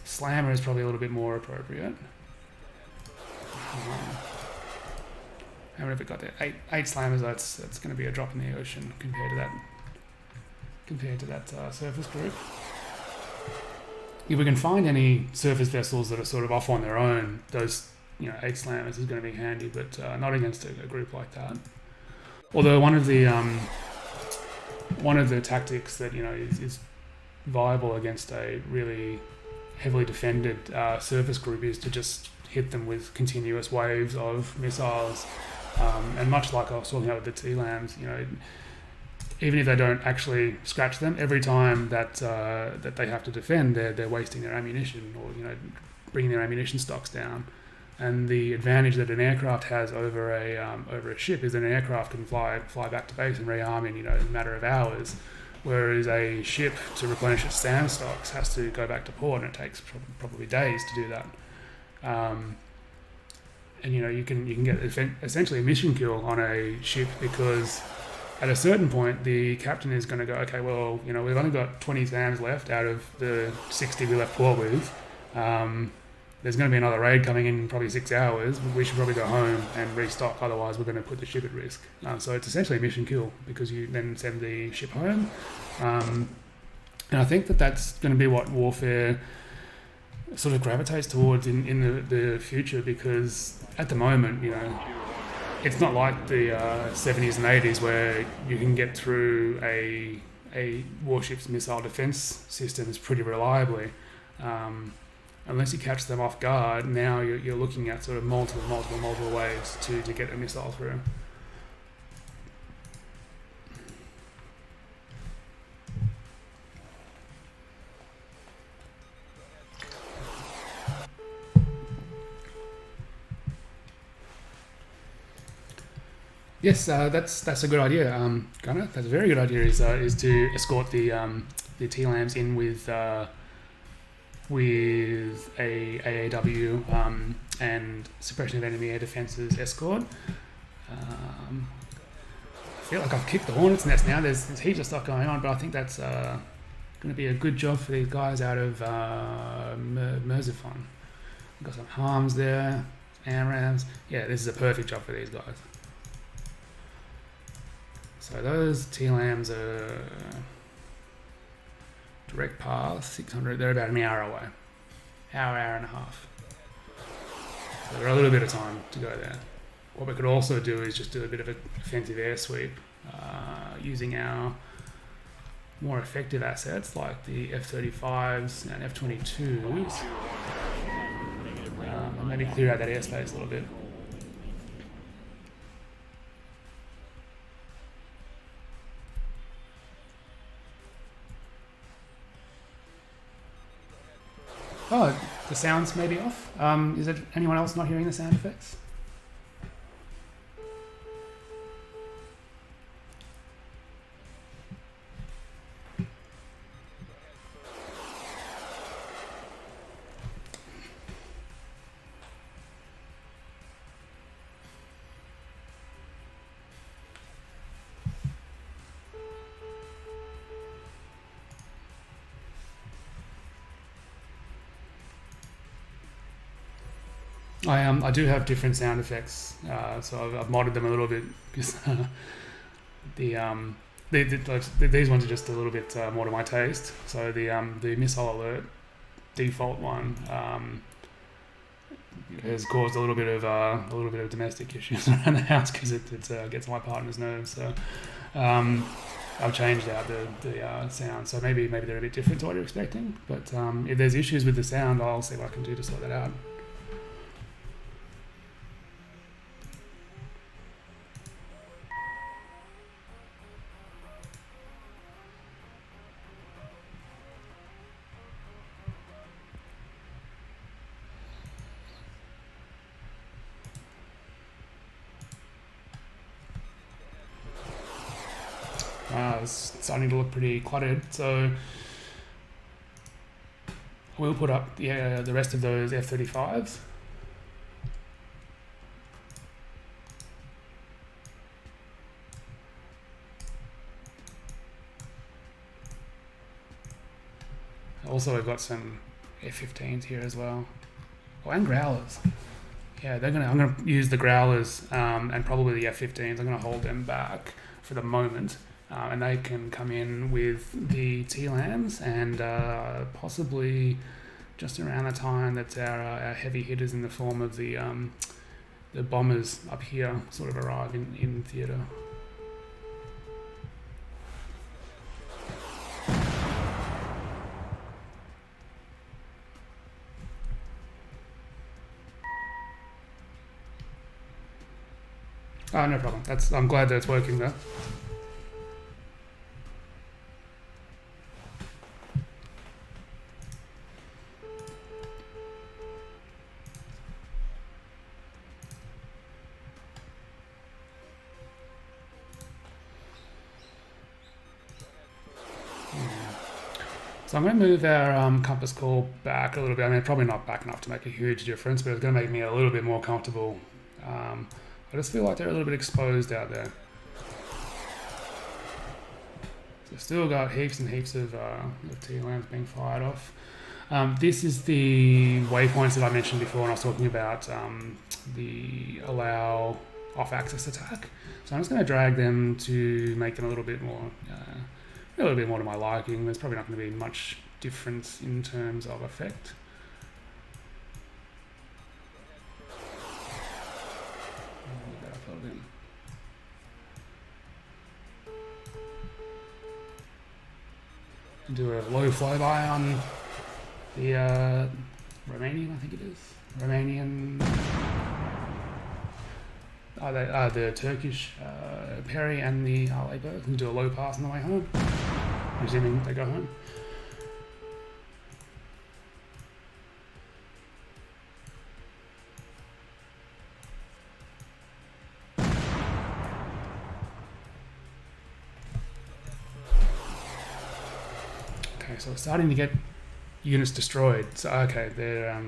Slammer is probably a little bit more appropriate. How many have we got there? Eight slammers. That's going to be a drop in the ocean compared to that surface group. If we can find any surface vessels that are sort of off on their own, those 8 slammers is going to be handy, but not against a group like that. Although one of the tactics that is viable against a really heavily defended surface group is to just hit them with continuous waves of missiles, and much like I was talking about with the T-LAMs, even if they don't actually scratch them, every time that they have to defend, they're wasting their ammunition, or bringing their ammunition stocks down. And the advantage that an aircraft has over a ship is that an aircraft can fly back to base and rearm in a matter of hours, whereas a ship, to replenish its SAM stocks, has to go back to port, and it takes probably days to do that. And you can get essentially a mission kill on a ship, because at a certain point the captain is going to go, okay, well, we've only got 20 SAMs left out of the 60 we left port with. There's going to be another raid coming in probably 6 hours. We should probably go home and restock, otherwise we're going to put the ship at risk. So it's essentially a mission kill, because you then send the ship home. And I think that's going to be what warfare sort of gravitates towards in the future, because at the moment, it's not like the 70s and 80s where you can get through a warship's missile defense systems pretty reliably. Unless you catch them off guard, now you're looking at sort of multiple ways to get a missile through. Yes, that's a good idea, Gunnar. That's a very good idea. Is to escort the T-LAMs in with a AAW and suppression of enemy air defences escort. I feel like I've kicked the hornet's nest now. There's heaps of stuff going on, but I think that's going to be a good job for these guys out of Merzifon. We've got some harms there, AMRAMs. Yeah, this is a perfect job for these guys. So those T-LAMs are direct path, 600, they're about an hour away. Hour and a half. So they're a little bit of time to go there. What we could also do is just do a bit of an offensive air sweep using our more effective assets like the F-35s and F-22s, and maybe clear out that airspace a little bit. Oh, the sounds may be off. Is it anyone else not hearing the sound effects? I do have different sound effects, so I've modded them a little bit, because these ones are just a little bit more to my taste. So the missile alert default one has caused a little bit of domestic issues around the house, because it gets on my partner's nerves. So I've changed out the sound, so maybe they're a bit different to what you're expecting. But if there's issues with the sound, I'll see what I can do to sort that out. It's starting to look pretty cluttered, so we'll put up the rest of those F-35s. Also, we've got some F-15s here as well. Oh, and Growlers. Yeah, I'm gonna use the Growlers and probably the F-15s. I'm gonna hold them back for the moment, and they can come in with the TLAMs and possibly just around the time that our heavy hitters in the form of the bombers up here sort of arrive in theatre. Oh, no problem. I'm glad that it's working though. So I'm going to move our compass call back a little bit. I mean, probably not back enough to make a huge difference, but it's going to make me a little bit more comfortable. I just feel like they're a little bit exposed out there. So still got heaps and heaps of TLAMs being fired off. This is the waypoints that I mentioned before when I was talking about the allow off-axis attack. So I'm just going to drag them to make them a little bit more to my liking. There's probably not going to be much difference in terms of effect. Do a low flyby on the Romanian, I think it is. Romanian. The Turkish Perry and the Aleppo can do a low pass on the way home, presuming they go home. Okay, so we're starting to get units destroyed. So okay, they're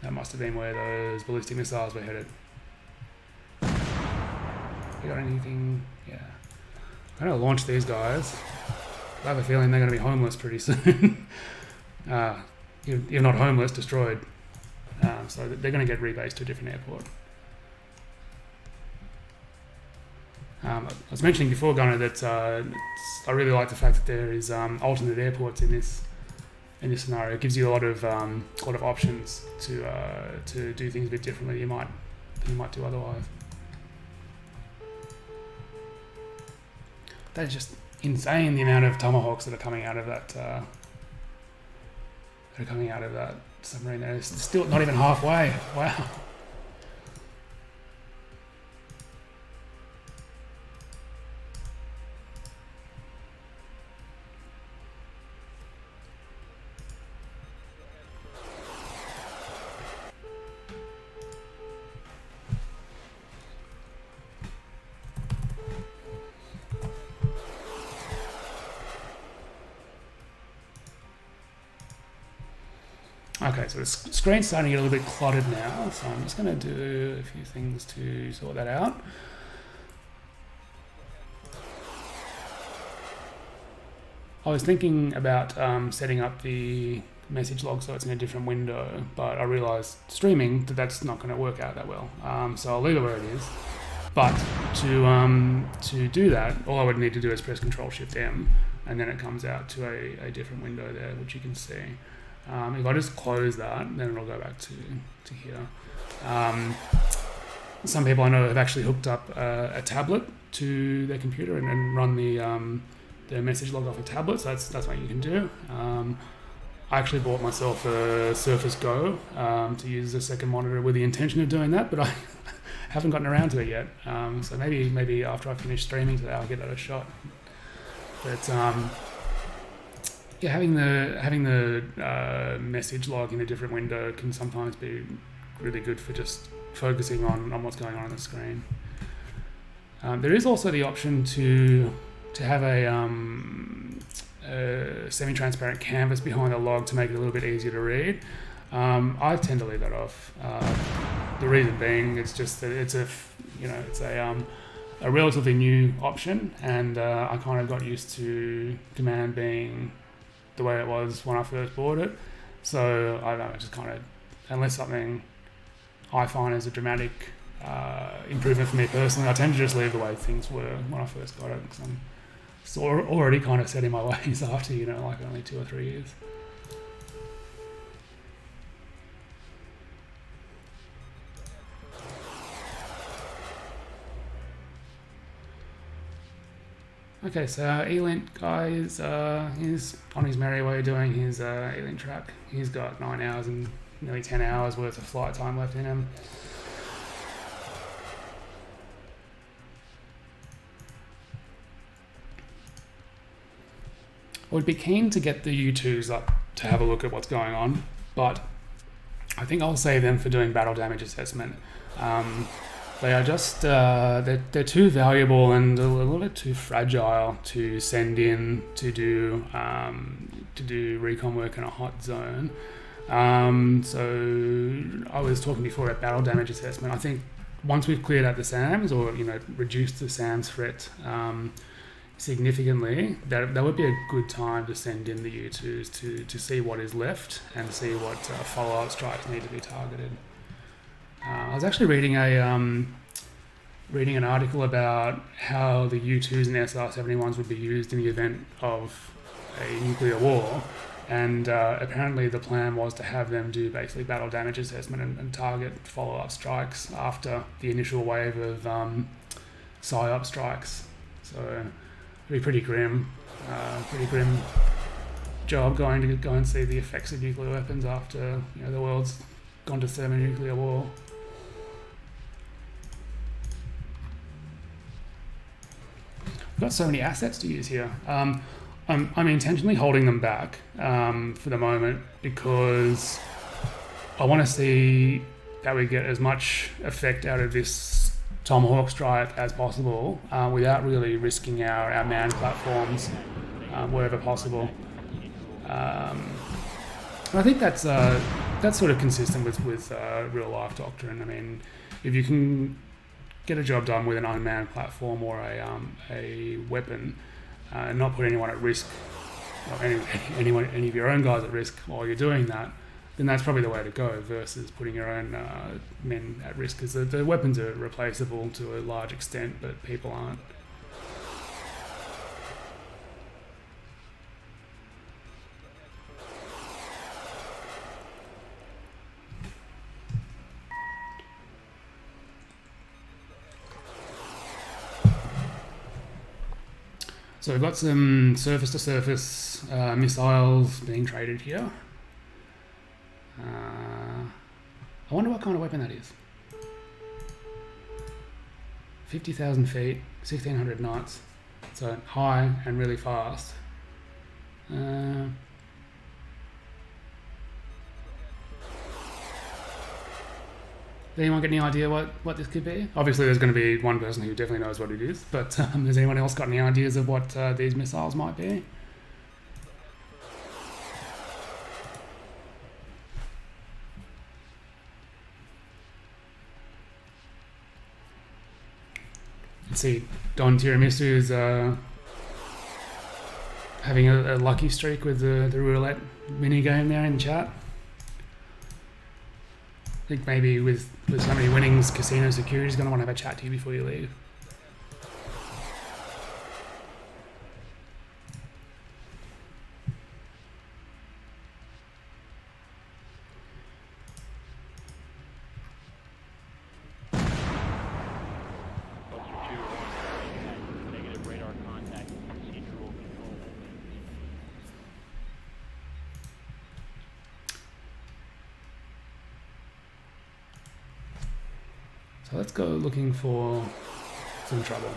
that must have been where those ballistic missiles were headed. We got anything? Yeah. I'm going to launch these guys. I have a feeling they're going to be homeless pretty soon. You're not homeless, destroyed. So they're going to get rebased to a different airport. I was mentioning before, Gunnar, that I really like the fact that there is alternate airports in this scenario. It gives you a lot of options to do things a bit differently than you might do otherwise. That is just insane, the amount of tomahawks that are coming out of that submarine there. It's still not even halfway. Wow. Okay, so the screen's starting to get a little bit cluttered now, so I'm just going to do a few things to sort that out. I was thinking about setting up the message log so it's in a different window, but I realised streaming that's not going to work out that well. So I'll leave it where it is. But to do that, all I would need to do is press Control-Shift-M, and then it comes out to a different window there, which you can see. If I just close that, then it'll go back to here. Some people I know have actually hooked up a tablet to their computer and run their message log off a tablet, so that's what you can do. I actually bought myself a Surface Go to use as a second monitor with the intention of doing that, but I haven't gotten around to it yet. So maybe after I finish streaming today, I'll give that a shot. But yeah, having the message log in a different window can sometimes be really good for just focusing on what's going on the screen. There is also the option to have a semi-transparent canvas behind the log to make it a little bit easier to read. I tend to leave that off. The reason being, it's just that it's a relatively new option, and I kind of got used to Command being the way it was when I first bought it. So I don't know, just kind of, unless something I find is a dramatic improvement for me personally. I tend to just leave the way things were when I first got it, because I'm already kind of set in my ways after, like only 2 or 3 years. Okay, so our ELINT guy is he's on his merry way doing his ELINT track. He's got 9 hours and nearly 10 hours worth of flight time left in him. I would be keen to get the U2s up to have a look at what's going on, but I think I'll save them for doing battle damage assessment. They are just they're too valuable and a little bit too fragile to send in to do recon work in a hot zone. So I was talking before about battle damage assessment. I think once we've cleared out the SAMs, or reduced the SAMs threat significantly, that would be a good time to send in the U2s to see what is left and see what follow-up strikes need to be targeted. I was actually reading an article about how the U2s and SR-71s would be used in the event of a nuclear war, and apparently the plan was to have them do basically battle damage assessment and target follow-up strikes after the initial wave of PSYOP strikes. So it'd be pretty grim job going to go and see the effects of nuclear weapons after the world's gone to thermonuclear war. We've got so many assets to use here. I'm intentionally holding them back for the moment because I want to see that we get as much effect out of this Tomahawk strike as possible without really risking our manned platforms wherever possible. I think that's sort of consistent with real life doctrine. I mean, if you can get a job done with an unmanned platform or a weapon, and not put anyone at risk, or any of your own guys at risk while you're doing that, then that's probably the way to go versus putting your own men at risk, because the weapons are replaceable to a large extent, but people aren't. So we've got some surface-to-surface missiles being traded here. I wonder what kind of weapon that is. 50,000 feet, 1,600 knots. So high and really fast. Does anyone get any idea what this could be? Obviously there's going to be one person who definitely knows what it is, but has anyone else got any ideas of what these missiles might be? Let's see, Don Tiramisu's having a lucky streak with the roulette mini game there in chat. I think maybe with so many winnings, Casino Security's going to want to have a chat to you before you leave. Negative radar contact, procedural control only. So let's go looking for some trouble.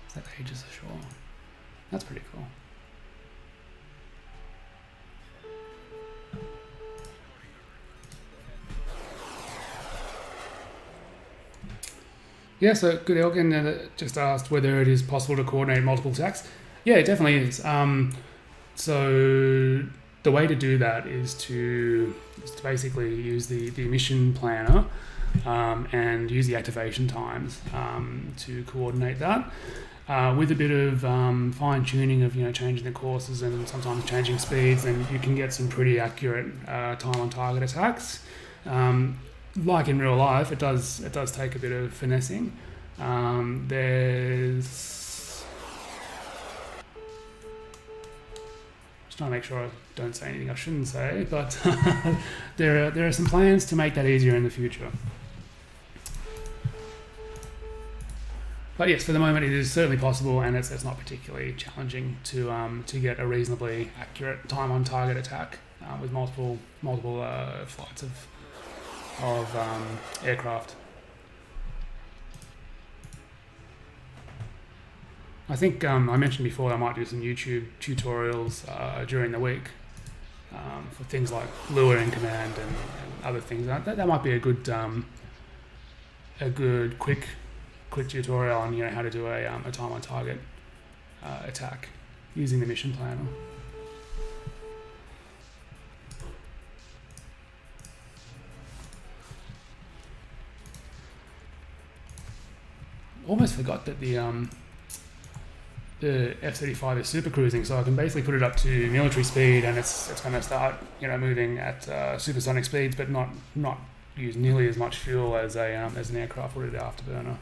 Is that Aegis ashore? That's pretty cool. Yeah, so Good Elgin just asked whether it is possible to coordinate multiple attacks. Yeah, it definitely is. So the way to do that is to basically use the mission planner and use the activation times to coordinate that. With a bit of fine tuning of changing the courses and sometimes changing speeds, and you can get some pretty accurate time on target attacks. Like in real life, it does take a bit of finessing. There's just trying to make sure I don't say anything I shouldn't say, but there are some plans to make that easier in the future. But yes, for the moment, it is certainly possible, and it's not particularly challenging to get a reasonably accurate time on target attack with multiple flights of aircraft. I think I mentioned before I might do some YouTube tutorials during the week for things like lure in command and other things. That might be a good quick tutorial on how to do a time on target attack using the mission planner. Almost forgot that the F-35 is super cruising, so I can basically put it up to military speed, and it's going to start moving at supersonic speeds, but not use nearly as much fuel as an aircraft would at afterburner.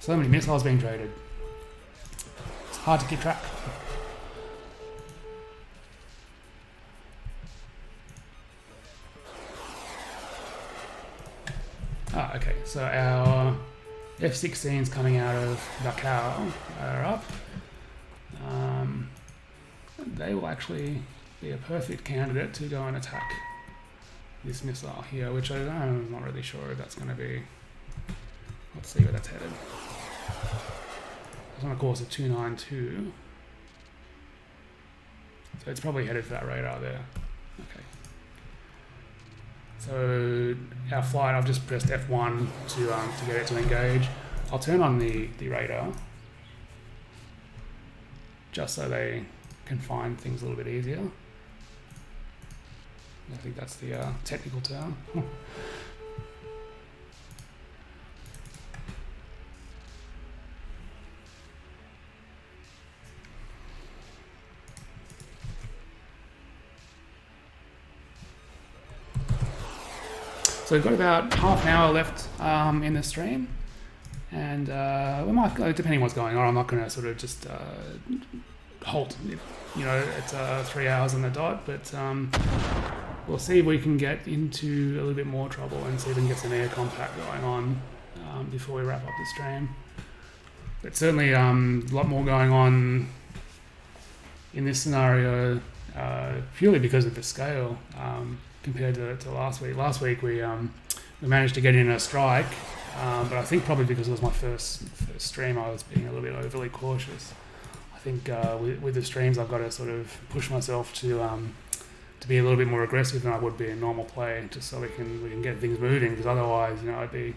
So many missiles being traded. It's hard to keep track. Okay, so our F-16s coming out of Dachau are up. They will actually be a perfect candidate to go and attack this missile here, which I'm not really sure if that's going to be. Let's see where that's headed. It's on a course of 292. So it's probably headed for that radar there. Okay. So our flight, I've just pressed F1 to get it to engage. I'll turn on the radar just so they can find things a little bit easier. I think that's the technical term. So we've got about half an hour left in the stream, and we might, depending on what's going on, I'm not going to sort of just halt. It's 3 hours on the dot, but we'll see if we can get into a little bit more trouble and see if we can get some air combat going on before we wrap up the stream. But certainly a lot more going on in this scenario purely because of the scale. Compared to last week. Last week we managed to get in a strike, but I think probably because it was my first stream, I was being a little bit overly cautious. I think with the streams, I've got to sort of push myself to be a little bit more aggressive than I would be in normal play, just so we can get things moving. Because otherwise, I'd be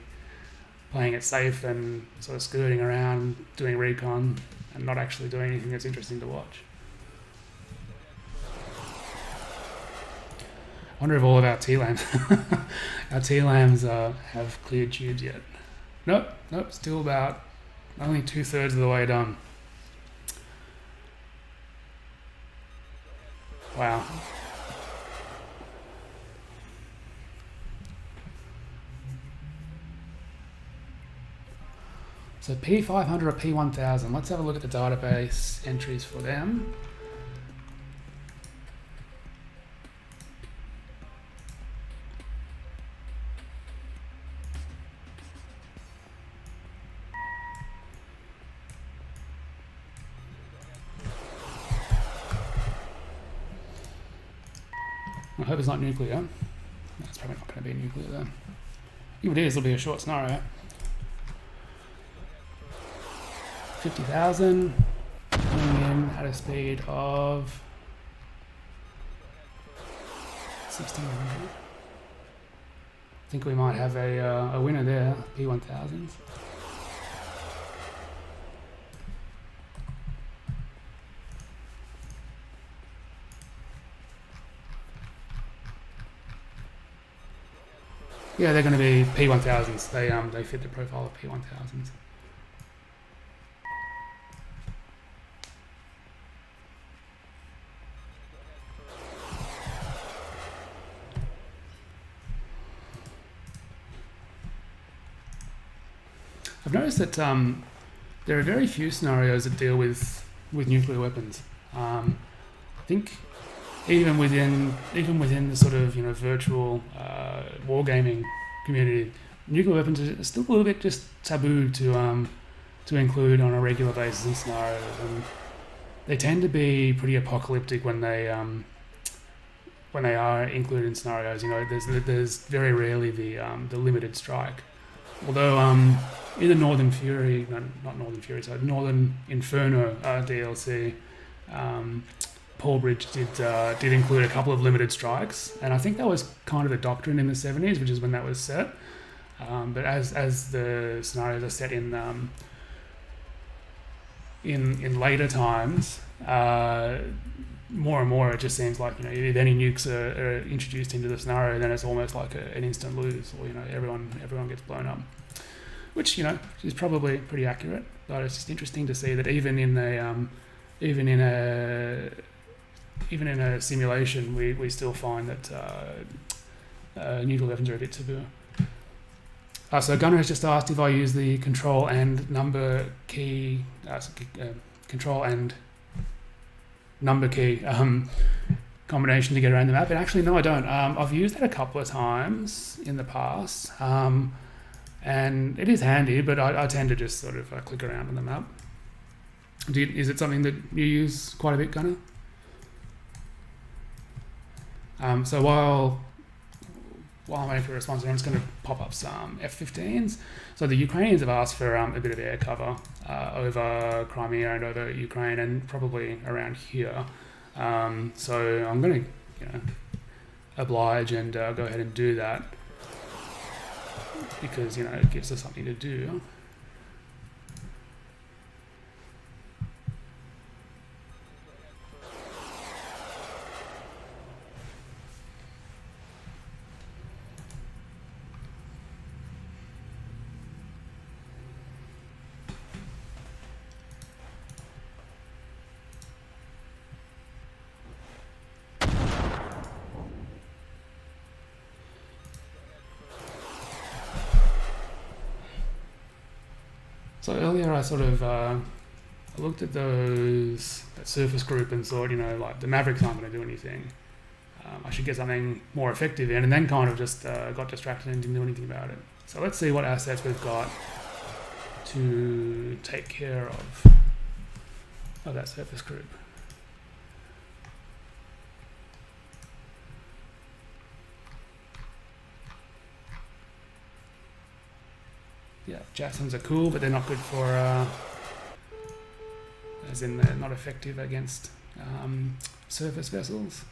playing it safe and sort of skirting around, doing recon, and not actually doing anything that's interesting to watch. I wonder if all of our TLAMs have cleared tubes yet. Nope, still about only 2/3 of the way done. Wow. So P500 or P1000, let's have a look at the database entries for them. I hope it's not nuclear. That's probably not going to be nuclear though. If it is, it'll be a short scenario. 50,000 coming in at a speed of 1,600. think we might have a winner there, P1000s. Yeah, they're going to be P1000s. They fit the profile of P1000s. I've noticed that there are very few scenarios that deal with nuclear weapons. I think even within the sort of virtual wargaming community, nuclear weapons are still a little bit just taboo to include on a regular basis in scenarios, and they tend to be pretty apocalyptic when they are included in scenarios. There's very rarely the limited strike, although in the Northern Inferno DLC, Paul Bridge did include a couple of limited strikes, and I think that was kind of the doctrine in the 70s, which is when that was set. But as the scenarios are set in later times, more and more it just seems like if any nukes are introduced into the scenario, then it's almost like an instant lose, or everyone gets blown up, which is probably pretty accurate. But it's just interesting to see that even in a simulation, we still find that nuclear weapons are a bit taboo. So Gunner has just asked if I use the control and number key combination to get around the map. And actually, no, I don't. I've used that a couple of times in the past, and it is handy, but I tend to just sort of click around on the map. Is it something that you use quite a bit, Gunner? So while I'm waiting for a response, I'm just going to pop up some F-15s. So the Ukrainians have asked for a bit of air cover over Crimea and over Ukraine, and probably around here. So I'm going to oblige and go ahead and do that, because it gives us something to do. So earlier I sort of I looked at that surface group and thought, like the Mavericks aren't going to do anything. I should get something more effective in, and then kind of just got distracted and didn't do anything about it. So let's see what assets we've got to take care of that surface group. Yeah, Jacksons are cool, but they're not good for, as in they're not effective against surface vessels.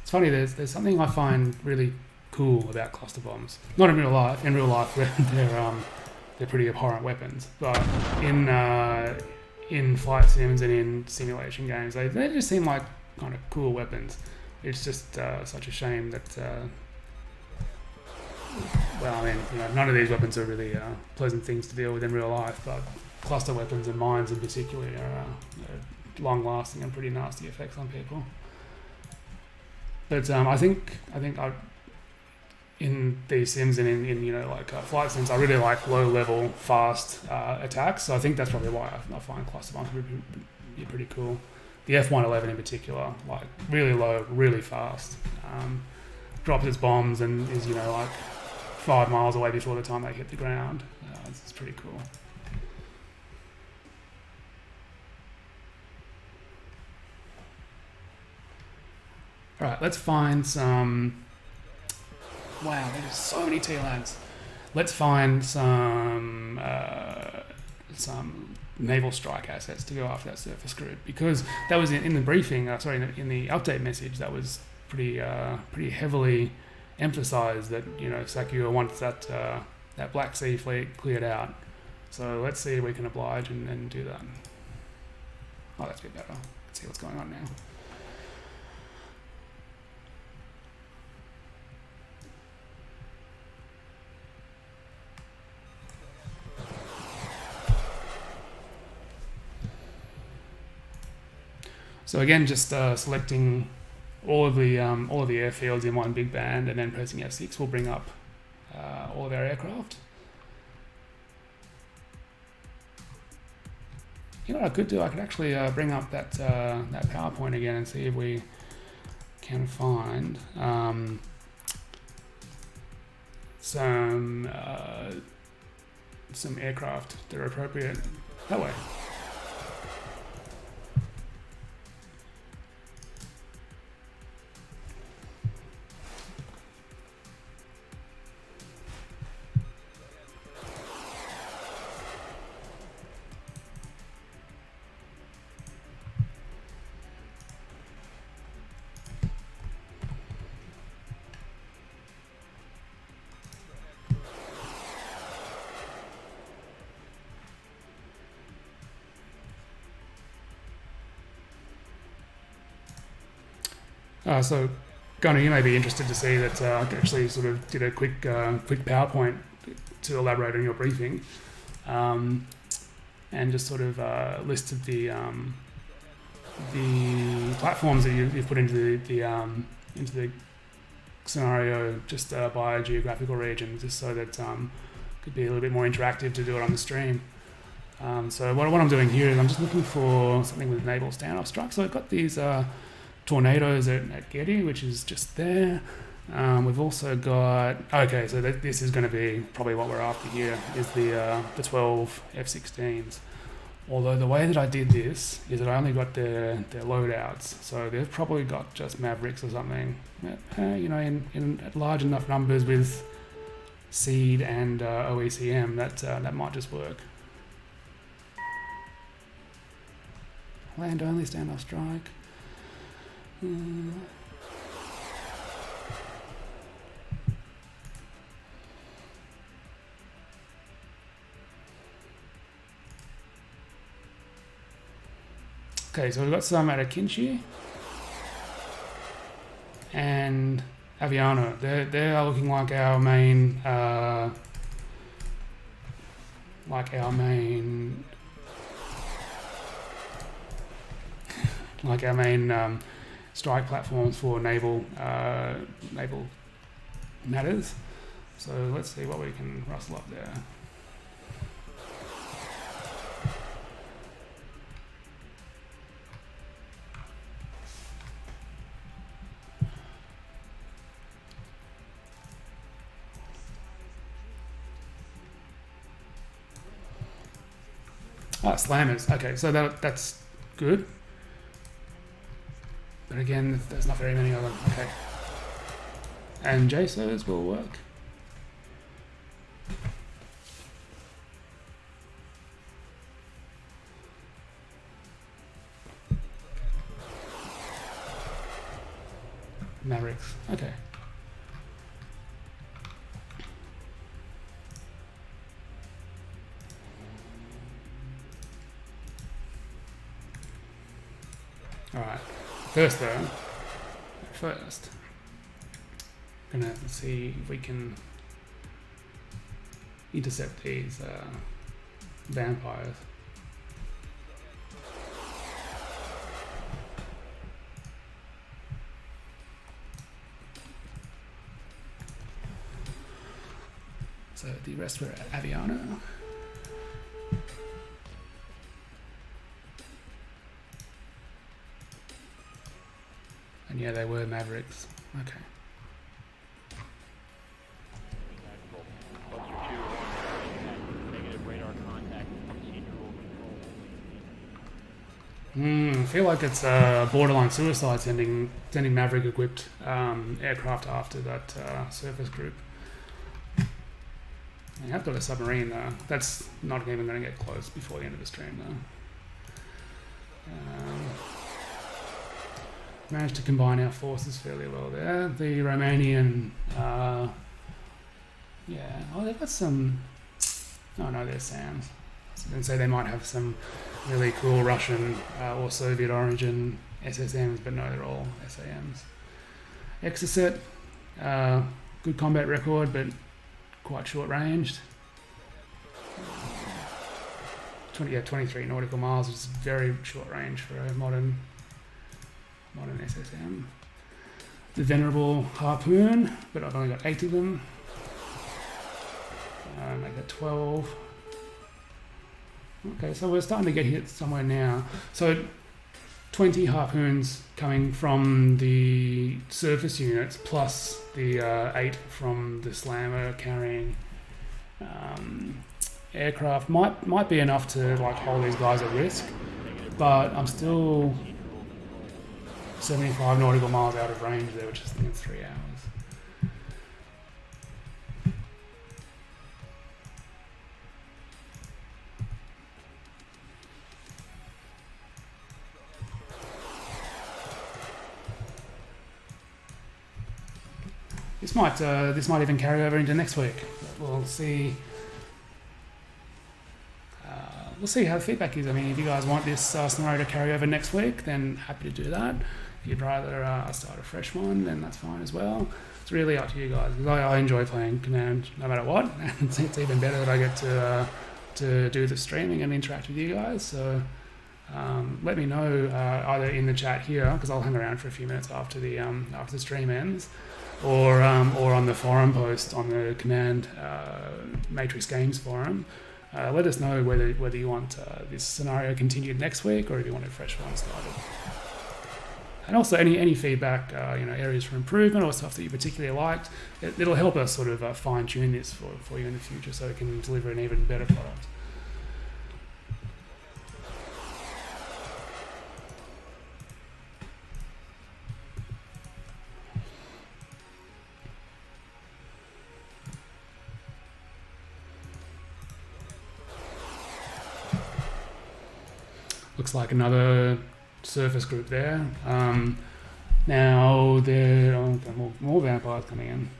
It's funny, there's something I find really cool about cluster bombs. Not in real life. In real life, they're pretty abhorrent weapons. But in flight sims and in simulation games, they just seem like kind of cool weapons. It's just such a shame that none of these weapons are really pleasant things to deal with in real life. But cluster weapons and mines in particular are long-lasting and pretty nasty effects on people. But I think in these sims and in flight sims, I really like low-level, fast attacks. So I think that's probably why I find cluster bombs would be pretty cool. The F-111 in particular, like really low, really fast, drops its bombs and is 5 miles away before the time they hit the ground. It's pretty cool. All right, let's find some Wow, there's so many TLADs. Let's find some naval strike assets to go after that surface group, because that was in the briefing. In the update message, that was pretty heavily emphasised that Sakura wants that Black Sea fleet cleared out. So let's see if we can oblige and do that. Oh, that's a bit better. Let's see what's going on now. So again, just selecting all of the airfields in one big band, and then pressing F6 will bring up all of our aircraft. You know what I could do? I could actually bring up that PowerPoint again and see if we can find some aircraft that are appropriate that way. So, Gunnar, you may be interested to see that I actually sort of did a quick PowerPoint to elaborate on your briefing, and just sort of listed the platforms that you've put into the scenario just by geographical region, just so that could be a little bit more interactive to do it on the stream. So what I'm doing here is I'm just looking for something with naval standoff strike. So I've got these tornadoes at Getty, which is just there. We've also got, okay, so this is going to be probably what we're after here, is the 12 F-16s. Although the way that I did this is that I only got their loadouts, so they've probably got just Mavericks or something, in large enough numbers with SEED and OECM, that might just work. Land only standoff strike. Okay, so we've got some at Akinchi and Aviano. They are looking like our main strike platforms for naval matters. So let's see what we can rustle up there. Slammers. Okay, so that's good. But again, there's not very many of them. Okay. And JSOs will work. Mavericks. Okay. Alright. First, I'm gonna see if we can intercept these vampires. So the rest were at Aviano. And yeah, they were Mavericks. Okay. Buster 2, negative radar contact, procedural control only. I feel like it's borderline suicide sending Maverick equipped aircraft after that surface group. You have got a submarine though. That's not even going to get close before the end of the stream though. Managed to combine our forces fairly well there. The Romanian, yeah, oh, they've got some. Oh no, they're SAMs. I was going to say they might have some really cool Russian or Soviet origin SSMs, but no, they're all SAMs. Exocet, good combat record, but quite short ranged. 23 nautical miles, which is very short range for a modern SSM. The Venerable Harpoon, but I've only got 8 of them. Make that 12. Okay, so we're starting to get hit somewhere now. So 20 harpoons coming from the surface units, plus the 8 from the slammer carrying aircraft might be enough to like hold these guys at risk, but I'm still 75 nautical miles out of range there, which is in 3 hours. This might even carry over into next week. We'll see. We'll see how the feedback is. I mean, if you guys want this scenario to carry over next week, then happy to do that. If you'd rather start a fresh one, then that's fine as well. It's really up to you guys. Because I enjoy playing Command no matter what, and it's even better that I get to do the streaming and interact with you guys. So let me know either in the chat here, because I'll hang around for a few minutes after the stream ends, or on the forum post on the Command Matrix Games forum. Let us know whether you want this scenario continued next week, or if you want a fresh one started. And also any feedback, areas for improvement or stuff that you particularly liked, it'll help us sort of fine tune this for you in the future, so it can deliver an even better product. Looks like another surface group there. Now there are more vampires coming in.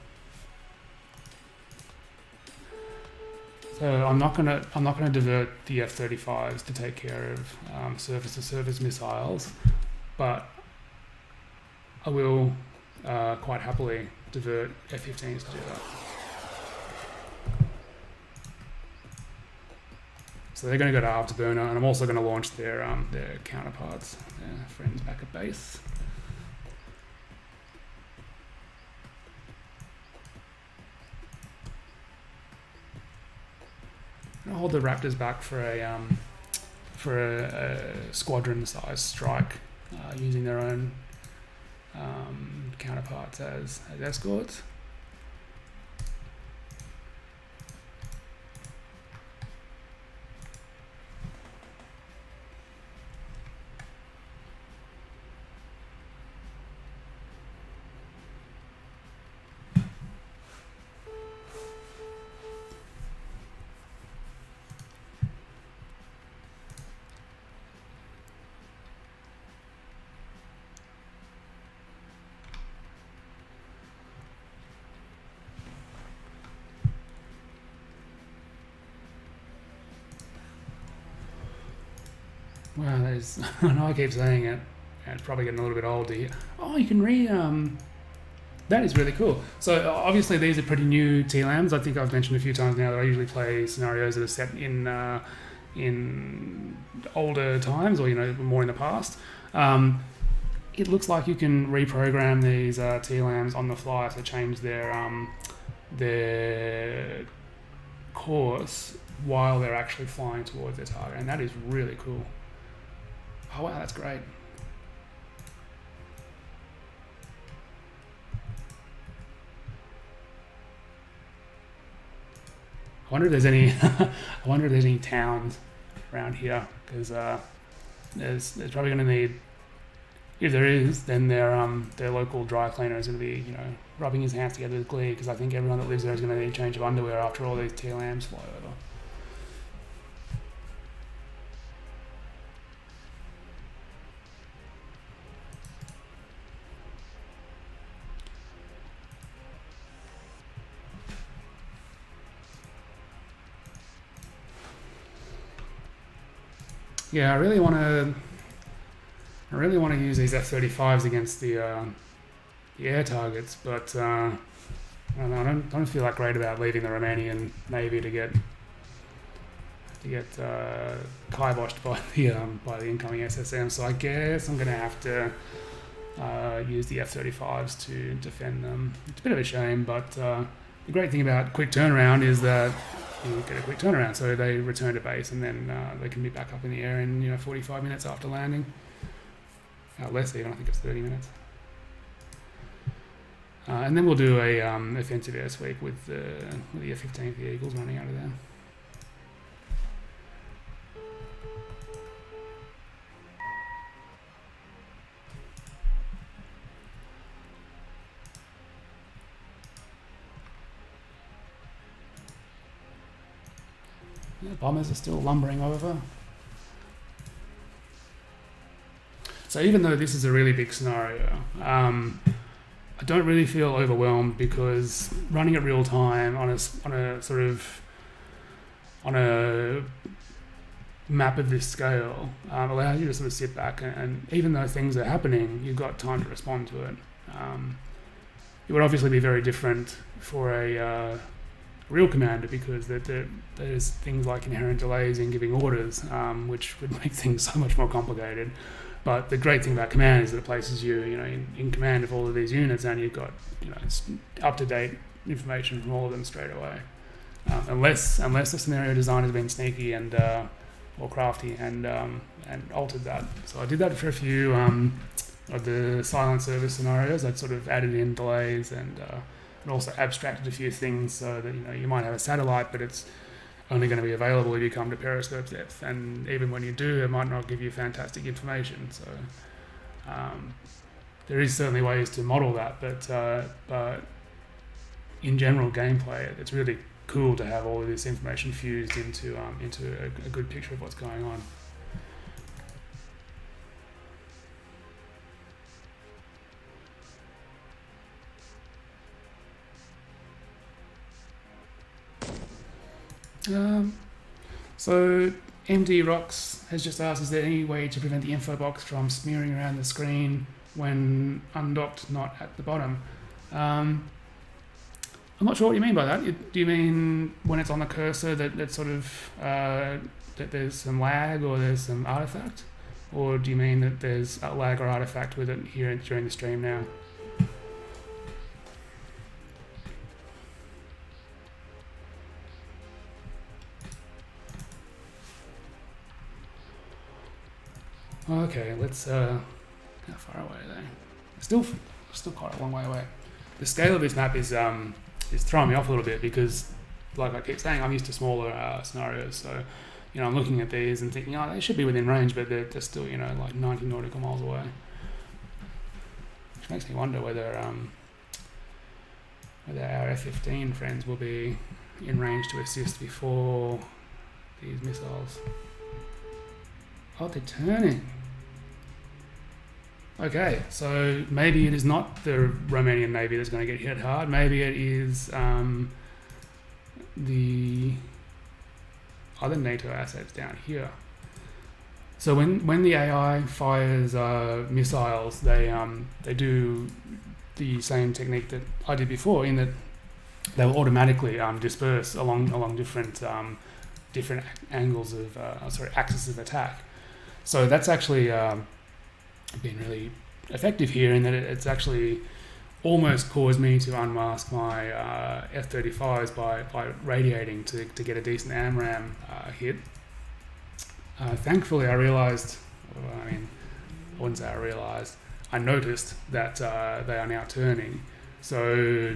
So I'm not gonna divert the F-35s to take care of surface-to-surface missiles, but I will quite happily divert F-15s to do that. So they're going to go to Afterburner, and I'm also going to launch their counterparts, their friends back at base. I'm going to hold the Raptors back for a squadron-sized strike, using their own counterparts as escorts. Wow, that is. I know I keep saying it, and it's probably getting a little bit old to hear. Oh, you can read. That is really cool. So obviously these are pretty new TLAMs. I think I've mentioned a few times now that I usually play scenarios that are set in older times, or more in the past. It looks like you can reprogram these TLAMs on the fly, so change their course while they're actually flying towards their target, and that is really cool. Oh wow, that's great. I wonder if there's any towns around here, because there's probably going to need, if there is, then their local dry cleaner is going to be, rubbing his hands together with glee, because I think everyone that lives there is going to need a change of underwear after all these TLMs fly over. Yeah, I really want to use these F-35s against the air targets, but I don't know. I don't feel like great about leaving the Romanian Navy to get kiboshed by the incoming SSM. So I guess I'm going to have to use the F-35s to defend them. It's a bit of a shame, but the great thing about quick turnaround is that you get a quick turnaround. So they return to base, and then they can be back up in the air in 45 minutes after landing. Less even, I think it's 30 minutes. And then we'll do a offensive air sweep with the F-15, the Eagles running out of there. Yeah, bombers are still lumbering over. So even though this is a really big scenario, I don't really feel overwhelmed, because running it real time on a map of this scale allows you to sort of sit back and even though things are happening, you've got time to respond to it. It would obviously be very different for a real commander, because there's things like inherent delays in giving orders, which would make things so much more complicated. But the great thing about command is that it places you, in command of all of these units, and you've got, up-to-date information from all of them straight away. Unless the scenario design has been sneaky and or crafty and altered that. So I did that for a few of the silent service scenarios. I'd sort of added in delays and also abstracted a few things so that you might have a satellite, but it's only going to be available if you come to periscope depth, and even when you do, it might not give you fantastic information. So there is certainly ways to model that, but in general gameplay, it's really cool to have all of this information fused into a good picture of what's going on. So MD Rocks has just asked, is there any way to prevent the info box from smearing around the screen when undocked, not at the bottom? I'm not sure what you mean by that. Do you mean when it's on the cursor that sort of that there's some lag or there's some artifact? Or do you mean that there's a lag or artifact with it here during the stream now? Okay, let's, how far away are they? Still quite a long way away. The scale of this map is throwing me off a little bit because, like I keep saying, I'm used to smaller scenarios. So, I'm looking at these and thinking, they should be within range, but they're still, like 90 nautical miles away. Which makes me wonder whether our F-15 friends will be in range to assist before these missiles. Oh, they're turning. Okay, so maybe it is not the Romanian Navy that's going to get hit hard. Maybe it is the other NATO assets down here. So when the AI fires missiles, they do the same technique that I did before, in that they will automatically disperse along different angles of axes of attack. So that's actually been really effective here, in that it's actually almost caused me to unmask my F-35s by radiating to get a decent AMRAAM hit. Thankfully, I realised, I noticed that they are now turning, so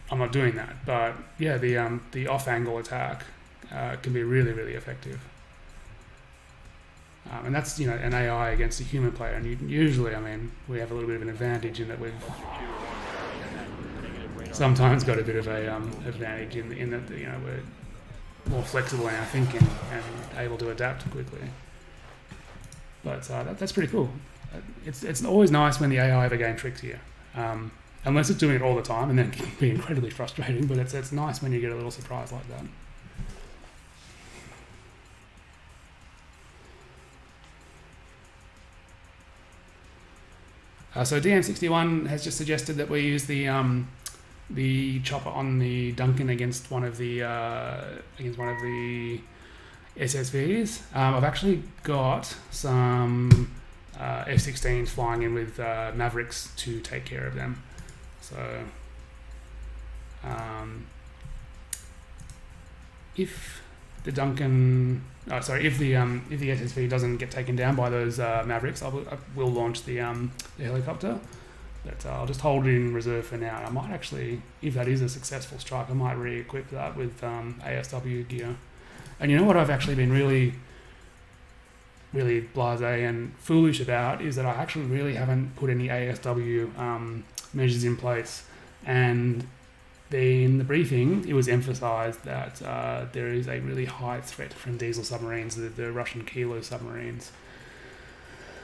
I'm not doing that. But yeah, the off-angle attack can be really, really effective. And that's, you know, an AI against a human player. And usually, I mean, we have a little bit of an advantage in that we've sometimes got a bit of a advantage in that, you know, we're more flexible in our thinking and able to adapt quickly. But that's pretty cool. It's always nice when the AI of a game tricks you, unless it's doing it all the time, and then it can be incredibly frustrating. But it's nice when you get a little surprise like that. So DM61 has just suggested that we use the chopper on the Duncan against one of the SSVs. I've actually got some F-16s flying in with Mavericks to take care of them. So if the Duncan, if the SSV doesn't get taken down by those Mavericks, I will launch the helicopter. But I'll just hold it in reserve for now. I might actually, if that is a successful strike, I might re-equip that with ASW gear. And you know what I've actually been really, really blasé and foolish about is that I actually really haven't put any ASW measures in place. And in the briefing, it was emphasised that there is a really high threat from diesel submarines, the Russian Kilo submarines.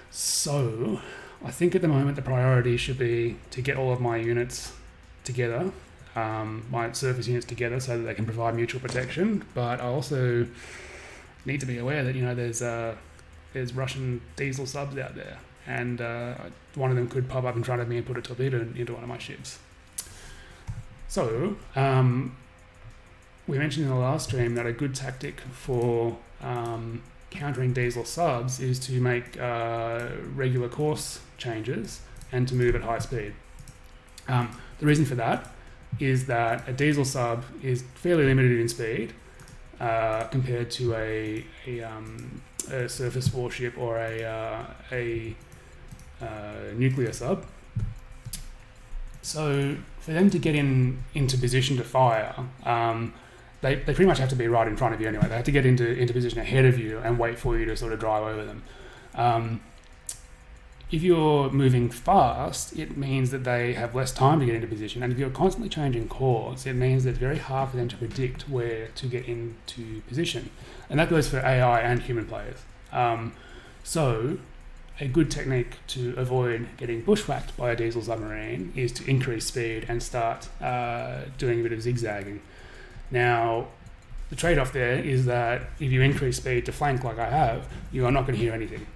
So I think at the moment the priority should be to get all of my units together, my surface units together, so that they can provide mutual protection. But I also need to be aware that, you know, there's Russian diesel subs out there, and one of them could pop up in front of me and put a torpedo into one of my ships. So we mentioned in the last stream that a good tactic for countering diesel subs is to make regular course changes and to move at high speed. The reason for that is that a diesel sub is fairly limited in speed compared to a surface warship or a nuclear sub. So for them to get into position to fire, they pretty much have to be right in front of you anyway. They have to get into position ahead of you and wait for you to sort of drive over them. If you're moving fast, it means that they have less time to get into position. And if you're constantly changing course, it means that it's very hard for them to predict where to get into position. And that goes for AI and human players. So a good technique to avoid getting bushwhacked by a diesel submarine is to increase speed and start doing a bit of zigzagging. Now, the trade-off there is that if you increase speed to flank like I have, you are not going to hear anything.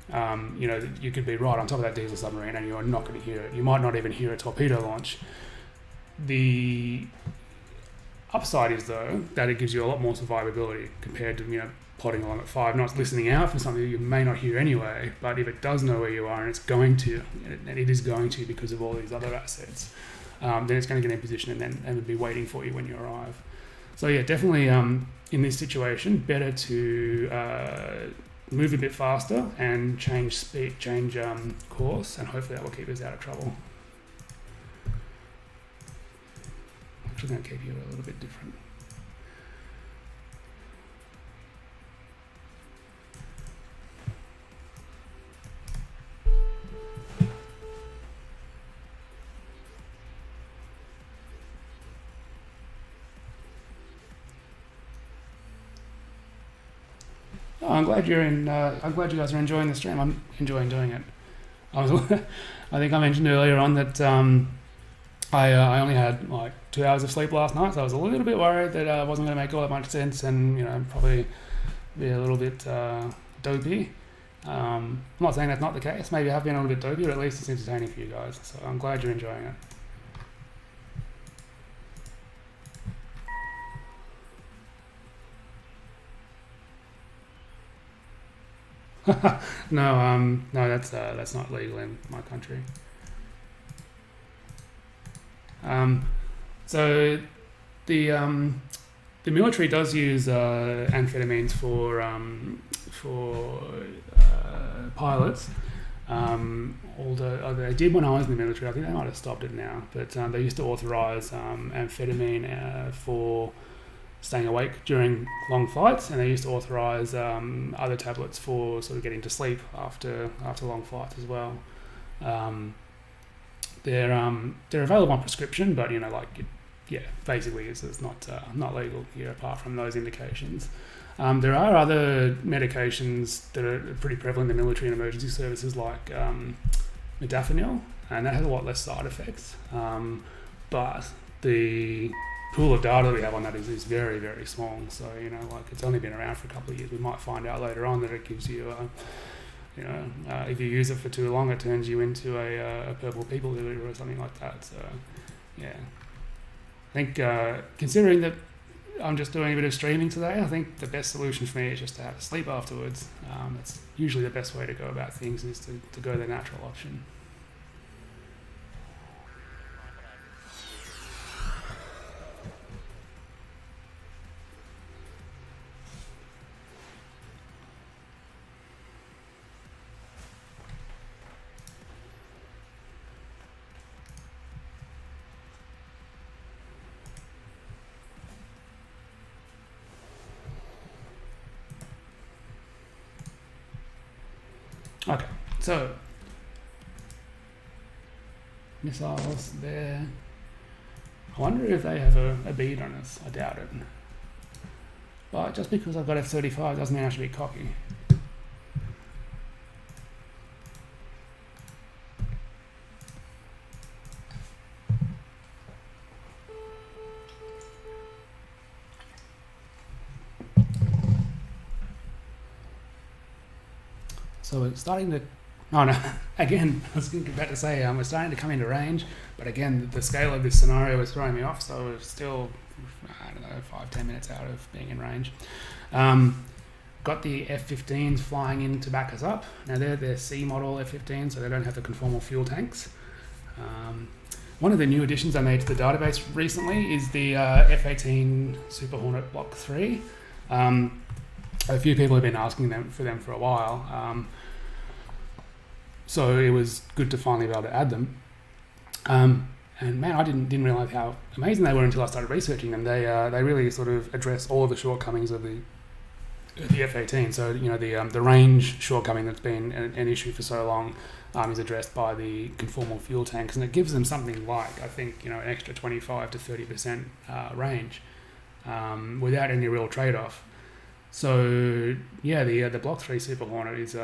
You know, you could be right on top of that diesel submarine and you are not going to hear it. You might not even hear a torpedo launch. The upside is, though, that it gives you a lot more survivability compared to, you know, plodding along at 5 knots, listening out for something you may not hear anyway. But if it does know where you are, and it's going to, and it is going to because of all these other assets, then it's going to get in position and be waiting for you when you arrive. So yeah, definitely in this situation, better to move a bit faster and change speed, change course, and hopefully that will keep us out of trouble. I'm actually going to keep you a little bit different. Oh, I'm glad you're in. I'm glad you guys are enjoying the stream. I'm enjoying doing it. I think I mentioned earlier on that I only had like 2 hours of sleep last night, so I was a little bit worried that I wasn't going to make all that much sense, and, you know, probably be a little bit dopey. I'm not saying that's not the case. Maybe I have been a little bit dopey, but at least it's entertaining for you guys. So I'm glad you're enjoying it. No, that's not legal in my country. So the military does use amphetamines for pilots. Although they did when I was in the military. I think they might have stopped it now. But they used to authorise amphetamine for staying awake during long flights, and they used to authorise other tablets for sort of getting to sleep after long flights as well. They're available on prescription, but basically it's not legal here apart from those indications. There are other medications that are pretty prevalent in the military and emergency services, like modafinil, and that has a lot less side effects. But the pool of data that we have on that is very, very small. So, it's only been around for a couple of years. We might find out later on that it gives you, if you use it for too long, it turns you into a purple people eater or something like that. So, yeah. I think considering that I'm just doing a bit of streaming today, I think the best solution for me is just to have sleep afterwards. It's usually the best way to go about things, is to go the natural option. Okay, so missiles there. I wonder if they have a bead on us. I doubt it. But just because I've got F-35 doesn't mean I should be cocky. So it's starting to, again, I was about to say, we're starting to come into range, but again, the scale of this scenario is throwing me off, so we're still, 5-10 minutes out of being in range. Got the F-15s flying in to back us up. Now they're C model F-15s, so they don't have the conformal fuel tanks. One of the new additions I made to the database recently is the F-18 Super Hornet Block 3. A few people have been asking for them for a while, so it was good to finally be able to add them. And man, I didn't realise how amazing they were until I started researching them. They really sort of address all of the shortcomings of the F-18. So the range shortcoming that's been an issue for so long is addressed by the conformal fuel tanks, and it gives them something like, I think, an extra 25 to 30% range without any real trade-off. So yeah, the Block 3 Super Hornet is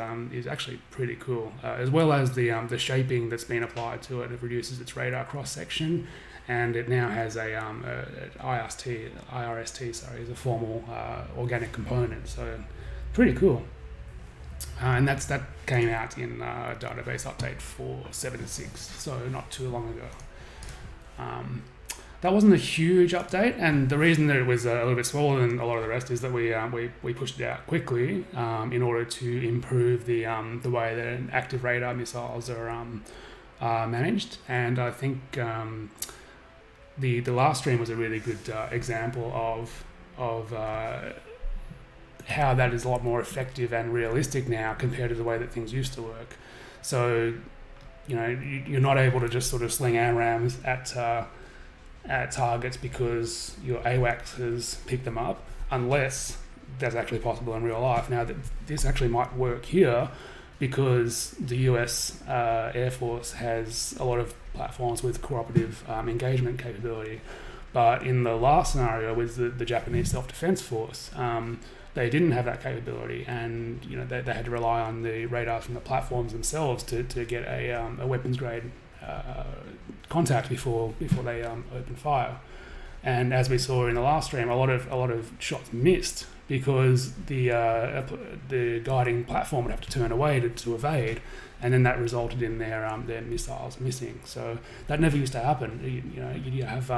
actually pretty cool, as well as the shaping that's been applied to it. It reduces its radar cross section, and it now has a IRST is a formal organic component. So pretty cool. And that came out in database update 4.7.6, so not too long ago. That wasn't a huge update, and the reason that it was a little bit smaller than a lot of the rest is that we pushed it out quickly in order to improve the way that active radar missiles are managed. And I think the last stream was a really good example of how that is a lot more effective and realistic now compared to the way that things used to work. So you're not able to just sort of sling AMRAAMs at targets because your AWACS has picked them up, unless that's actually possible in real life. Now, this actually might work here because the US Air Force has a lot of platforms with cooperative engagement capability. But in the last scenario with the Japanese Self-Defense Force, they didn't have that capability, and they had to rely on the radars from the platforms themselves to get a weapons grade contact before they open fire. And as we saw in the last stream, a lot of shots missed because the guiding platform would have to turn away to evade, and then that resulted in their missiles missing. So that never used to happen. You have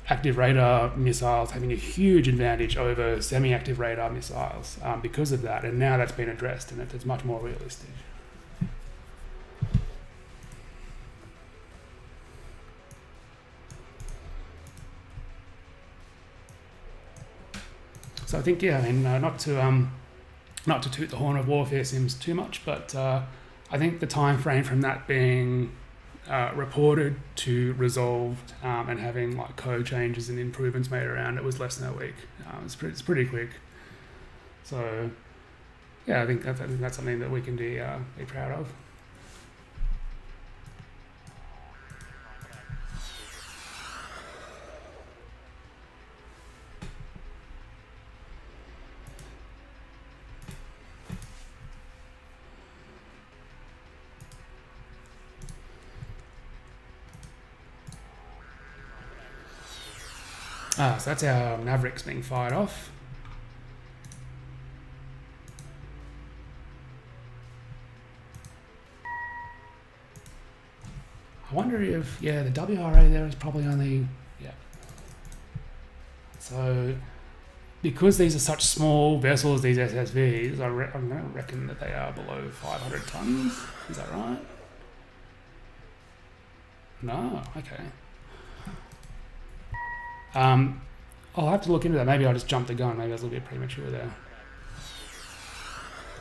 active radar missiles having a huge advantage over semi-active radar missiles because of that, and now that's been addressed, and it's much more realistic. So I think, not to toot the horn of warfare sims too much, but I think the time frame from that being reported to resolved and having like code changes and improvements made around it was less than a week. It's pretty quick. So yeah, I think that's something that we can be proud of. So that's our Mavericks being fired off. I wonder if, yeah, the WRA there is probably only, yeah. So, because these are such small vessels, these SSVs, I'm going to reckon that they are below 500 tons. Is that right? No, okay. I'll have to look into that. Maybe I just jumped the gun. Maybe I was a little bit premature there.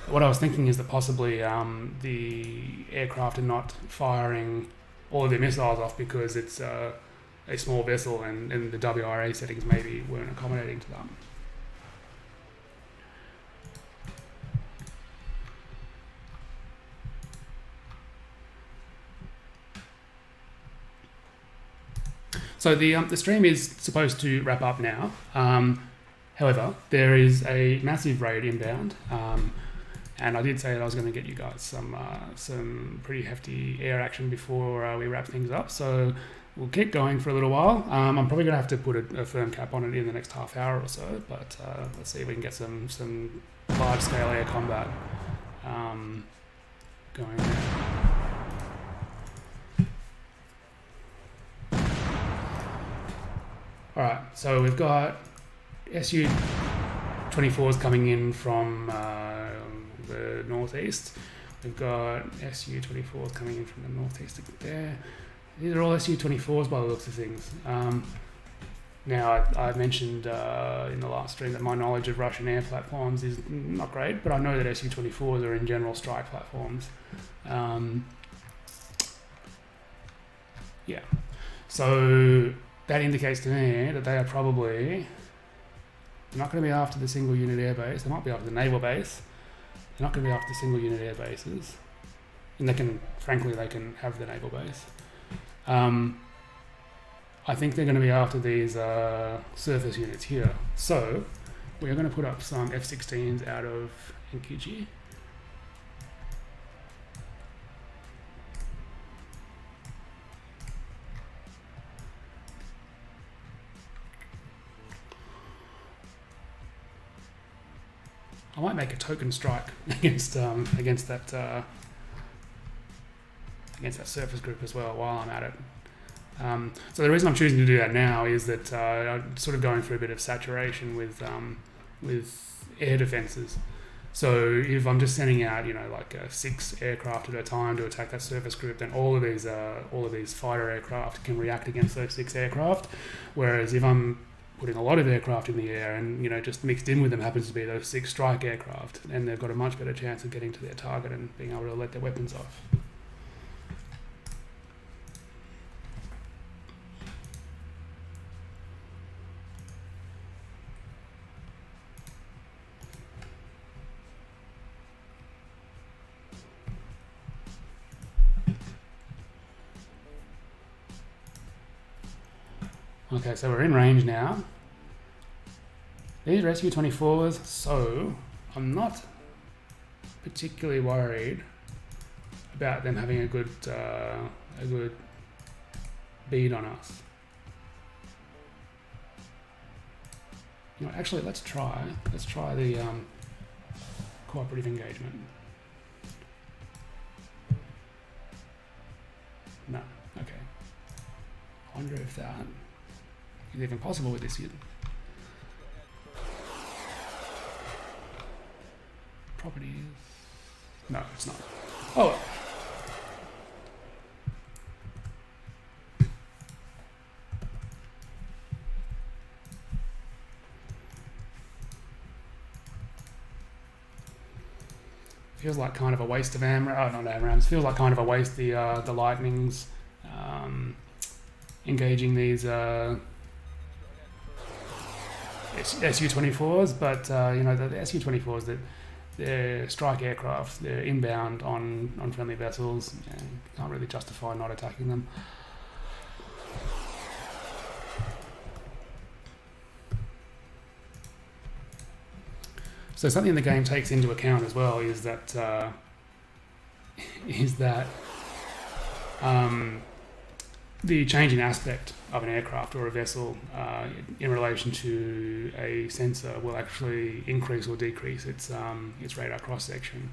What I was thinking is that possibly the aircraft are not firing all of their missiles off because it's a small vessel and the WRA settings maybe weren't accommodating to them. So the stream is supposed to wrap up now. However, there is a massive raid inbound, and I did say that I was going to get you guys some pretty hefty air action before we wrap things up. So we'll keep going for a little while. I'm probably going to have to put a firm cap on it in the next half hour or so, but let's see if we can get some large-scale air combat going there. All right, so we've got Su-24s coming in from the northeast. We've got Su-24s coming in from the northeast there. These are all Su-24s by the looks of things. Now, I mentioned in the last stream that my knowledge of Russian air platforms is not great, but I know that Su-24s are in general strike platforms. Yeah, so that indicates to me that they are probably not going to be after the single unit air base. They might be after the naval base. They're not going to be after single unit air bases. And they can have the naval base. I think they're going to be after these surface units here. So we're going to put up some F-16s out of Enkichi. I might make a token strike against that surface group as well while I'm at it. So the reason I'm choosing to do that now is that I'm sort of going through a bit of saturation with air defences. So if I'm just sending out, like 6 aircraft at a time to attack that surface group, then all of these fighter aircraft can react against those 6 aircraft. Whereas if I'm putting a lot of aircraft in the air and just mixed in with them happens to be those 6 strike aircraft, and they've got a much better chance of getting to their target and being able to let their weapons off. Okay, so we're in range now. These are Su-24s, so I'm not particularly worried about them having a good bead on us. Actually, let's try the cooperative engagement. No, okay. I wonder if that is even possible with this unit. Properties. No, it's not. Oh. Feels like kind of a waste of AMRAAMs. Oh, not AMRAAMs. Feels like kind of a waste the lightnings engaging these Su-24s, but the Su-24s, that they're strike aircraft, they're inbound on friendly vessels. Can't really justify not attacking them. So something the game takes into account as well is that the changing aspect of an aircraft or a vessel in relation to a sensor will actually increase or decrease its radar cross section.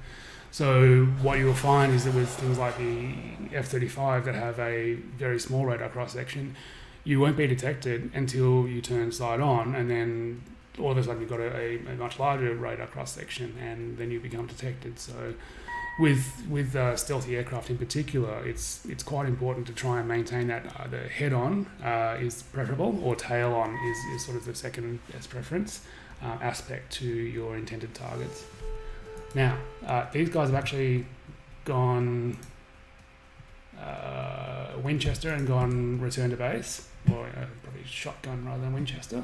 So what you'll find is that with things like the F-35 that have a very small radar cross section, you won't be detected until you turn side on, and then all of a sudden you've got a much larger radar cross section, and then you become detected. So with stealthy aircraft in particular, it's quite important to try and maintain that the head-on is preferable, or tail-on is sort of the second best preference aspect to your intended targets. Now, these guys have actually gone Winchester and gone return to base, or probably shotgun rather than Winchester,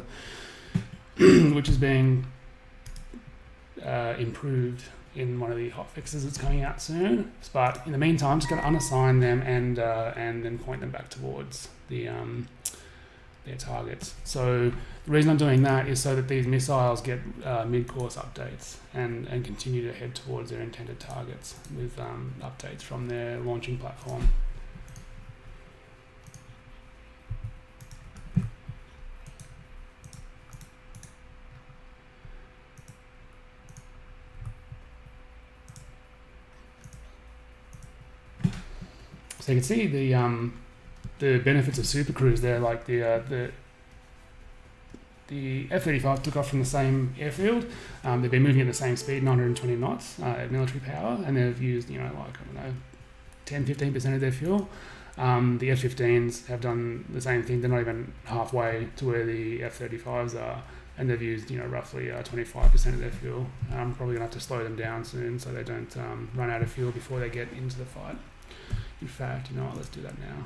which is being improved in one of the hot fixes that's coming out soon. But in the meantime, just going to unassign them and then point them back towards their targets. So the reason I'm doing that is so that these missiles get mid-course updates and continue to head towards their intended targets with updates from their launching platform. So you can see the benefits of Super Cruise there, like the F-35 took off from the same airfield. They've been moving at the same speed, 920 knots at military power, and they've used 10-15% of their fuel. The F-15s have done the same thing. They're not even halfway to where the F-35s are, and they've used roughly 25% of their fuel. I'm probably gonna have to slow them down soon so they don't run out of fuel before they get into the fight. In fact, you know what, let's do that now.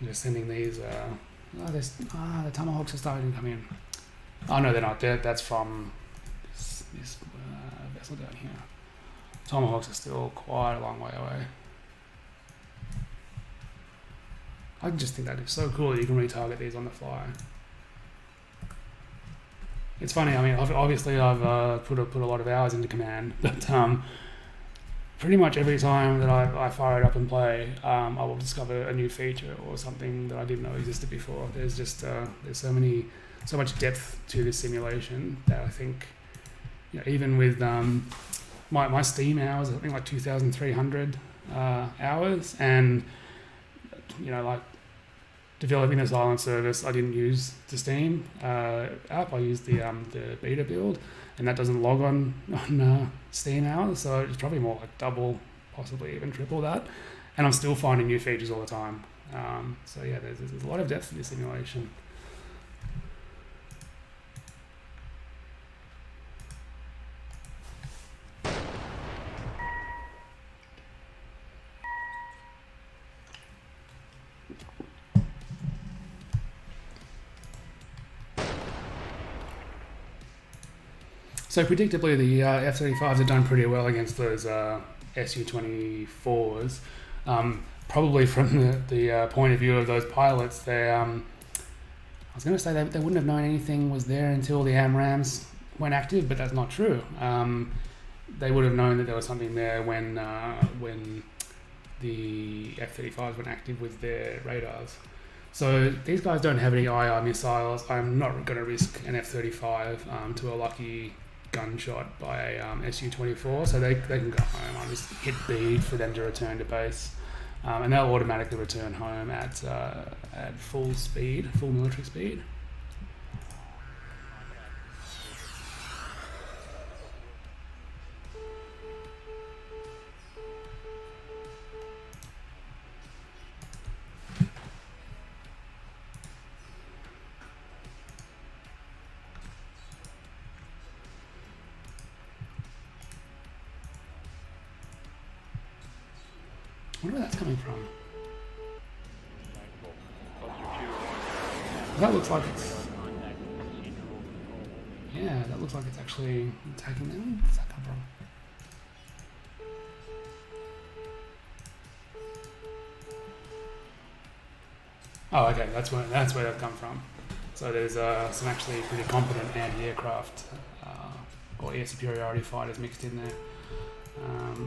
I'm just sending these, the Tomahawks are starting to come in. Oh no, they're not, that's from this vessel down here. Tomahawks are still quite a long way away. I just think that is so cool that you can retarget these on the fly. It's funny, I mean, obviously I've put a lot of hours into Command, but pretty much every time that I fire it up and play, I will discover a new feature or something that I didn't know existed before. There's just there's so much depth to this simulation that I think, even with my Steam hours, I think like 2,300 hours, and like developing a silent service, I didn't use the Steam app. I used the beta build, and that doesn't log on Steam hours, so it's probably more like double, possibly even triple that. And I'm still finding new features all the time. So yeah, there's a lot of depth to this simulation. So predictably, the F-35s have done pretty well against those Su-24s. Probably from the point of view of those pilots, I was going to say they wouldn't have known anything was there until the AMRAAMs went active, but that's not true. They would have known that there was something there when the F-35s went active with their radars. So these guys don't have any IR missiles. I'm not going to risk an F-35 to a lucky gunshot by a Su-24, so they can go home. I'll just hit B for them to return to base, and they'll automatically return home at full speed, full military speed. wonder where that's coming from. Cluster 2-1. That looks like it's... Contact procedural control only. Yeah, that looks like it's actually attacking them. Where's that come from? Oh, okay, that's where that come from. So there's some actually pretty competent anti-aircraft or air superiority fighters mixed in there,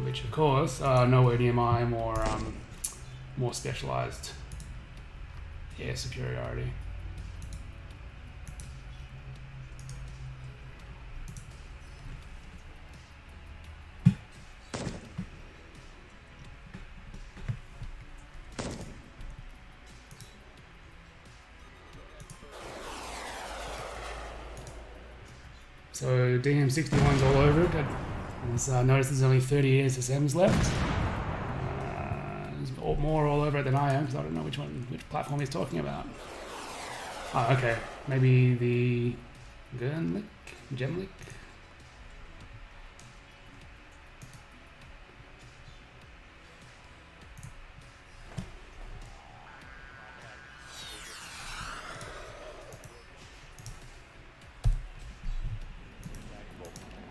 which of course are nowhere near my more specialised air superiority. So DM61's all over it. Notice there's only 30 SSMs left. There's more all over it than I am, because I don't know which platform he's talking about. Oh, okay. Maybe the Gemlick?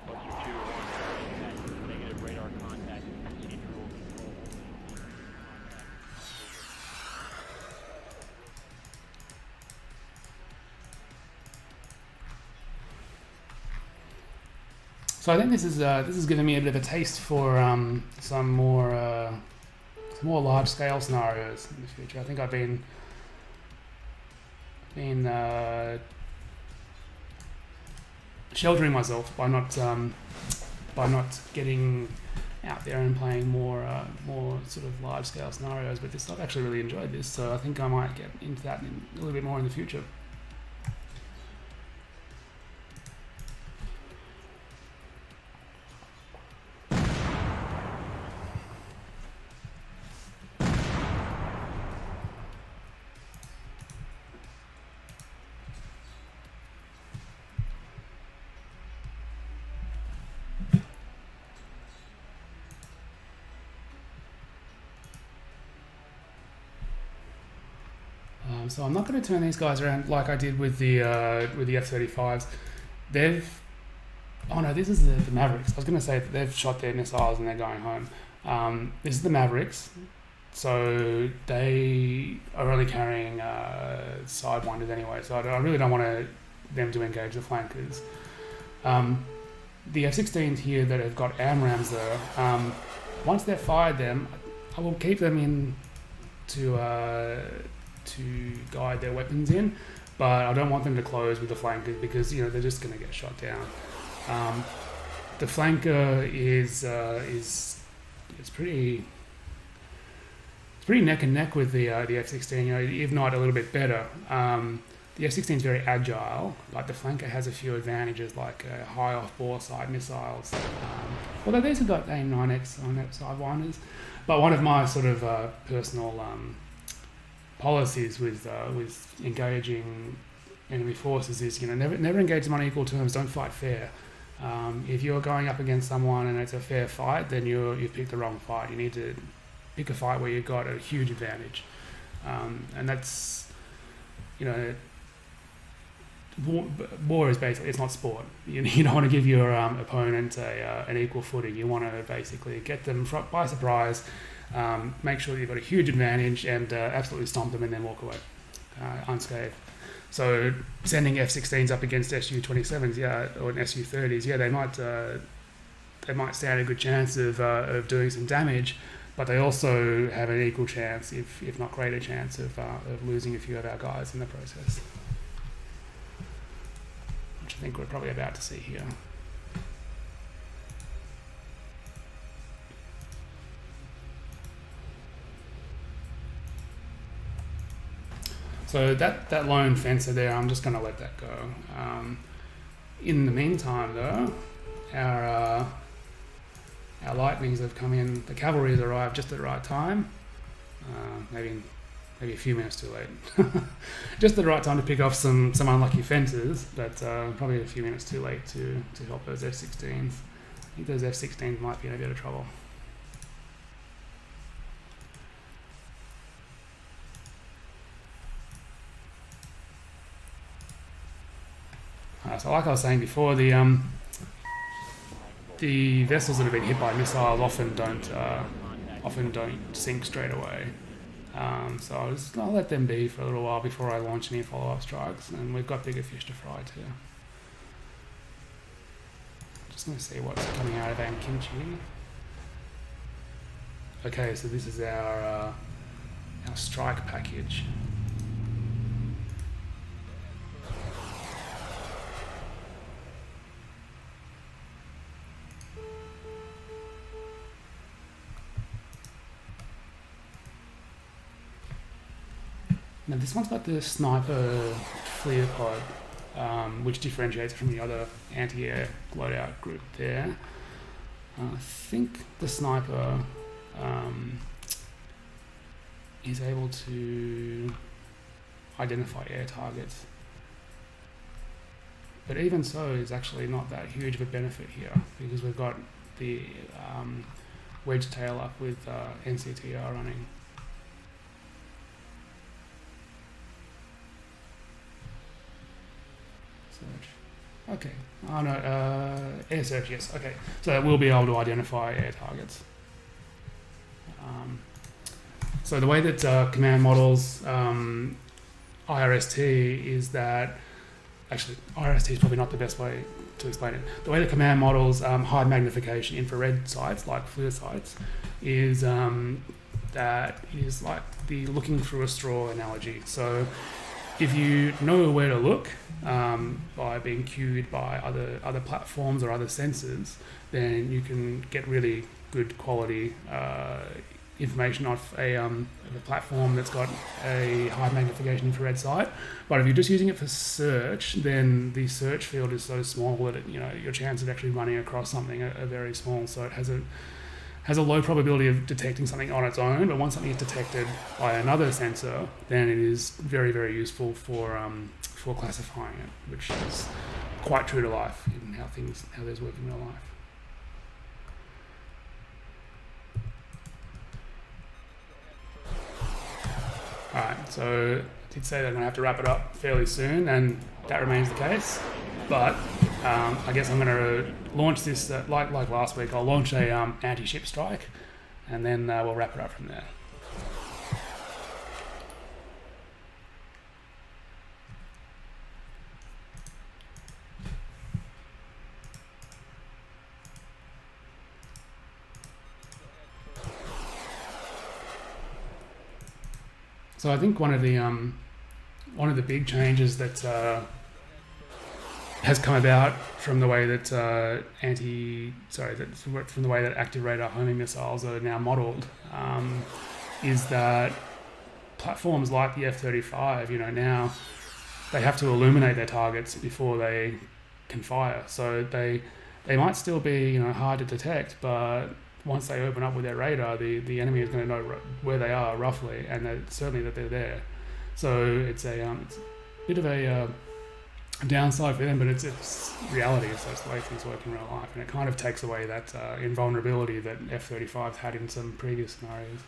Cluster 2-1. Negative radar contact procedural control only. So I think this is giving me a bit of a taste for some more large-scale scenarios in the future. I think I've been sheltering myself by not getting out there and playing more sort of large-scale scenarios. But this, I've actually really enjoyed this, so I think I might get into that a little bit more in the future. So I'm not going to turn these guys around like I did with the F-35s. Oh no, this is the Mavericks. I was going to say that they've shot their missiles and they're going home. This is the Mavericks. So they are only carrying Sidewinders anyway. So I really don't want them to engage the flankers. The F-16s here that have got AMRAAMs though, once they've fired them, I will keep them in to guide their weapons in, but I don't want them to close with the flankers because they're just going to get shot down. The flanker is pretty neck and neck with the F-16, if not a little bit better. The F-16 is very agile, but the flanker has a few advantages like high off-bore side missiles. Although these have got AIM-9X on Sidewinders, but one of my sort of personal policies with engaging enemy forces is never engage them on equal terms. Don't fight fair. If you're going up against someone and it's a fair fight, then you've picked the wrong fight. You need to pick a fight where you've got a huge advantage, and that's war is basically, it's not sport. You don't want to give your opponent an equal footing. You want to basically get them by surprise. Make sure that you've got a huge advantage and absolutely stomp them and then walk away unscathed. So sending F-16s up against Su-27s, or Su-30s, they might stand a good chance of doing some damage, but they also have an equal chance, if not greater chance, of losing a few of our guys in the process, which I think we're probably about to see here. So that lone fencer there, I'm just going to let that go. In the meantime, though, our lightnings have come in. The cavalry has arrived just at the right time. Maybe a few minutes too late. Just at the right time to pick off some unlucky fences, but probably a few minutes too late to help those F-16s. I think those F-16s might be in a bit of trouble. So like I was saying before, the vessels that have been hit by missiles often don't sink straight away. So I'll let them be for a little while before I launch any follow-up strikes, and we've got bigger fish to fry too. Just going to see what's coming out of Ankimchi. Okay, so this is our strike package. Now this one's got the sniper FLIR pod, which differentiates from the other anti-air loadout group there. I think the sniper is able to identify air targets. But even so, it's actually not that huge of a benefit here, because we've got the wedge tail up with NCTR running. Search. Okay. Oh no, air search, yes. Okay. So we'll be able to identify air targets. So the way that command models IRST is that, actually IRST is probably not the best way to explain it. The way that command models high magnification infrared sites like FLIR sites is that is like the looking through a straw analogy. So if you know where to look by being cued by other platforms or other sensors, then you can get really good quality information off a platform that's got a high magnification infrared sight. But if you're just using it for search, then the search field is so small that your chance of actually running across something are very small. So it has a low probability of detecting something on its own, but once something is detected by another sensor, then it is very, very useful for classifying it, which is quite true to life in how those work in real life. Alright, so I did say that I'm going to have to wrap it up fairly soon, and that remains the case. But I guess I'm going to launch this, like last week, I'll launch a anti-ship strike, and then we'll wrap it up from there. So I think one of the big changes that has come about from the way that from the way that active radar homing missiles are now modelled is that platforms like the F-35, now they have to illuminate their targets before they can fire. So they might still be hard to detect, but once they open up with their radar, the enemy is going to know where they are roughly, and certainly that they're there. So it's a bit of a downside for them, but it's reality. It's just the way things work in real life, and it kind of takes away that invulnerability that F-35's had in some previous scenarios.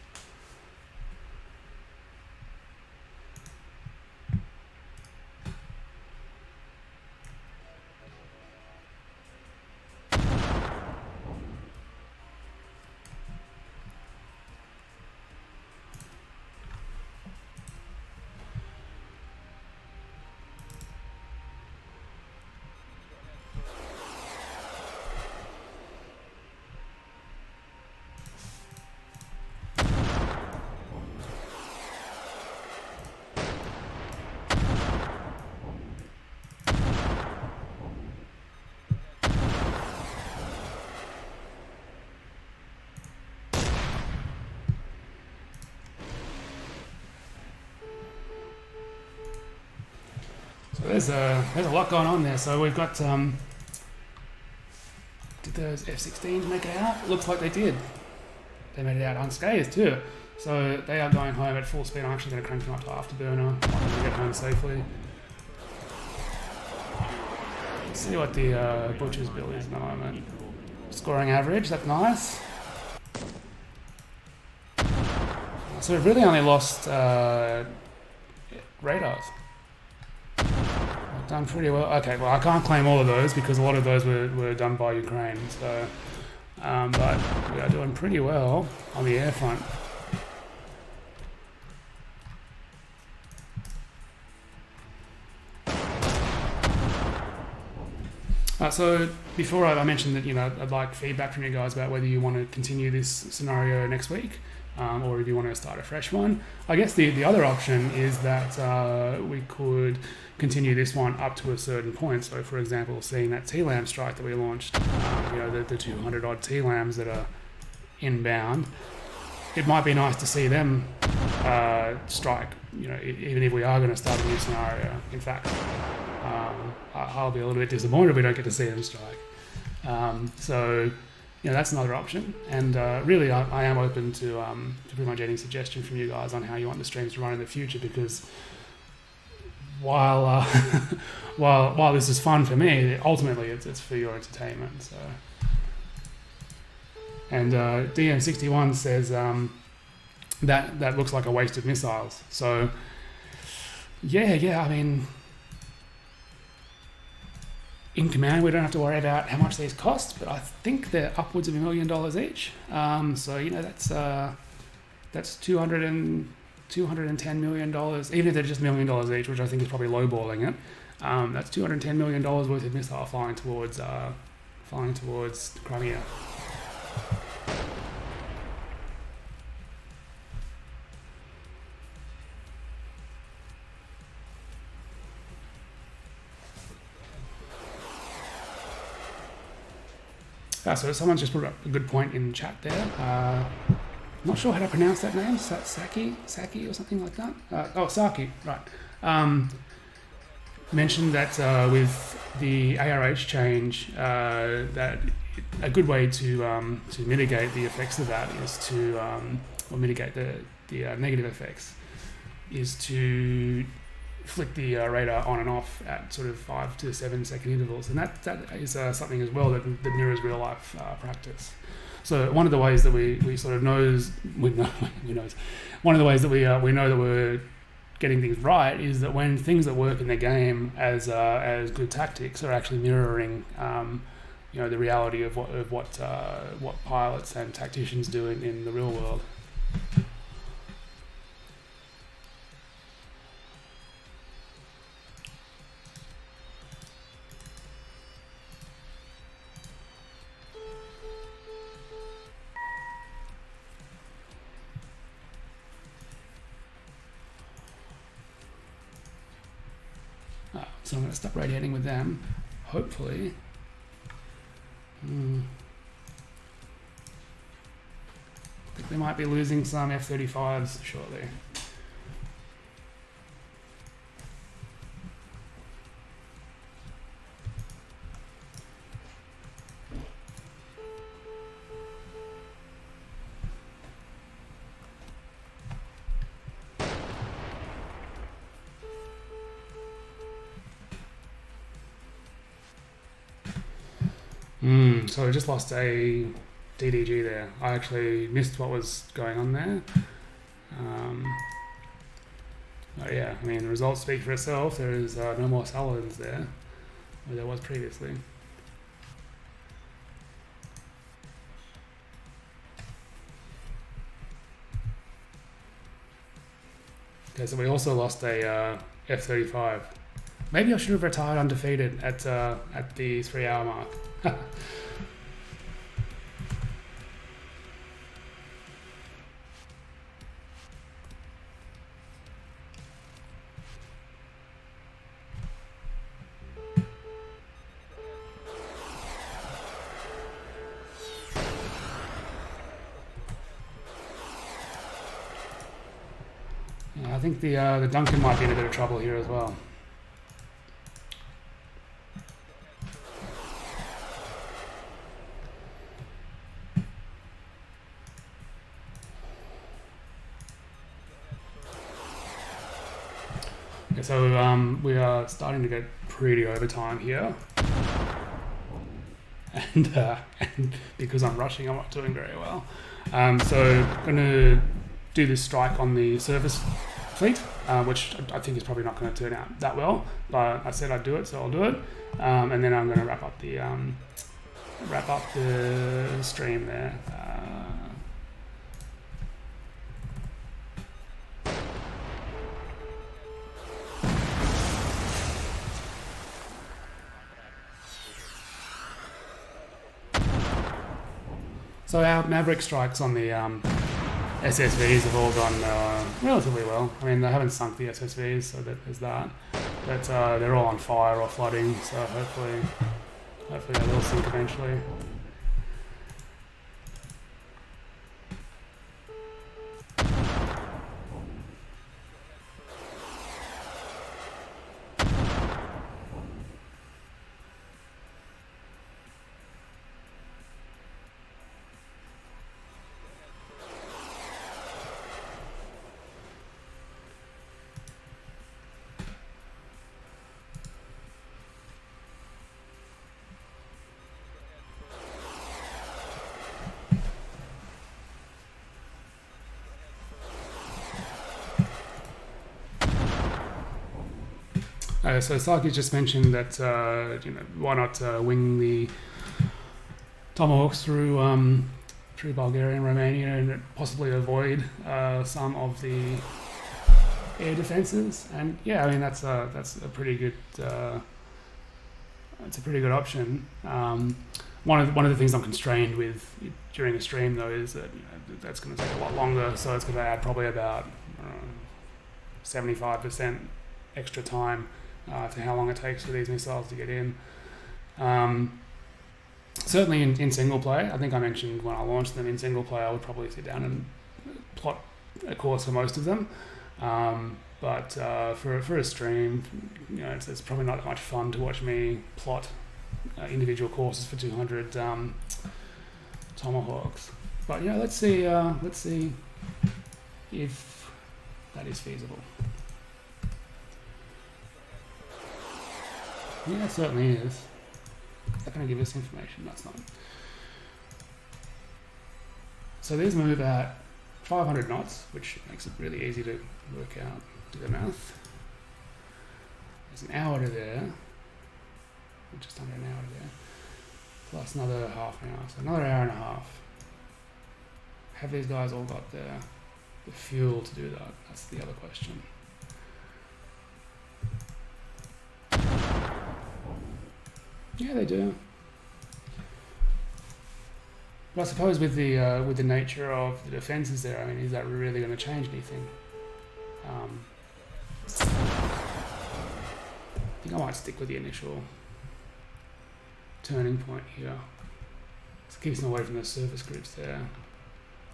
There's a lot going on there. So we've got did those F-16s make it out? Looks like they did. They made it out unscathed too. So they are going home at full speed. I'm actually going to crank them up to afterburner. I'm going to get home safely. Let's see what the Butcher's bill is at the moment. Scoring average, that's nice. So we've really only lost radars. done pretty well. Okay, well I can't claim all of those because a lot of those were done by Ukraine. So, but we are doing pretty well on the air front. So before I mentioned that, I'd like feedback from you guys about whether you want to continue this scenario next week, or if you want to start a fresh one. I guess the other option is that we could continue this one up to a certain point. So, for example, seeing that TLAM strike that we launched, the 200 odd TLAMs that are inbound, it might be nice to see them strike. Even if we are going to start a new scenario. In fact, I'll be a little bit disappointed if we don't get to see them strike. So, that's another option. And really, I am open to pretty much any suggestion from you guys on how you want the streams to run in the future. Because while while this is fun for me, ultimately it's for your entertainment. So, and DM61 says that looks like a waste of missiles. So, yeah. I mean, in command, we don't have to worry about how much these cost, but I think they're upwards of $1 million each. So that's $210 million, even if they're just $1 million each, which I think is probably lowballing it. That's $210 million worth of missile flying towards Crimea. So someone's just put up a good point in chat there. I'm not sure how to pronounce that name. Saki or something like that. Saki, right. Mentioned that with the ARH change, that a good way to mitigate the effects of that is to, or mitigate the negative effects, is to flick the radar on and off at sort of 5 to 7 second intervals, and that is something as well that mirrors real life practice. So one of the ways that we sort of one of the ways that we know that we're getting things right is that when things that work in the game as good tactics are actually mirroring the reality of what pilots and tacticians do in the real world. So I'm going to stop radiating with them, hopefully. I think they might be losing some F-35s shortly. So I just lost a DDG there. I actually missed what was going on there. But yeah, I mean, the results speak for itself. There is no more Saladins there, where there was previously. Okay, so we also lost a F-35. Maybe I should have retired undefeated at the 3-hour mark. I think the Duncan might be in a bit of trouble here as well. Okay, so we are starting to get pretty overtime here, and because I'm rushing, I'm not doing very well. So I'm going to do this strike on the surface fleet, which I think is probably not going to turn out that well. But I said I'd do it, so I'll do it. And then I'm going to wrap up the stream there. So our Maverick strikes on the SSVs have all gone relatively well. I mean, they haven't sunk the SSVs, so there's that. But they're all on fire or flooding, so hopefully they will sink eventually. So Saki just mentioned that why not wing the Tomahawks through Bulgaria and Romania and possibly avoid some of the air defences. And yeah, I mean that's a pretty good option. One of the things I'm constrained with during a stream though is that that's going to take a lot longer, so it's going to add probably about 75% extra time to how long it takes for these missiles to get in. Certainly in single play, I think I mentioned when I launched them in single play, I would probably sit down and plot a course for most of them. But for a stream, it's probably not that much fun to watch me plot individual courses for 200 Tomahawks. But let's see if that is feasible. Yeah, it certainly is. Is that going to give us information? That's not. So these move at 500 knots, which makes it really easy to work out, do the math. There's an hour to there, just under an hour to there, plus another half an hour, so another hour and a half. Have these guys all got the fuel to do that? That's the other question. Yeah, they do. But I suppose with the nature of the defences there, I mean, is that really going to change anything? I think I might stick with the initial turning point here. It keeps them away from the surface groups there.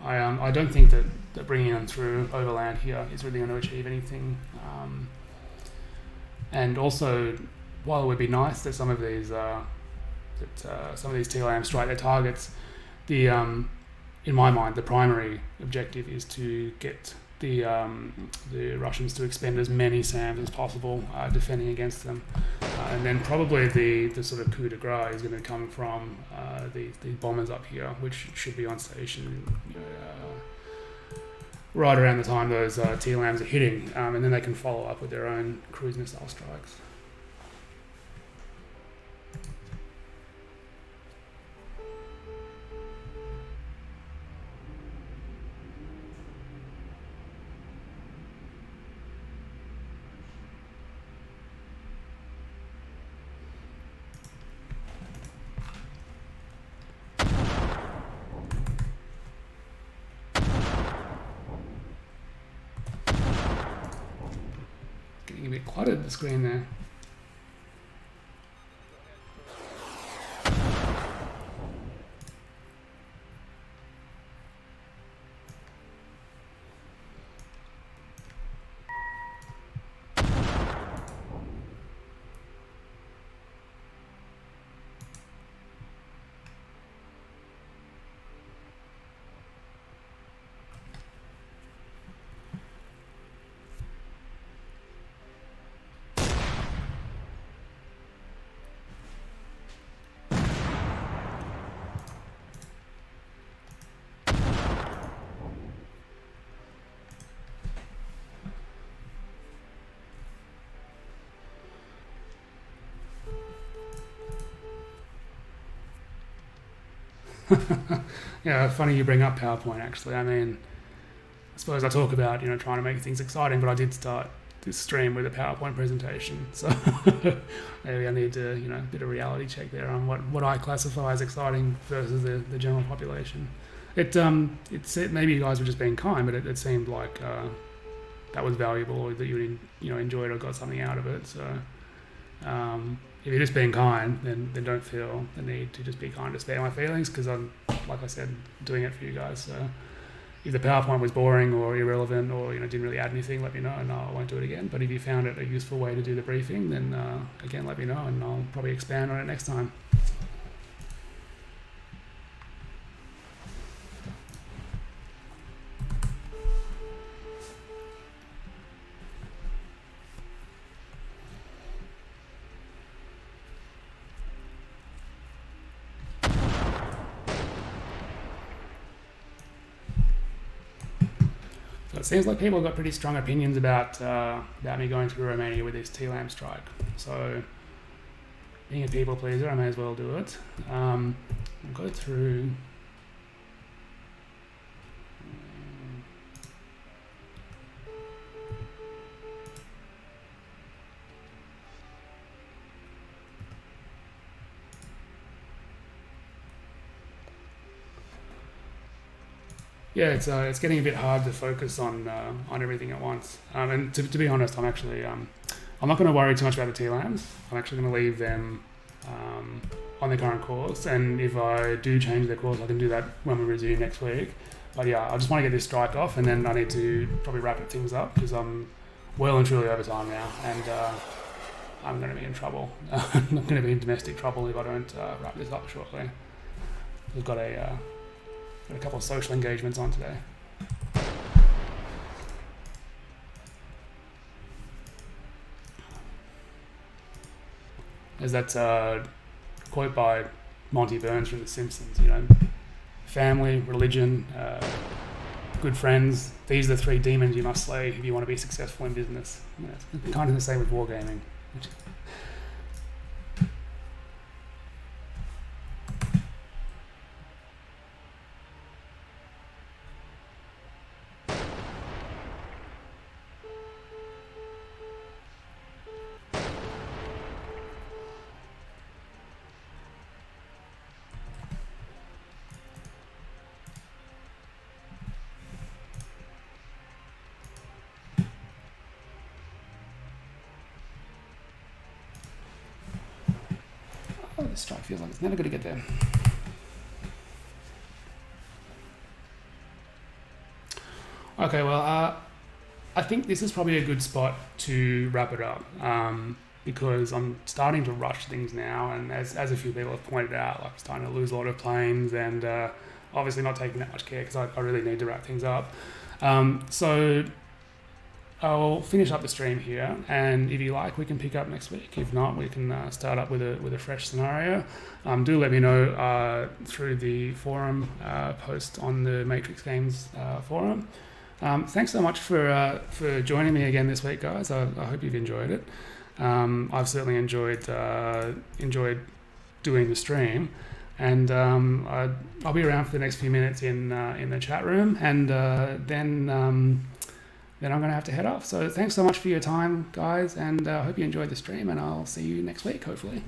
I don't think that bringing them through overland here is really going to achieve anything. And also, while it would be nice that some of these TLAMs strike their targets, in my mind, the primary objective is to get the Russians to expend as many SAMs as possible defending against them, and then probably the sort of coup de grace is going to come from the bombers up here, which should be on station right around the time those TLAMs are hitting, and then they can follow up with their own cruise missile strikes. A bit cluttered, the screen there. Yeah, funny you bring up PowerPoint. Actually, I mean, I suppose I talk about trying to make things exciting, but I did start this stream with a PowerPoint presentation, so maybe I need to a bit of reality check there on what I classify as exciting versus the general population. It maybe you guys were just being kind, but it seemed like that was valuable, or that you enjoyed or got something out of it. So if you're just being kind, then don't feel the need to just be kind to spare my feelings, because I'm, like I said, doing it for you guys. So if the PowerPoint was boring or irrelevant or didn't really add anything, let me know, and I won't do it again. But if you found it a useful way to do the briefing, then again, let me know, and I'll probably expand on it next time. It seems like people have got pretty strong opinions about me going through Romania with this TLAM strike. So, being a people pleaser, I may as well do it. I'll go through. Yeah, it's getting a bit hard to focus on everything at once. And to be honest, I'm actually I'm not going to worry too much about the TLAMs. I'm actually going to leave them on their current course, and if I do change their course, I can do that when we resume next week. But yeah, I just want to get this strike off, and then I need to probably wrap things up, because I'm well and truly over time now, and I'm going to be in trouble. I'm going to be in domestic trouble if I don't wrap this up shortly. We've got a couple of social engagements on today. There's that quote by Monty Burns from The Simpsons, family, religion, good friends, these are the three demons you must slay if you want to be successful in business. It's kind of the same with wargaming. Oh, this strike feels like it's never going to get there. Okay, well, I think this is probably a good spot to wrap it up, because I'm starting to rush things now, and as a few people have pointed out, like I'm starting to lose a lot of planes, and obviously not taking that much care, because I really need to wrap things up. So I'll finish up the stream here, and if you like, we can pick up next week. If not, we can start up with a fresh scenario. Do let me know through the forum post on the Matrix Games forum. Thanks so much for joining me again this week, guys. I hope you've enjoyed it. I've certainly enjoyed doing the stream, and I'll be around for the next few minutes in the chat room, and then I'm going to have to head off. So thanks so much for your time, guys, and I hope you enjoyed the stream, and I'll see you next week, hopefully.